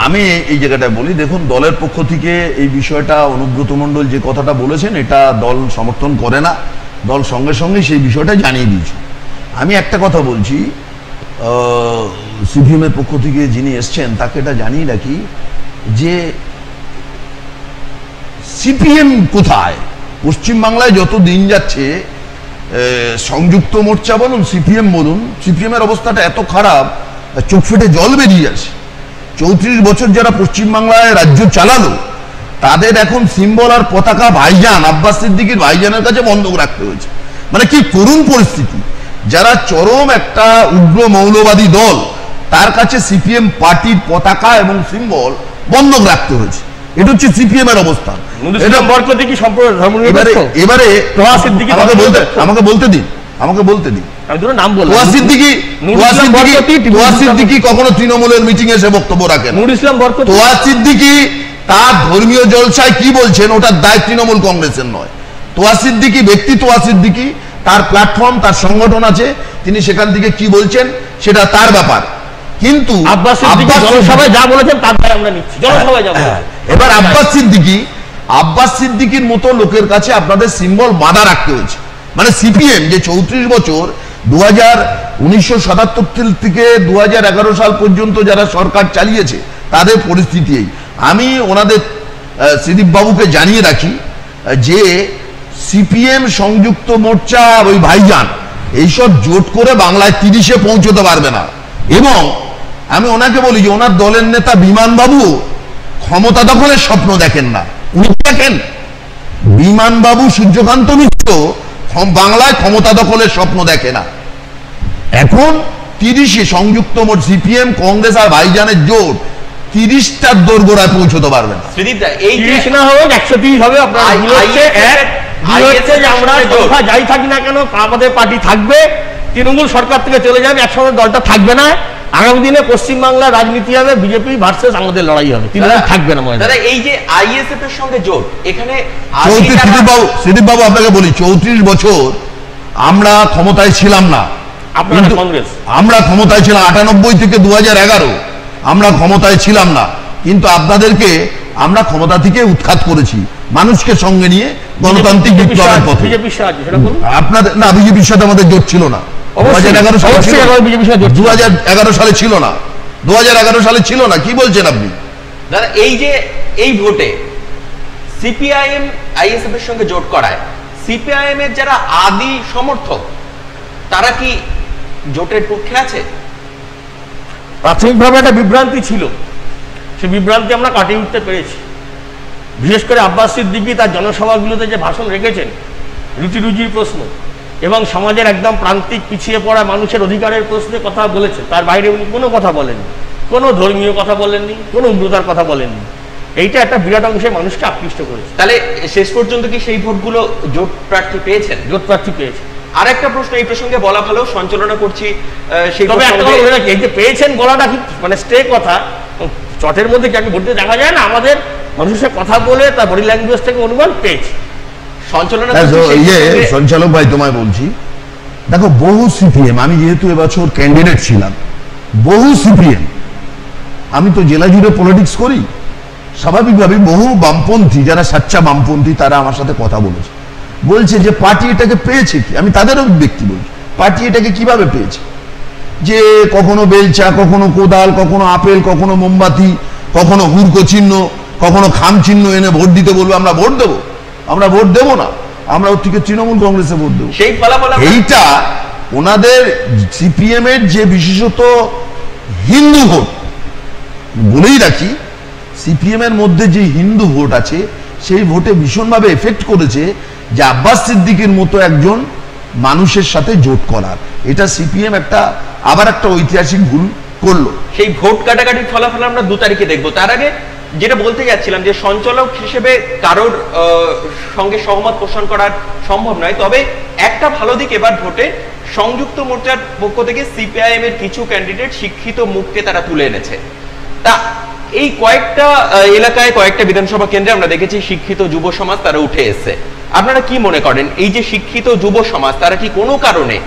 আমি এই জায়গাটা বলি, দেখুন দলের পক্ষ থেকে এই বিষয়টা অনুব্রত মণ্ডল যে কথাটা বলেছেন এটা দল সমর্থন করে না, দল সঙ্গে সঙ্গে সেই বিষয়টা জানিয়ে দিয়েছে। আমি একটা কথা বলছি, সিপিএম এর পক্ষ থেকে যিনি এসছেন তাকে এটা জানিয়ে রাখি যে সিপিএম কোথায়, পশ্চিমবাংলায় যত দিন যাচ্ছে সংযুক্ত মোর্চা বলুন সিপিএম বলুন, সিপিএম এর অবস্থাটা এত খারাপ চোখ ফেটে জল বেরিয়ে আসে। 34 বছর যারা পশ্চিমবাংলায় রাজ্য চালালো তাদের এখন সিম্বল আর পতাকা ভাইজান আব্বাস সিদ্দিকীর ভাইজানের কাছে বন্ধক রাখতে হয়েছে। মানে কি করুণ পরিস্থিতি। যারা চরম একটা উগ্র মৌলবাদী দল তার কাছে সিপিএম পার্টির পতাকা এবং সিম্বল বন্ধক রাখতে হয়েছে। এটা হচ্ছে সিপিএম এর অবস্থান। এবারে আমাকে বলতে দিন কখনো তৃণমূলের মিটিং এসে বক্তব্য রাখেন। তোয়া সিদ্দিকী তার ধর্মীয় জলসায় কি বলছেন ওটার দায় তৃণমূল কংগ্রেসের নয়। তোয়া সিদ্দিকী ব্যক্তি, তোয়া সিদ্দিকী তার প্ল্যাটফর্ম, তার সংগঠন আছে, তিনি সেখান থেকে কি বলছেন সেটা তার ব্যাপার। কিন্তু এবার আব্বাস সিদ্দিকীর মতো লোকের কাছে আপনাদের সিম্বল বাঁধা রাখতে হয়েছে। মানে সিপিএম যে 34 বছর 1977 থেকে 2011 সাল পর্যন্ত যারা সরকার চালিয়েছে তাদের পরিস্থিতি। আমি ওনাদের শ্রীদীপ বাবুকে জানিয়ে রাখি যে সিপিএম সংযুক্ত মোর্চা ওই ভাইজান এইসব জোট করে বাংলায় 30-এ পৌঁছতে পারবে না। এবং আমি ওনাকে বলি যে ওনার দলের নেতা বিমান বাবু ক্ষমতা দখলের স্বপ্ন দেখেন না। উনি দেখেন বিমান বাবু সূর্যকান্ত মিত্র বাংলায় ক্ষমতা দখলের স্বপ্ন দেখে না। এখন 30-এ সংযুক্ত মোট সিপিএম কংগ্রেস আর ভাইজানের জোট 30টার দোরগোড়ায় পৌঁছতে পারবে না। এই 30 না হোক 130 হবে। আপনার আমরা যাই থাকি না কেন আমাদের পার্টি থাকবে, তৃণমূল সরকার থেকে চলে যাবে, একসঙ্গে দলটা থাকবে না। আগামী দিনে পশ্চিমবাংলার রাজনীতি হবে বিজেপি ভার্সেস আমাদের লড়াই হবে, তৃণমূল থাকবে না। দাদা এই যে আইএসএফ এর সঙ্গে জোট, এখানে শ্রীদীপ বাবু আপনাকে বলি 34 বছর আমরা ক্ষমতায় ছিলাম না, কংগ্রেস আমরা ক্ষমতায় ছিলাম 98 থেকে 2011 আমরা ক্ষমতায় ছিলাম না, কিন্তু আপনাদেরকে আমরা ক্ষমতা থেকে উৎখাত করেছি মানুষকে সঙ্গে নিয়ে গণতান্ত্রিক বিপ্লবের পথে। আপনাদের না, বিজেপির সাথে আমাদের জোট ছিল না 2011 সালে ছিল না, 2011 সালে ছিল না। কি বলছেন আপনি দাদা? এই যে এই ভোটে সিপিআইএম আইএসএফ এর সঙ্গে জোট করায় সিপিআইএম এর যারা আদি সমর্থক তারা কি জোটের পক্ষে আছে? প্রাথমিকভাবে একটা বিভ্রান্তি ছিল সে বিভ্রান্তি আমরা কাটিয়ে উঠতে পেরেছি। বিশেষ করে আব্বাস সিদ্দিকী তার জনসভাগুলোতে যে ভাষণ রেখেছেন, রুটি রুজির প্রশ্ন এবং সমাজের একদম প্রান্তিক পিছিয়ে পড়া মানুষের অধিকারের প্রশ্নে কথা বলেছেন, তার বাইরে উনি কোনো কথা বলেননি, কোনো ধর্মীয় কথা বলেননি, কোনো উগ্রতার কথা বলেননি। এইটা একটা বিরাট অংশের মানুষকে আকৃষ্ট করেছে। তাহলে শেষ পর্যন্ত কি সেই ভোটগুলো জোট প্রার্থী পেয়েছেন? জোট প্রার্থী পেয়েছে। আর একটা প্রশ্ন এই প্রসঙ্গে বলা ভালো, সঞ্চালনা করছি সেই তবে একটা কথা বলে রাখি, এই যে পেয়েছেন বলাটা কি মানে স্টে কথা, চটের মধ্যে কি আমি ভোট দিয়ে দেখা যায় না, আমাদের মানুষের কথা বলে তার বডি ল্যাঙ্গুয়েজ থেকে অনুমান পেয়েছি। সঞ্চালনা সঞ্চালক ভাই তোমায় বলছি, দেখো বহু সিপিএম, আমি যেহেতু এবছর ক্যান্ডিডেট ছিলাম, বহু সিপিএম, আমি তো জেলা জুড়ে পলিটিক্স করি, স্বাভাবিকভাবে বহু বামপন্থী যারা সাচ্চা বামপন্থী তারা আমার সাথে কথা বলেছে, বলছে যে পার্টি এটাকে পেয়েছে কি। আমি তাদেরও ব্যক্তি বলছি, পার্টি এটাকে কিভাবে পেয়েছে, যে কখনো বেলচা, কখনো কোদাল, কখনো আপেল, কখনো মোমবাতি, কখনো হুড়কো চিহ্ন, কখনো খাম চিহ্ন এনে ভোট দিতে বলবে, আমরা ভোট দেবো? আমরা ভোট দেবো না, আমরা ওর থেকে তৃণমূল কংগ্রেসে ভোট দেবো। সেই ফলাফল এইটা ওনাদের সিপিএম এর যে বিশেষত হিন্দু ভোট, বলেই রাখি, সিপিএম এর মধ্যে যে হিন্দু ভোট আছে সেই ভোটে ভীষণভাবে এফেক্ট করেছে যে আব্বাস সিদ্দিকীর মতো একজন মানুষের সাথে জোট করার। এটা সিপিএম আবার একটা ঐতিহাসিক ভুল করলো। সেই ভোট কাটাকাটির ফলাফল আমরা 2 তারিখে দেখবো। তার আগে যেটা বলতে যাচ্ছিলাম যে সঞ্চালক হিসেবে কারোর সঙ্গে সহমত পোষণ করা সম্ভব নয়, তবে একটা ভালো দিক এবার ভোটে সংযুক্ত মোর্চার পক্ষ থেকে সিপিআইএম এর কিছু ক্যান্ডিডেট শিক্ষিত মুখকে তারা তুলে এনেছে। তা এই কয়েকটা এলাকায়, কয়েকটা বিধানসভা কেন্দ্রে আমরা দেখেছি শিক্ষিত যুব সমাজ তারা উঠে এসেছে। আপনারা কি মনে করেন, এই যে শিক্ষিত যুব সমাজ তারা কি কোনো কারণে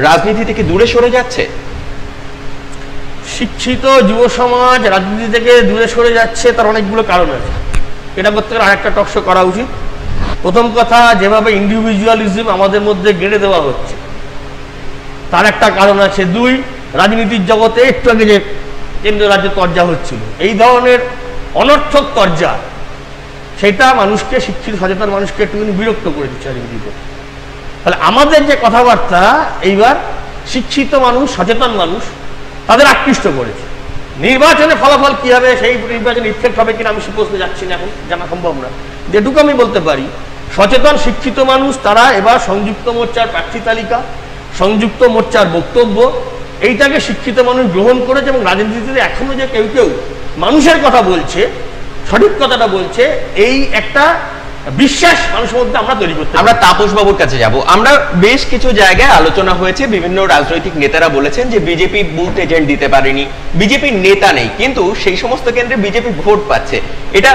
রাজনীতি থেকে দূরে সরে যাচ্ছে? শিক্ষিত যুব সমাজ রাজনীতি থেকে দূরে সরে যাচ্ছে, তার অনেকগুলো কারণ আছে। এটা করতে গেলে আরেকটা টকশো করা উচিত। প্রথম কথা, যেভাবে ইন্ডিভিজুয়ালিজম আমাদের মধ্যে গেড়ে দেওয়া হচ্ছে তার একটা কারণ আছে। 2, রাজনীতির জগতে একটু আগে যে কেন্দ্র রাজ্য তরজা হচ্ছিল, এই ধরনের অনর্থক তরজা, সেটা মানুষকে, শিক্ষিত সচেতন মানুষকে একটুখানি বিরক্ত করে দিচ্ছে রাজনীতিতে। তাহলে আমাদের যে কথাবার্তা এইবার শিক্ষিত মানুষ, সচেতন মানুষ তাদের আকৃষ্ট করেছে। নির্বাচনের ফলাফল কি হবে, সেই নির্বাচনে ইফেক্ট হবে কিনা আমি সে প্রশ্নে যাচ্ছি না, এখন জানা সম্ভব না। যেটুকু আমি বলতে পারি, সচেতন শিক্ষিত মানুষ তারা এবার সংযুক্ত মোর্চার প্রার্থী তালিকা, সংযুক্ত মোর্চার বক্তব্য, এইটাকে শিক্ষিত মানুষ গ্রহণ করেছে এবং রাজনীতিতে এখনো যে কেউ কেউ মানুষের কথা বলছে, সঠিক কথাটা বলছে, এই একটা বিশ্বাস মানুষের মধ্যে আমরা তৈরি করতে। আমরা তাপস বাবুর কাছে যাব। আমরা বেশ কিছু জায়গায় আলোচনা হয়েছে, বিভিন্ন রাজনৈতিক নেতারা বলেছেন যে বিজেপি বুথ এজেন্ট দিতে পারেনি, বিজেপির নেতা নেই, কিন্তু সেই সমস্ত কেন্দ্রে বিজেপি ভোট পাচ্ছে। এটা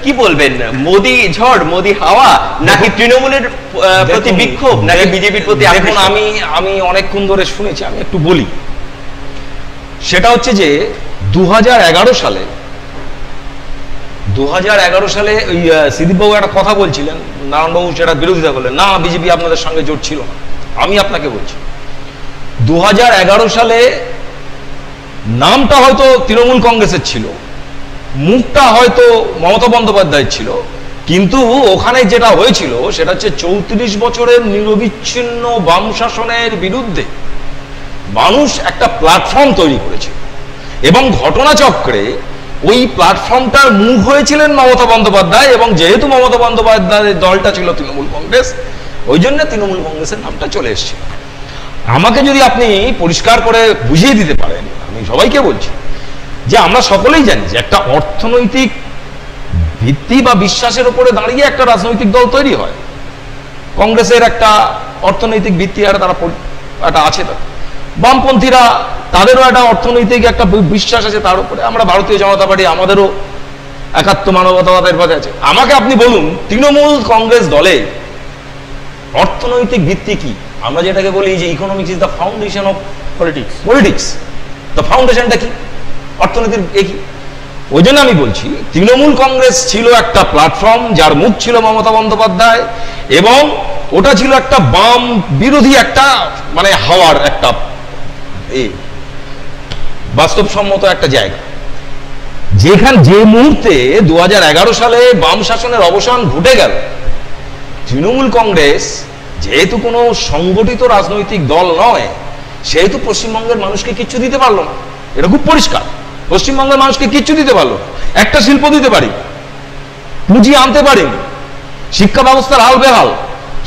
কি বলবেন, মোদি ঝড়, মোদি হাওয়া, নাকি তৃণমূলের প্রতি বিক্ষোভ, নাকি বিজেপির প্রতি? এখন আমি অনেকক্ষণ ধরে শুনেছি, আমি একটু বলি। সেটা হচ্ছে যে 2011 সালে ওই সিদ্দিকবাবু একটা কথা বলছিলেন, নারায়ণবাবু সেটা বিরোধিতা করলেন, না বিজেপি আপনাদের সঙ্গে জোট ছিল না। আমি আপনাকে বলছি 2011 সালে নামটা হয়তো তৃণমূল কংগ্রেসের ছিল, মুখটা হয়তো মমতা বন্দ্যোপাধ্যায়ের ছিল, কিন্তু ওখানে যেটা হয়েছিল সেটা হচ্ছে 34 বছরের নিরবিচ্ছিন্ন বাম শাসনের বিরুদ্ধে মানুষ একটা প্ল্যাটফর্ম তৈরি করেছে এবং ঘটনাচক্রে ওই প্ল্যাটফর্মটার মুখ হয়েছিলেন মমতা বন্দ্যোপাধ্যায়। এবং যেহেতু মমতা বন্দ্যোপাধ্যায়ের দলটা ছিল তৃণমূল কংগ্রেস, ওই জন্য তৃণমূল কংগ্রেসের নামটা চলে এসেছিল। আমাকে যদি আপনি পরিষ্কার করে বুঝিয়ে দিতে পারেন, আমি সবাইকে বলছি যে আমরা সকলেই জানি যে একটা অর্থনৈতিক ভিত্তি বা বিশ্বাসের উপরে দাঁড়িয়ে একটা রাজনৈতিক দল তৈরি হয়। কংগ্রেসের একটা অর্থনৈতিক ভিত্তি আর তারা একটা আছে, বামপন্থীরা তাদেরও একটা অর্থনৈতিক একটা বিশ্বাস আছে তার উপরে। আমরা ভারতীয় জনতা পার্টি, আমাদেরও একাত্ম মানবতাবাদের পথে আছে। আমাকে আপনি বলুন, তৃণমূল কংগ্রেস দলে অর্থনৈতিক ভিত্তি কি? আমরা যেটাকে বলি যে economics is the foundation of politics, the ফাউন্ডেশনটা কি? অর্থনীতির কি? ওই জন্য আমি বলছি তৃণমূল কংগ্রেস ছিল একটা প্ল্যাটফর্ম যার মুখ ছিল মমতা বন্দ্যোপাধ্যায়, এবং ওটা ছিল একটা বাম বিরোধী একটা মানে হাওয়ার একটা বাস্তবসম্মত একটা জায়গা, যেখানে যে মুহূর্তে 2011 সালে বাম শাসনের অবসান ঘটে গেল, তৃণমূল কংগ্রেস যেহেতু কোনো সংগঠিত রাজনৈতিক দল নয়, সেহেতু পশ্চিমবঙ্গের মানুষকে কিচ্ছু দিতে পারলো না। এটা খুব পরিষ্কার। পশ্চিমবঙ্গের মানুষকে কিচ্ছু দিতে পারলো না, একটা শিল্প দিতে পারি, পুঁজি আনতে পারিনি, শিক্ষা ব্যবস্থার হাল বেহাল,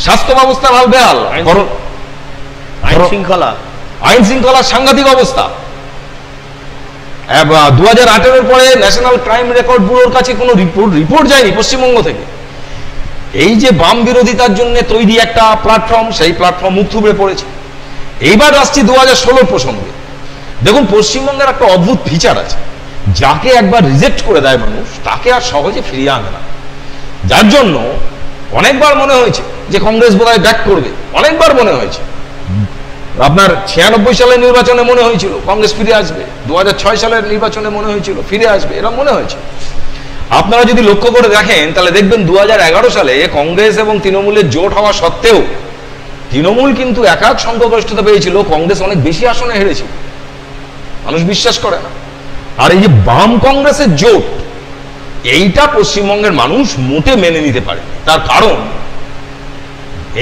স্বাস্থ্য ব্যবস্থার হাল বেহাল, আইন শৃঙ্খলার সাংঘাতিক অবস্থা। 2018 পরে ন্যাশনাল ক্রাইম রেকর্ড ব্যুরোর কাছে কোনো রিপোর্ট যায়নি পশ্চিমবঙ্গ থেকে। এই যে বাম বিরোধিতার জন্য তৈরি একটা প্ল্যাটফর্ম, সেই প্ল্যাটফর্ম মুখ থুবড়ে পড়েছে। এইবার আসছি 2016 প্রসঙ্গে। দেখুন, পশ্চিমবঙ্গের একটা অদ্ভুত ফিচার আছে, যাকে একবার রিজেক্ট করে দেয় মানুষ তাকে আর সহজে ফিরিয়ে আনে না। যার জন্য অনেকবার মনে হয়েছে যে কংগ্রেস বোধহয় ব্যাক করবে, অনেকবার মনে হয়েছে। আপনার 96 সালের নির্বাচনে মনে হয়েছিল কংগ্রেস ফিরে আসবে, 2006 সালের নির্বাচনে মনে হয়েছিল ফিরে আসবে, এরা মনে হয়েছে। আপনারা যদি লক্ষ্য করে দেখেন তাহলে দেখবেন 2011 সালে কংগ্রেস এবং তৃণমূলের জোট হওয়া সত্ত্বেও তৃণমূল কিন্তু একাক সংখ্যাগরিষ্ঠতা পেয়েছিল, কংগ্রেস অনেক বেশি আসনে হেরেছিল। মানুষ বিশ্বাস করে না। আর এই যে বাম কংগ্রেসের জোট, এইটা পশ্চিমবঙ্গের মানুষ মোটে মেনে নিতে পারে। তার কারণ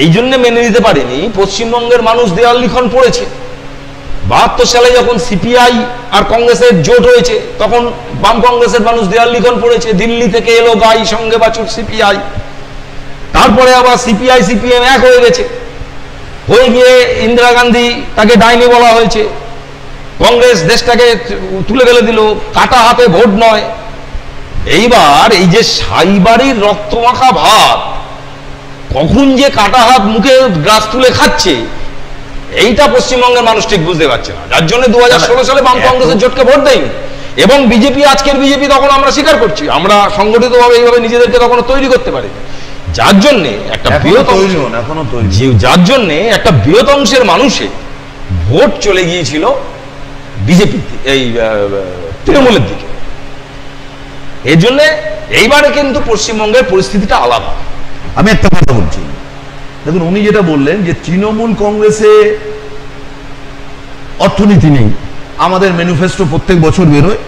এই জন্য মেনে নিতে পারেনি, পশ্চিমবঙ্গের মানুষ দেয়াল লিখন পড়েছে। 72 সালে যখন সিপিআই আর কংগ্রেসের জোট হয়েছে তখন বাম কংগ্রেসের মানুষ দেয়াল লিখন পড়েছে। দিল্লি থেকে এলো গাই, সঙ্গে বাছুর সিপিআই। তারপরে আবার সিপিআই সিপিএম এক হয়ে গেছে, হয়ে গিয়ে ইন্দিরা গান্ধী তাকে ডাইনি বলা হয়েছে। কংগ্রেস দেশটাকে তুলে ফেলে দিল, কাটা হাতে ভোট নয়। এইবার এই যে সাইবাড়ির রক্তমাখা ভাত কখন যে কাটা হাত মুখে গ্রাস তুলে খাচ্ছে, এইটা পশ্চিমবঙ্গের মানুষ ঠিক বুঝতে পারছে না। যার জন্য 2016 সালে বাম কংগ্রেসের জোটকে ভোট দেয়নি। এবং বিজেপি, আজকের বিজেপি তখন আমরা স্বীকার করছি, আমরা সংগঠিতভাবে এইভাবে নিজেদেরকে তখন তৈরি করতে পারি। যার জন্য একটা বৃহৎ অংশের মানুষের ভোট চলে গিয়েছিল বিজেপি, এই তৃণমূলের দিকে। এই জন্য এইবারে কিন্তু পশ্চিমবঙ্গের পরিস্থিতিটা আলাদা। আমি একটা কথা বলছি, দেখুন উনি যেটা বললেন যে তৃণমূল কংগ্রেসে অর্থনীতি নেই। আমাদের ম্যানিফেস্টো প্রত্যেক বছর বেরোয়,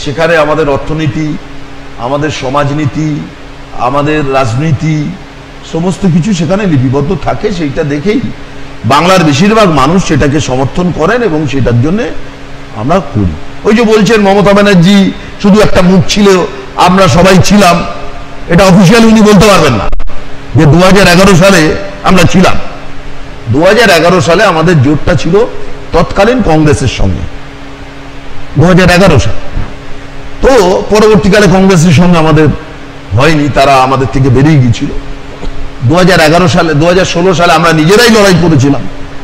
সেখানে আমাদের অর্থনীতি, আমাদের সমাজনীতি, আমাদের রাজনীতি সমস্ত কিছু সেখানে লিপিবদ্ধ থাকে। সেইটা দেখেই বাংলার বেশিরভাগ মানুষ সেটাকে সমর্থন করেন এবং সেটার জন্য আমরা করি। ওই যে বলছেন মমতা ব্যানার্জি শুধু একটা মুখ ছিল, আমরা সবাই ছিলাম, এটা অফিসিয়ালি উনি বলতে পারবেন না যে 2011 সালে আমরা ছিলাম। 2011 সালে আমাদের জোটটা ছিল তৎকালীন কংগ্রেসের সঙ্গে, 2011 সালে। তো পরবর্তীকালে কংগ্রেসের সঙ্গে আমাদের হয়নি, তারা আমাদের থেকে বেরিয়ে গিয়েছিল। 2011 সালে 2016 সালে আমরা নিজেরাই লড়াই করেছিলাম,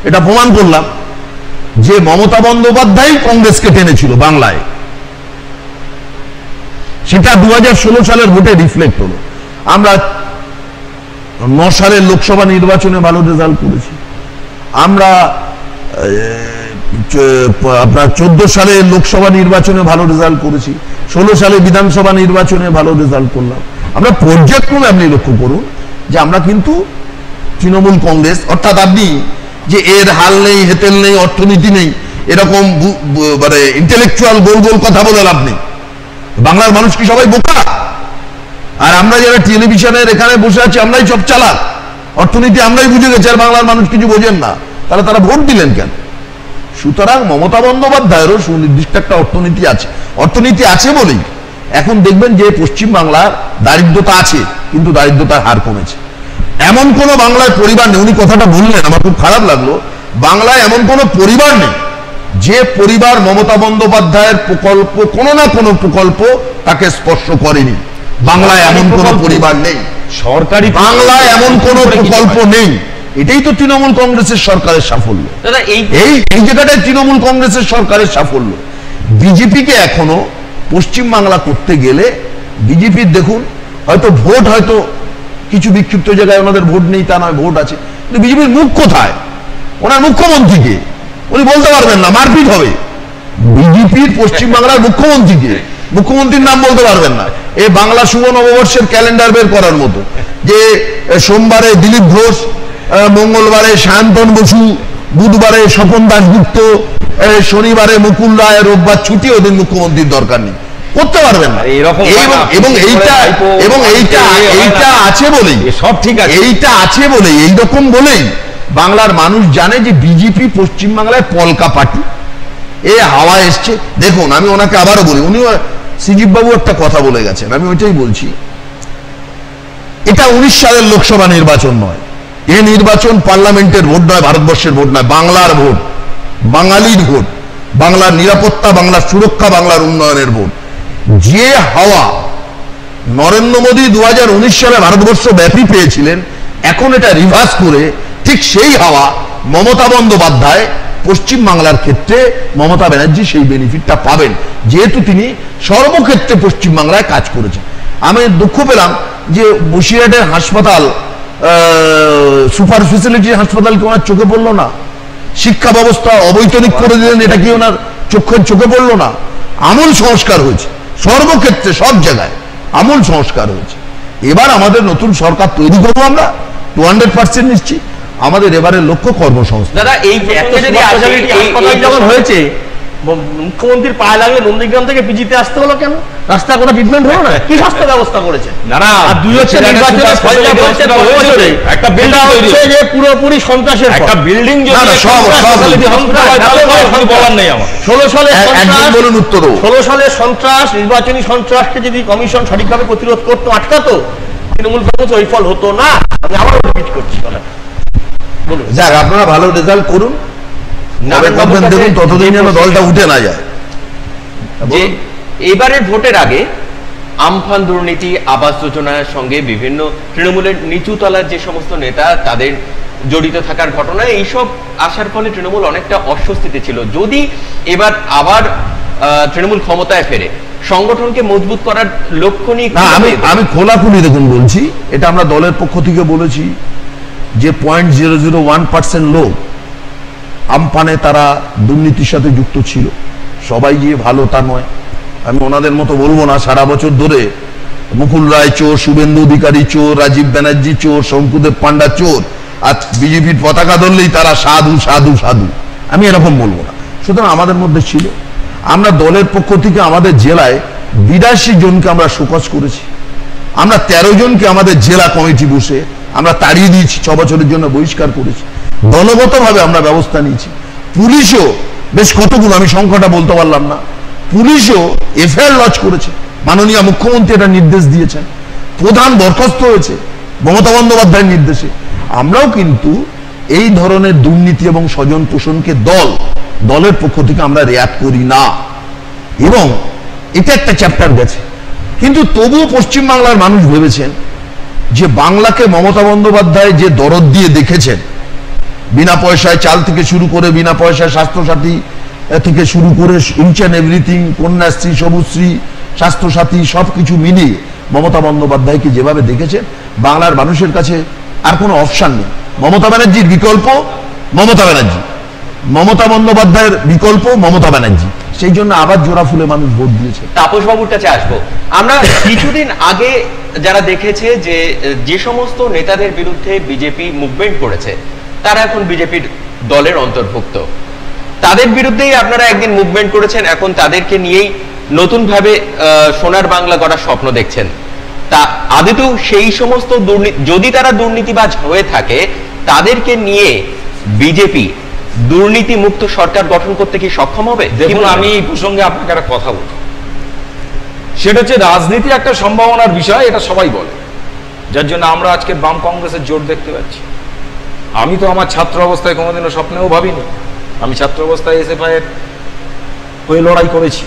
এটা প্রমাণ করলাম যে মমতা বন্দ্যোপাধ্যায় কংগ্রেসকে টেনেছিল বাংলায়। সেটা 2016 সালের ভোটে রিফ্লেক্ট হলো। আমরা 9 সালের লোকসভা নির্বাচনে ভালো রেজাল্ট করেছি। আমরা আপনার 14 সালে লোকসভা নির্বাচনে ভালো রেজাল্ট করেছি, 16 সালে বিধানসভা নির্বাচনে ভালো রেজাল্ট করলাম। আমরা পর্যায়ক্রমে, আপনি লক্ষ্য করুন যে আমরা কিন্তু তৃণমূল কংগ্রেস, অর্থাৎ আপনি যে এর হাল নেই, হেতেল নেই, অর্থনীতি নেই, এরকম মানে ইন্টেলেকচুয়াল গোল গোল কথা বলে লাভ নেই। বাংলার মানুষ কি সবাই বোকা? আর আমরা যারা টেলিভিশনের এখানে বসে আছি আমরাই সব চালাক, অর্থনীতি আমরাই বুঝে গেছি আর বাংলার মানুষ কিছু বোঝেন না, তাহলে তারা ভোট দিলেন কেন? সুতরাং মমতা বন্দ্যোপাধ্যায়েরও সুনির্দিষ্ট একটা অর্থনীতি আছে বলেই এখন দেখবেন যে পশ্চিম বাংলার দারিদ্রতা আছে, কিন্তু দারিদ্রতার হার কমেছে। এমন কোন বাংলায় পরিবার নেই, উনি কথাটা বললেন আমার খুব খারাপ লাগলো, বাংলায় এমন কোন পরিবার নেই যে পরিবার মমতা বন্দ্যোপাধ্যায়ের প্রকল্প, কোনো না কোনো প্রকল্প তাকে স্পর্শ করেনি। বাংলায় এমন কোন পরিবার নেই, সরকারি বাংলায় এমন কোন প্রকল্প নেই। এটাই তো তৃণমূল কংগ্রেসের সরকারের সাফল্য। এই জায়গাটায় তৃণমূল কংগ্রেসের সরকারের সাফল্য। বিজেপিকে এখনো পশ্চিম বাংলা করতে গেলে বিজেপির দেখুন, হয়তো ভোট, হয়তো কিছু বিক্ষিপ্ত জায়গায় ওনাদের ভোট নেই তা নয়, ভোট আছে, কিন্তু বিজেপির মুখ কোথায়? ওনার মুখ্যমন্ত্রীকে উনি বলতে পারবেন না, মারপিট হবে। বিজেপির পশ্চিম বাংলার মুখ্যমন্ত্রীকে, মুখ্যমন্ত্রীর নাম বলতে পারবেন না। এই বাংলা শুভ নববর্ষের ক্যালেন্ডার বের করার মতো, যে সোমবারে দিলীপ ঘোষ, মঙ্গলবারে সায়ন্তন বসু, বুধবারে স্বপন দাশগুপ্ত, শনিবারে মুকুল রায়, রোববার ছুটি, ওদের মুখ্যমন্ত্রীর দরকার নেই, করতে পারবেন না। এবং এইটা আছে বলেই, সব ঠিক আছে, এইটা আছে বলেই, এইরকম বলেই বাংলার মানুষ জানে যে বিজেপি পশ্চিম বাংলায় পলকা পার্টি এ হাওয়া এসছে। দেখুন আমি ওনাকে আবারও বলি, উনিও সজীব বাবু একটা কথা বলে গেছেন, আমি ওইটাই বলছি, এটা 19 সালের লোকসভা নির্বাচন নয়, এ নির্বাচন পার্লামেন্টের ভোট নয়, ভারতবর্ষের ভোট নয়, বাংলার ভোট, বাঙালির ভোট, বাংলার নিরাপত্তা, বাংলার সুরক্ষা, বাংলার উন্নয়নের ভোট। যে হাওয়া নরেন্দ্র মোদী 2019 সালে ভারতবর্ষ ব্যাপী পেয়েছিলেন, এখন এটা রিভার্স করে ঠিক সেই হাওয়া মমতা বন্দ্যোপাধ্যায় পশ্চিম বাংলার ক্ষেত্রে মমতা ব্যানার্জি সেই বেনিফিটটা পাবেন, যেহেতু তিনি সর্বক্ষেত্রে পশ্চিম বাংলায় কাজ করেছেন। আমি দুঃখ পেলাম যে বসিরহাটের হাসপাতাল, সুপার ফেসিলিটি হাসপাতালকে ওনার চোখে পড়লো না, শিক্ষা ব্যবস্থা অবৈতনিক করে দিলেন, এটা কি ওনার চোখে পড়লো না? আমূল সংস্কার হয়েছে সর্বক্ষেত্রে, সব জায়গায় আমূল সংস্কার হয়েছে। এবার আমাদের নতুন সরকার তৈরি করবো আমরা 200% নিশ্চিত। আমাদের এবারে লক্ষ্য কর্মসংস্থান। দাদা এই যখন হয়েছে, মুখ্যমন্ত্রীর পায়ে লাগলে নন্দীগ্রাম থেকে পিজিতে আসতে হলো কেন? রাস্তা কোনো ট্রিটমেন্ট হলো না? কি স্বাস্থ্য ব্যবস্থা করেছে? আর দুই হচ্ছে একটা বিল্ডিং হচ্ছে যে পুরোপুরি সন্ত্রাসের একটা বিল্ডিং বলার নেই আমার। 16 সালে সন্ত্রাস, নির্বাচনী সন্ত্রাসকে যদি কমিশন সঠিকভাবে প্রতিরোধ করতো, আটকাতো, তৃণমূল কংগ্রেস ওই ফল হতো না। আমি আবার রিপিট করছি কথা, যাক আপনারা ভালো রেজাল্ট করুন, দেখুন ততদিন যেন দলটা উঠে না যায়। যে এবারের ভোটের আগে আমফান দুর্নীতি, আবাস যোজনার সঙ্গে বিভিন্ন তৃণমূলের নিচু তলার যে সমস্ত নেতা তাদের জড়িত থাকার ঘটনা, এইসব আসার ফলে তৃণমূল অনেকটা অস্বস্তিতে ছিল। যদি এবার আবার তৃণমূল ক্ষমতায় ফেরে, সংগঠনকে মজবুত করার লক্ষ্য নিয়ে আমি খোলাখুলি দেখুন বলছি, এটা আমরা দলের পক্ষ থেকে বলেছি যে 0.001% লোক আমফানে তারা দুর্নীতির সাথে যুক্ত ছিল। সবাই যে ভালো তা নয়, আমি ওনাদের মতো বলবো না। সারা বছর ধরে মুকুল রায় চোর, শুভেন্দু অধিকারী চোর, রাজীব ব্যানার্জি চোর, শঙ্কুদেব পান্ডা চোর, আর বিজেপির পতাকা ধরলেই তারা সাধু সাধু সাধু, আমি এরকম বলবো না। সুতরাং আমাদের মধ্যে ছিল, আমরা দলের পক্ষ থেকে আমাদের জেলায় 82 জনকে আমরা শোকজ করেছি, আমরা 13 জনকে আমাদের জেলা কমিটি বসে আমরা তাড়িয়ে দিয়েছি, 6 বছরের জন্য বহিষ্কার করেছি, দলগতভাবে আমরা ব্যবস্থা নিয়েছি। পুলিশও বেশ কতগুলো, আমি সংখ্যাটা বলতে পারলাম না, পুলিশও এফআইআর লজ করেছে, মাননীয় মুখ্যমন্ত্রী এটা নির্দেশ দিয়েছেন, প্রধান বরখাস্ত হয়েছে মমতা বন্দ্যোপাধ্যায়ের নির্দেশে। আমরাও কিন্তু এই ধরনের দুর্নীতি এবং স্বজন পোষণকে দলের পক্ষ থেকে আমরা রেয়াত করি না, এবং এটা একটা চ্যাপ্টার গেছে। কিন্তু তবুও পশ্চিমবাংলার মানুষ ভেবেছেন যে বাংলাকে মমতা বন্দ্যোপাধ্যায় যে দরদ দিয়ে দেখেছেন, বিনা পয়সায় চাল থেকে শুরু করে, বিনা পয়সায় স্বাস্থ্যসাথী থেকে শুরু করে, each and everything, Kanyashree, Sabujshree, Swasthyasathi সবকিছু মিলিয়ে মমতা বন্দ্যোপাধ্যায়কে যেভাবে দেখেছেন, বাংলার মানুষের কাছে আর কোনো অপশন নেই। মমতা ব্যানার্জির বিকল্প মমতা ব্যানার্জি, মমতা বন্দ্যোপাধ্যায়ের বিকল্প মমতা ব্যানার্জি, সেই জন্য আবার জোড়া ফুলে মানুষ ভোট দিয়েছে। তাপস বাবুর কাছে আসবো আমরা। কিছুদিন আগে যারা দেখেছে যে সমস্ত নেতাদের বিরুদ্ধে বিজেপি মুভমেন্ট করেছে, তারা এখন বিজেপির দলের অন্তর্ভুক্ত, তাদের বিরুদ্ধেই আপনারা একদিন মুভমেন্ট করেছেন, এখন তাদেরকে নিয়েই নতুন ভাবে সোনার বাংলা গড়ার স্বপ্ন দেখছেন। তা আদৌ সেই সমস্ত যদি তারা দুর্নীতিবাজ হয়ে থাকে, তাদেরকে নিয়ে বিজেপি দুর্নীতি মুক্ত সরকার গঠন করতে কি সক্ষম হবে? দেখুন, আমি এই প্রসঙ্গে আপনাকে একটা কথা বলি, সেটা হচ্ছে রাজনীতি একটা সম্ভাবনার বিষয়, এটা সবাই বলে, যার জন্য আমরা আজকে বাম কংগ্রেসের জোট দেখতে পাচ্ছি। আমি তো আমার ছাত্র অবস্থায় কোনোদিনও স্বপ্নেও ভাবিনি, আমি ছাত্র অবস্থায় এসএফআই এর হয়ে লড়াই করেছি,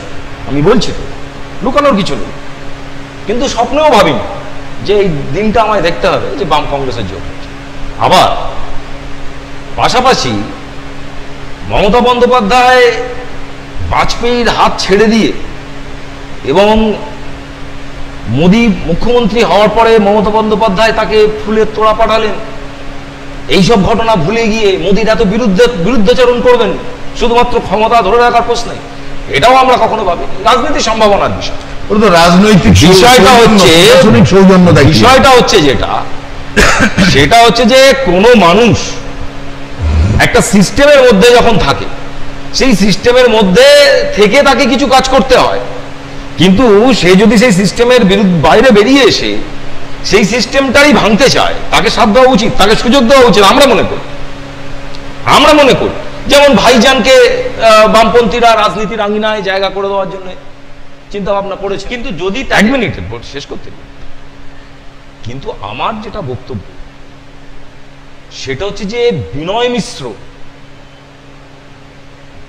আমি বলছি তো, লুকানোর কিছু নেই, কিন্তু স্বপ্নেও ভাবিনি যে এই দিনটা আমায় দেখতে হবে যে বাম কংগ্রেসের জোট। আবার পাশাপাশি মমতা বন্দ্যোপাধ্যায় বাজপেয়ীর হাত ছেড়ে দিয়ে এবং মোদী মুখ্যমন্ত্রী হওয়ার পরে মমতা বন্দ্যোপাধ্যায় তাকে ফুলের তোড়া পাঠালেন, এইসব ঘটনা ভুলে গিয়ে মোদীর এত বিরুদ্ধাচরণ করবেন শুধুমাত্র ক্ষমতা ধরে রাখার প্রশ্নে, এটাও আমরা কখনো ভাবি। রাজনীতি সম্ভাবনার বিষয়, রাজনৈতিক বিষয়টা হচ্ছে যেটা, সেটা হচ্ছে যে কোনো মানুষ একটা সিস্টেমের মধ্যে যখন থাকে, সেই সিস্টেমের মধ্যে থেকে তাকে কিছু কাজ করতে হয়, কিন্তু সে যদি সেই সিস্টেমের বাইরে বেরিয়ে এসে সেই সিস্টেমটাই ভাঙতে চায়, তাকে সাথ দেওয়া উচিত, তাকে সুযোগ দেওয়া উচিত। আমরা মনে করি যেমন ভাইজানকে বামপন্থীরা রাজনীতির আঙিনায় জায়গা করে দেওয়ার জন্য চিন্তা ভাবনা করেছে। কিন্তু যদি এক মিনিট শেষ করতে দিন। কিন্তু আমার যেটা বক্তব্য সেটা হচ্ছে যে বিনয় মিশ্র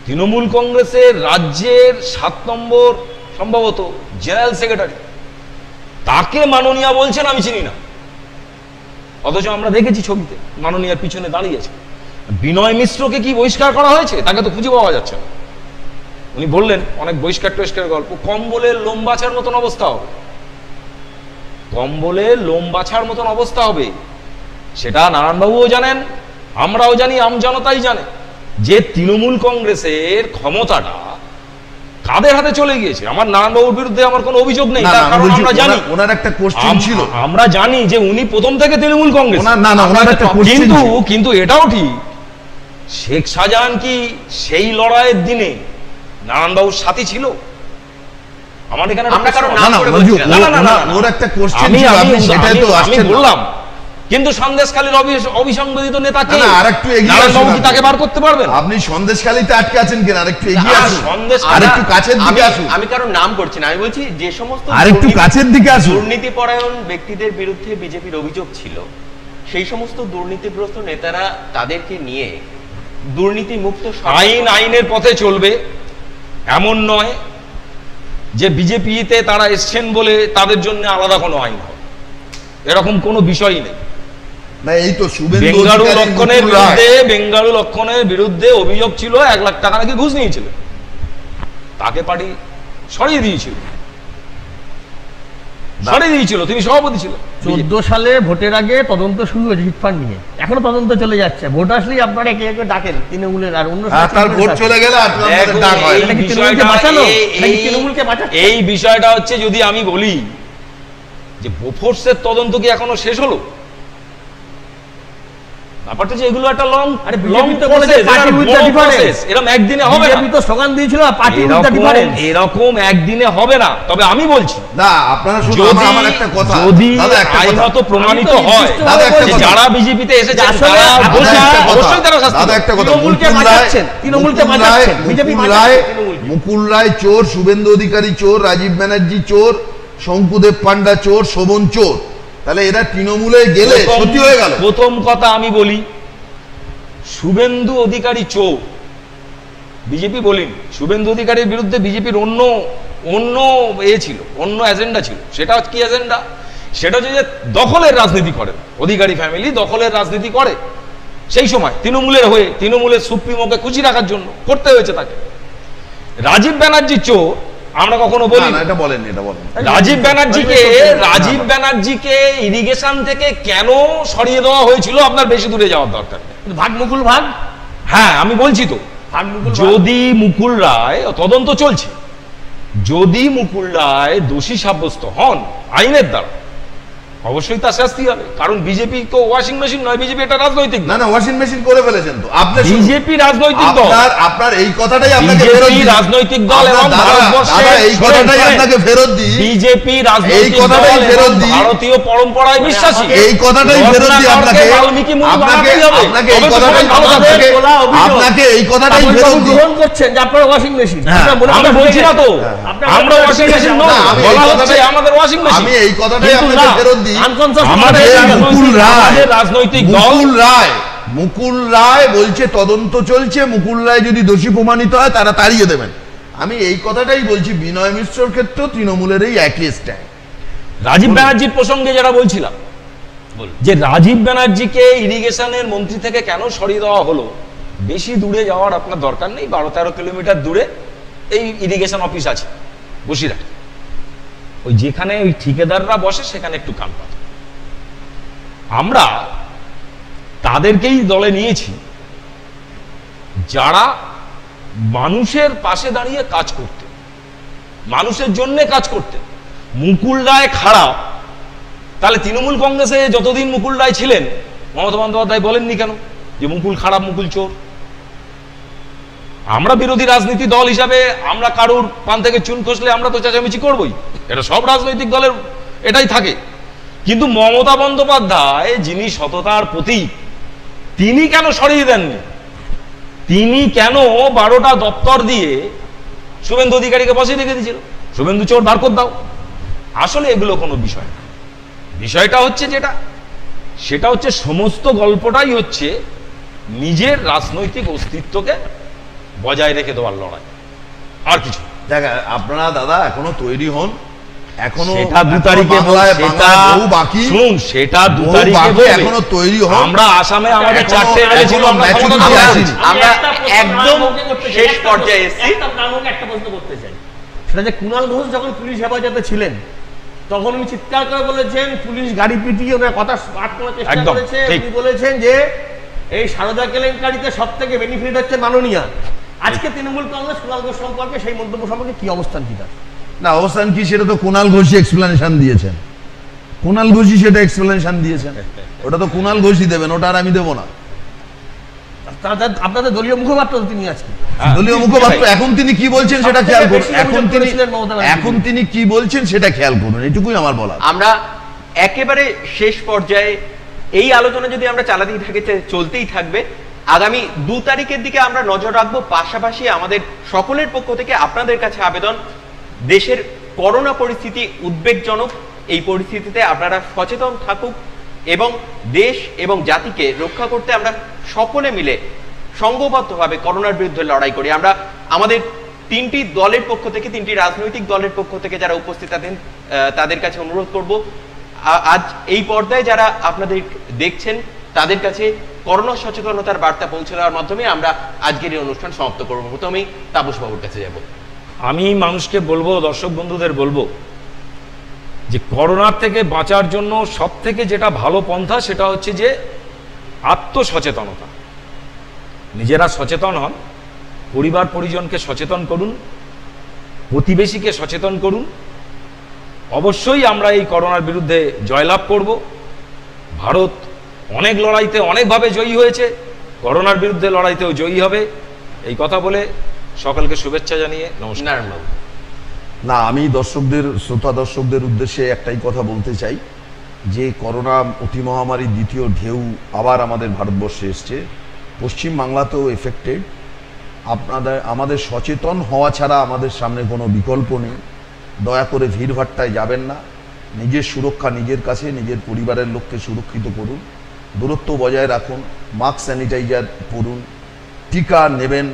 তৃণমূল কংগ্রেসের রাজ্যের 7 নম্বর সম্ভবত জেনারেল সেক্রেটারি, তাকে মাননীয়া বলছেন আমি চিনি না, অথচ আমরা দেখেছি ছবিতে মাননীয়ার পিছনে দাঁড়িয়েছে। বিনয় মিশ্রকে কি বহিষ্কার করা হয়েছে? তাকে তো খুঁজে পাওয়া যাচ্ছে না। উনি বললেন অনেক বহিষ্কার টহিষ্কার গল্প, কম্বলের লোম বাছার মতন অবস্থা হবে, কম্বলের লোম বাছার মতন অবস্থা হবে। সেটা নারায়ণবাবুও জানেন, আমরাও জানি, আমজনতাই জানে যে তৃণমূল কংগ্রেসের ক্ষমতাটা কাদের হাতে চলে গিয়েছে। আমার নারায়ণবাবুর বিরুদ্ধে আমার কোনো অভিযোগ নেই, তার কারণ আমরা জানি ওনার একটা কোশ্চেন ছিল, আমরা জানি যে উনি প্রথম থেকে তৃণমূল কংগ্রেস। কিন্তু এটাও ঠিক, শেখ শাহজাহান কি সেই লড়াইয়ের দিনে নারায়ণবাবুর সাথী ছিল? আমার এখানে আমি বললাম, কিন্তু সন্দেশখালীর অবিসংবাদিত নেতাকে তাকে বার করতে পারবেন? আপনি সন্দেশখালীতে আটকে আছেন কিনা, আরেকটু এগিয়ে আসুন, আরেকটু কাছের দিকে আসুন। আমি কারোর নাম করছি না, আমি বলছি যে সমস্ত আরেকটু কাছের দিকে আসুন। দুর্নীতিপরায়ণ ব্যক্তিদের বিরুদ্ধে বিজেপির অভিযোগ ছিল, সেই সমস্ত দুর্নীতিগ্রস্ত নেতারা তাদেরকে নিয়ে দুর্নীতি মুক্ত আইনের পথে চলবে এমন নয় যে বিজেপিতে তারা এসছেন বলে তাদের জন্য আলাদা কোনো আইন হবে, এরকম কোনো বিষয়ই নেই। না, এই তো বেঙ্গালু লক্ষণের বিরুদ্ধে অভিযোগ ছিল 1 লাখ টাকা নাকি ঘুষ নিয়েছিল, তাকে পার্টি সরিয়ে দিয়েছিল, তিনি সভাপতি ছিল। 14 সালে ভোটের আগে তদন্ত শুরু হয়েছে চিটফান্ড নিয়ে, এখনো তদন্ত চলে যাচ্ছে। ভোট আসলেই আপনারা একে একে ডাকেন তৃণমূলের, আর অন্য তার ভোট চলে গেলে এই বিষয়টা হচ্ছে, যদি আমি বলি যে বোফোর্সের তদন্ত কি এখনো শেষ হলো, ব্যাপারটা যে এগুলো একটা লং প্রসেস, এরকম একদিনে হবে না। তো স্লোগান দিয়েছিল পার্টি উইথ দ্য ডিফারেন্স, এরকম একদিনে হবে না। তবে আমি বলছি না, আপনারা শুধু আমার একটা কথা, যদি আইনত প্রমাণিত হয় যারা বিজেপিতে এসেছে তারা অবশ্যই তারা শাস্তি পাবে। একটা কথা, তৃণমূলকে বাঁচাচ্ছেন বিজেপি, মুকুল রায় চোর, শুভেন্দু অধিকারী চোর, রাজীব ব্যানার্জি চোর, শঙ্কুদেব পান্ডা চোর, শোভন চোর, তাহলে এরা তৃণমূলে গেলে সত্যি হয়ে গেল। প্রথম কথা আমি বলি, শুভেন্দু অধিকারী চোর বিজেপি বলিনি, শুভেন্দু অধিকারীর বিরুদ্ধে বিজেপির অন্য ছিল, অন্য এজেন্ডা ছিল। সেটা কি এজেন্ডা? সেটা হচ্ছে যে দখলের রাজনীতি করেন, অধিকারী ফ্যামিলি দখলের রাজনীতি করে, সেই সময় তৃণমূলের হয়ে তৃণমূলের সুপ্রিমোকে খুশি রাখার জন্য করতে হয়েছে তাকে। রাজীব ব্যানার্জি চোর আমরা কখনো বলি না, এটা বলেন, এটা বলেন। রাজীব ব্যানার্জিকে ইরিগেশন থেকে কেন সরিয়ে দেওয়া হয়েছিল আপনার বেশি দূরে যাওয়ার দরকার নেই। ভাগ মুকুল ভাগ, হ্যাঁ আমি বলছি তো, যদি মুকুল রায়, তদন্ত চলছে, যদি মুকুল রায় দোষী সাব্যস্ত হন আইনের দ্বারা, অবশ্যই তার শাস্তি হবে। কারণ বিজেপি তো ওয়াশিং মেশিন নয়, বিজেপি এটা রাজনৈতিক। না, ওয়াশিং মেশিন করে ফেলেছেন তো আপনি। বিজেপি রাজনৈতিক দল, আপনার এই কথাটাই আপনাকে ফেরত দিই, রাজনৈতিক দল এবং ভারতবর্ষে এই কথাটাই আপনাকে ফেরত দিই, বিজেপি রাজনৈতিক দল এবং ভারতীয় পরম্পরায় বিশ্বাসী, এই কথাটাই ফেরত দিই আপনাকে, আপনাকে এই কথাটাই ফেরত দিই। গ্রহণ করছেন যে আপনারা ওয়াশিং মেশিন, আমরা বলছি না তো আমরা ওয়াশিং মেশিন নয়, বলা হচ্ছে আমাদের ওয়াশিং মেশিন। আমি এই কথাটাই আপনাকে ফেরত দিই। মুকুল রায় বলছে তদন্ত চলছে, মুকুল রায় যদি দোষী প্রমাণিত হয় তারা তাড়িয়ে দেবেন। আমি এই কথাটাই বলছি, বিনয় মিশ্রর ক্ষেত্রে তৃণমূলের এই একই স্ট্যান্ড। রাজীব ব্যানার্জির প্রসঙ্গে যারা বলছিলাম যে রাজীব ব্যানার্জিকে ইরিগেশনের মন্ত্রী থেকে কেন সরিয়ে দেওয়া হলো, বেশি দূরে যাওয়ার আপনার দরকার নেই, 12-13 কিলোমিটার দূরে এই ইরিগেশন অফিস আছে বসিরহাট, ওই যেখানে ওই ঠিকাদাররা বসে সেখানে একটু কান পাত। আমরা তাদেরকেই দলে নিয়েছি যারা মানুষের পাশে দাঁড়িয়ে কাজ করতে, মানুষের জন্য কাজ করতে। মুকুল রায় খারাপ, তাহলে তৃণমূল কংগ্রেসে যতদিন মুকুল রায় ছিলেন মমতা বন্দ্যোপাধ্যায় বলেননি কেন যে মুকুল খারাপ, মুকুল চোর? আমরা বিরোধী রাজনীতি দল হিসাবে আমরা কারুর পান থেকে চুন খসলে আমরা তো চেঁচামেচি করবই, এটা সব রাজনৈতিক দলের এটাই থাকে। কিন্তু মমতা বন্দ্যোপাধ্যায় যিনি সততার প্রতীক, তিনি কেন সরিয়ে দেননি? তিনি কেন 12টা দপ্তর দিয়ে শুভেন্দু অধিকারীকে বসে রেখে দিয়েছিল, শুভেন্দু চোর বার করে দাও। আসলে এগুলো কোনো বিষয় না। বিষয়টা হচ্ছে সেটা হচ্ছে সমস্ত গল্পটাই হচ্ছে নিজের রাজনৈতিক অস্তিত্বকে বজায় রেখে দেওয়ার লড়াই, আর কিছু। দেখ, আপনারা দাদা এখনো তৈরি হন, এখনো সেটা 2 তারিখে বাকি, শুনুন, সেটা 2 তারিখে এখনো তৈরি হন। আমরা আসামে আমাদের 4টে এমএলএ ছিল, আমরা একদম শেষ পর্যায়ে এসেছি। একটা প্রশ্ন করতে চাই, সেটা যে কুণাল ঘোষ যখন পুলিশ হেফাজতে ছিলেন তখন উনি চিৎকার করে বলেছেন পুলিশ গাড়ি পিটিয়ে ওনার কথা পাঠ করার চেষ্টা করেছে। উনি বলেছেন যে এই সারদা কেলেঙ্কারিতে সব থেকে বেনিফিট হচ্ছে মাননীয়া। আজকে তৃণমূল কংগ্রেস কুণাল ঘোষ সম্পর্কে সেই মন্তব্য সম্পর্কে কি অবস্থান কি তার? না, অবস্থান কি সেটা তো কুণাল ঘোষই এক্সপ্লেনেশন দিয়েছেন, কুণাল ঘোষই সেটা এক্সপ্লেনেশন দিয়েছেন। ওটা তো কুণাল ঘোষই দেবেন, ওটা আর আমি দেবো না। আপনাদের দলীয় মুখপাত্র তিনি আজকে দলীয় মুখপাত্র, এখন তিনি কি বলছেন সেটা খেয়াল করুন, এখন তিনি কি বলছেন সেটা খেয়াল করুন, এটুকুই আমার বলা। আমরা একেবারে শেষ পর্যায়ে এই আলোচনা যদি আমরা চালাতেই থাকি, চলতেই থাকবে। আগামী 2 তারিখের দিকে আমরা নজর রাখবো। পাশাপাশি আমাদের সকলের পক্ষ থেকে আপনাদের কাছে আবেদন, দেশের করোনা পরিস্থিতি উদ্বেগজনক। এই পরিস্থিতিতে আপনারা সচেতন থাকুক এবং দেশ এবং জাতিকে রক্ষা করতে আমরা সকলে মিলে সংঘবদ্ধভাবে করোনার বিরুদ্ধে লড়াই করি। আমরা আমাদের 3টি দলের পক্ষ থেকে, 3টি রাজনৈতিক দলের পক্ষ থেকে যারা উপস্থিত আছেন তাদের কাছে অনুরোধ করব, আজ এই পর্দায় যারা আপনাদের দেখছেন তাদের কাছে করোনা সচেতনতার বার্তা পৌঁছে দেওয়ার মাধ্যমে আমরা আজকের এই অনুষ্ঠান সমাপ্ত করব। প্রথমেই তাপস বাবুর কাছে যাব। আমি মানুষকে বলবো, দর্শক বন্ধুদের বলবো যে করোনার থেকে বাঁচার জন্য সব থেকে যেটা ভালো পন্থা সেটা হচ্ছে যে আত্মসচেতনতা। নিজেরা সচেতন হন, পরিবার পরিজনকে সচেতন করুন, প্রতিবেশীকে সচেতন করুন। অবশ্যই আমরা এই করোনার বিরুদ্ধে জয়লাভ করব। ভারত অনেক লড়াইতে অনেকভাবে জয়ী হয়েছে, করোনার বিরুদ্ধে লড়াইতেও জয়ী হবে। এই কথা বলে সকলকে শুভেচ্ছা জানিয়ে নমস্কার। না, আমি শ্রোতা দর্শকদের উদ্দেশ্যে একটাই কথা বলতে চাই যে করোনা অতি মহামারীর দ্বিতীয় ঢেউ আবার আমাদের ভারতবর্ষে এসছে, পশ্চিম বাংলাতেও এফেক্টেড। আমাদের সচেতন হওয়া ছাড়া আমাদের সামনে কোনো বিকল্প নেই। দয়া করে ভিড়ভাট্টায় যাবেন না, নিজের সুরক্ষা নিজের কাছে, নিজের পরিবারের লোককে সুরক্ষিত করুন, দূরত্ব বজায় রাখুন, মাস্ক স্যানিটাইজার পরুন, টিকা নেবেন,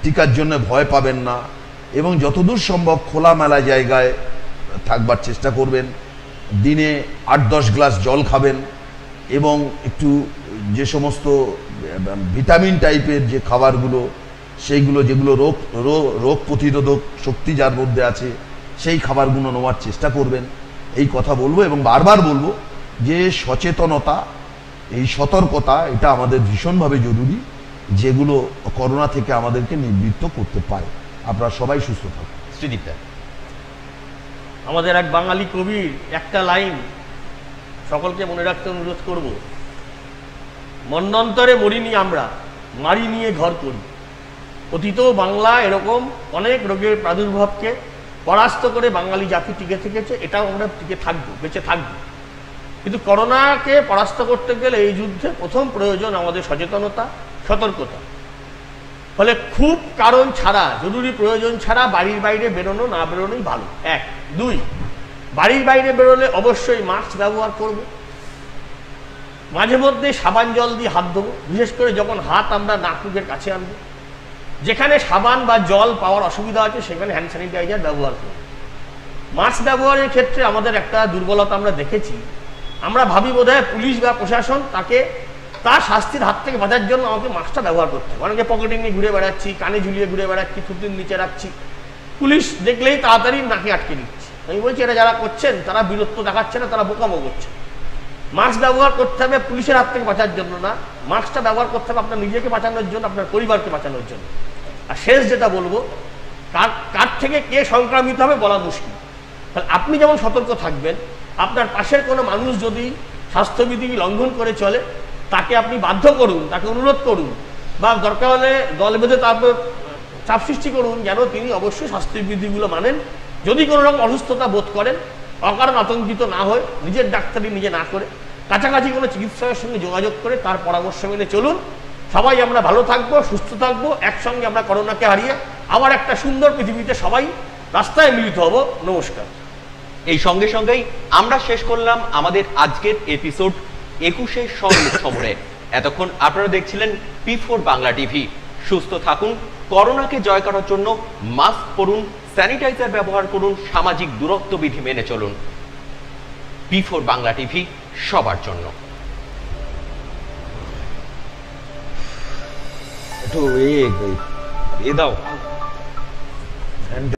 টিকার জন্য ভয় পাবেন না এবং যতদূর সম্ভব খোলামেলা জায়গায় থাকবার চেষ্টা করবেন। দিনে 8-10 গ্লাস জল খাবেন এবং একটু যে সমস্ত ভিটামিন টাইপের যে খাবারগুলো, সেইগুলো যেগুলো রোগ প্রতিরোধক শক্তি যার মধ্যে আছে সেই খাবারগুলো নেওয়ার চেষ্টা করবেন। এই কথা বলবো এবং বারবার বলবো যে সচেতনতা, এই সতর্কতা, এটা আমাদের ভীষণভাবে জরুরি, যেগুলো করোনা থেকে আমাদেরকে নিবৃত্ত করতে পারে। আপনারা সবাই সুস্থ থাকুন। শ্রীদীপদা, আমাদের এক বাঙালি কবির একটা লাইন সকলকে মনে রাখতে অনুরোধ করব, মন্বন্তরে মরিনি আমরা, মারি নিয়ে ঘর করি। অতীতেও বাংলা এরকম অনেক রোগের প্রাদুর্ভাবকে পরাস্ত করে বাঙালি জাতি টিকে থেকেছে, এটাও আমরা টিকে থাকবো, বেঁচে থাকবো। কিন্তু করোনাকে পরাস্ত করতে গেলে এই যুদ্ধে প্রথম প্রয়োজন আমাদের সচেতনতা, সতর্কতা। ফলে খুব কারণ ছাড়া, জরুরি প্রয়োজন ছাড়া বাড়ির বাইরে বেরোনো না বেরোনোই ভালো। 1, 2, বাড়ির বাইরে বেরোলে অবশ্যই মাস্ক ব্যবহার করব, মাঝে মধ্যে সাবান জল দিয়ে হাত ধোবো, বিশেষ করে যখন হাত আমরা নাক মুখের কাছে আনবো। যেখানে সাবান বা জল পাওয়ার অসুবিধা আছে সেখানে হ্যান্ড স্যানিটাইজার ব্যবহার করব। মাস্ক ব্যবহারের ক্ষেত্রে আমাদের একটা দুর্বলতা আমরা দেখেছি, আমরা ভাবি বোধহয় পুলিশ বা প্রশাসন তাকে তার শাস্তির হাত থেকে বাঁচার জন্য আমাকে মাস্কটা ব্যবহার করতে হবে। অনেকে পকেটে নিয়ে ঘুরে বেড়াচ্ছি, কানে ঝুলিয়ে ঘুরে বেড়াচ্ছি, থুতনির নিচে রাখছি, পুলিশ দেখলেই তাড়াতাড়ি নাকে আটকে নিচ্ছে। আমি বলছি এটা যারা করছেন তারা বীরত্ব দেখাচ্ছে না, তারা বোকামো করছে। মাস্ক ব্যবহার করতে হবে পুলিশের হাত থেকে বাঁচার জন্য না, মাস্কটা ব্যবহার করতে হবে আপনার নিজেকে বাঁচানোর জন্য, আপনার পরিবারকে বাঁচানোর জন্য। আর শেষ যেটা বলবো, কার থেকে কে সংক্রামিত হবে বলা মুশকিল। তাহলে আপনি যেমন সতর্ক থাকবেন, আপনার পাশের কোনো মানুষ যদি স্বাস্থ্যবিধি লঙ্ঘন করে চলে তাকে আপনি বাধ্য করুন, তাকে অনুরোধ করুন, বা দরকার হলে দল বেঁধে তারপর চাপ সৃষ্টি করুন যেন তিনি অবশ্যই স্বাস্থ্যবিধিগুলো মানেন। যদি কোনো রকম অসুস্থতা বোধ করেন, অকারণ আতঙ্কিত না হয়ে নিজের ডাক্তারি নিজে না করে কাছাকাছি কোনো চিকিৎসকের সঙ্গে যোগাযোগ করে তার পরামর্শ মেনে চলুন। সবাই আমরা ভালো থাকবো, সুস্থ থাকবো, একসঙ্গে আমরা করোনাকে হারিয়ে আবার একটা সুন্দর পৃথিবীতে সবাই রাস্তায় মিলিত হব। নমস্কার। এই সঙ্গে সঙ্গেই আমরা শেষ করলাম আমাদের আজকের এপিসোড 21 সম্মুখ সমরে। এতক্ষণ আপনারা দেখছিলেন P4 বাংলা টিভি। সুস্থ থাকুন, করোনাকে জয় করার জন্য মাস্ক পরুন, স্যানিটাইজার ব্যবহার করুন, সামাজিক দূরত্ব বিধি মেনে চলুন। P4 বাংলা টিভি সবার জন্য। একটু এ দাও।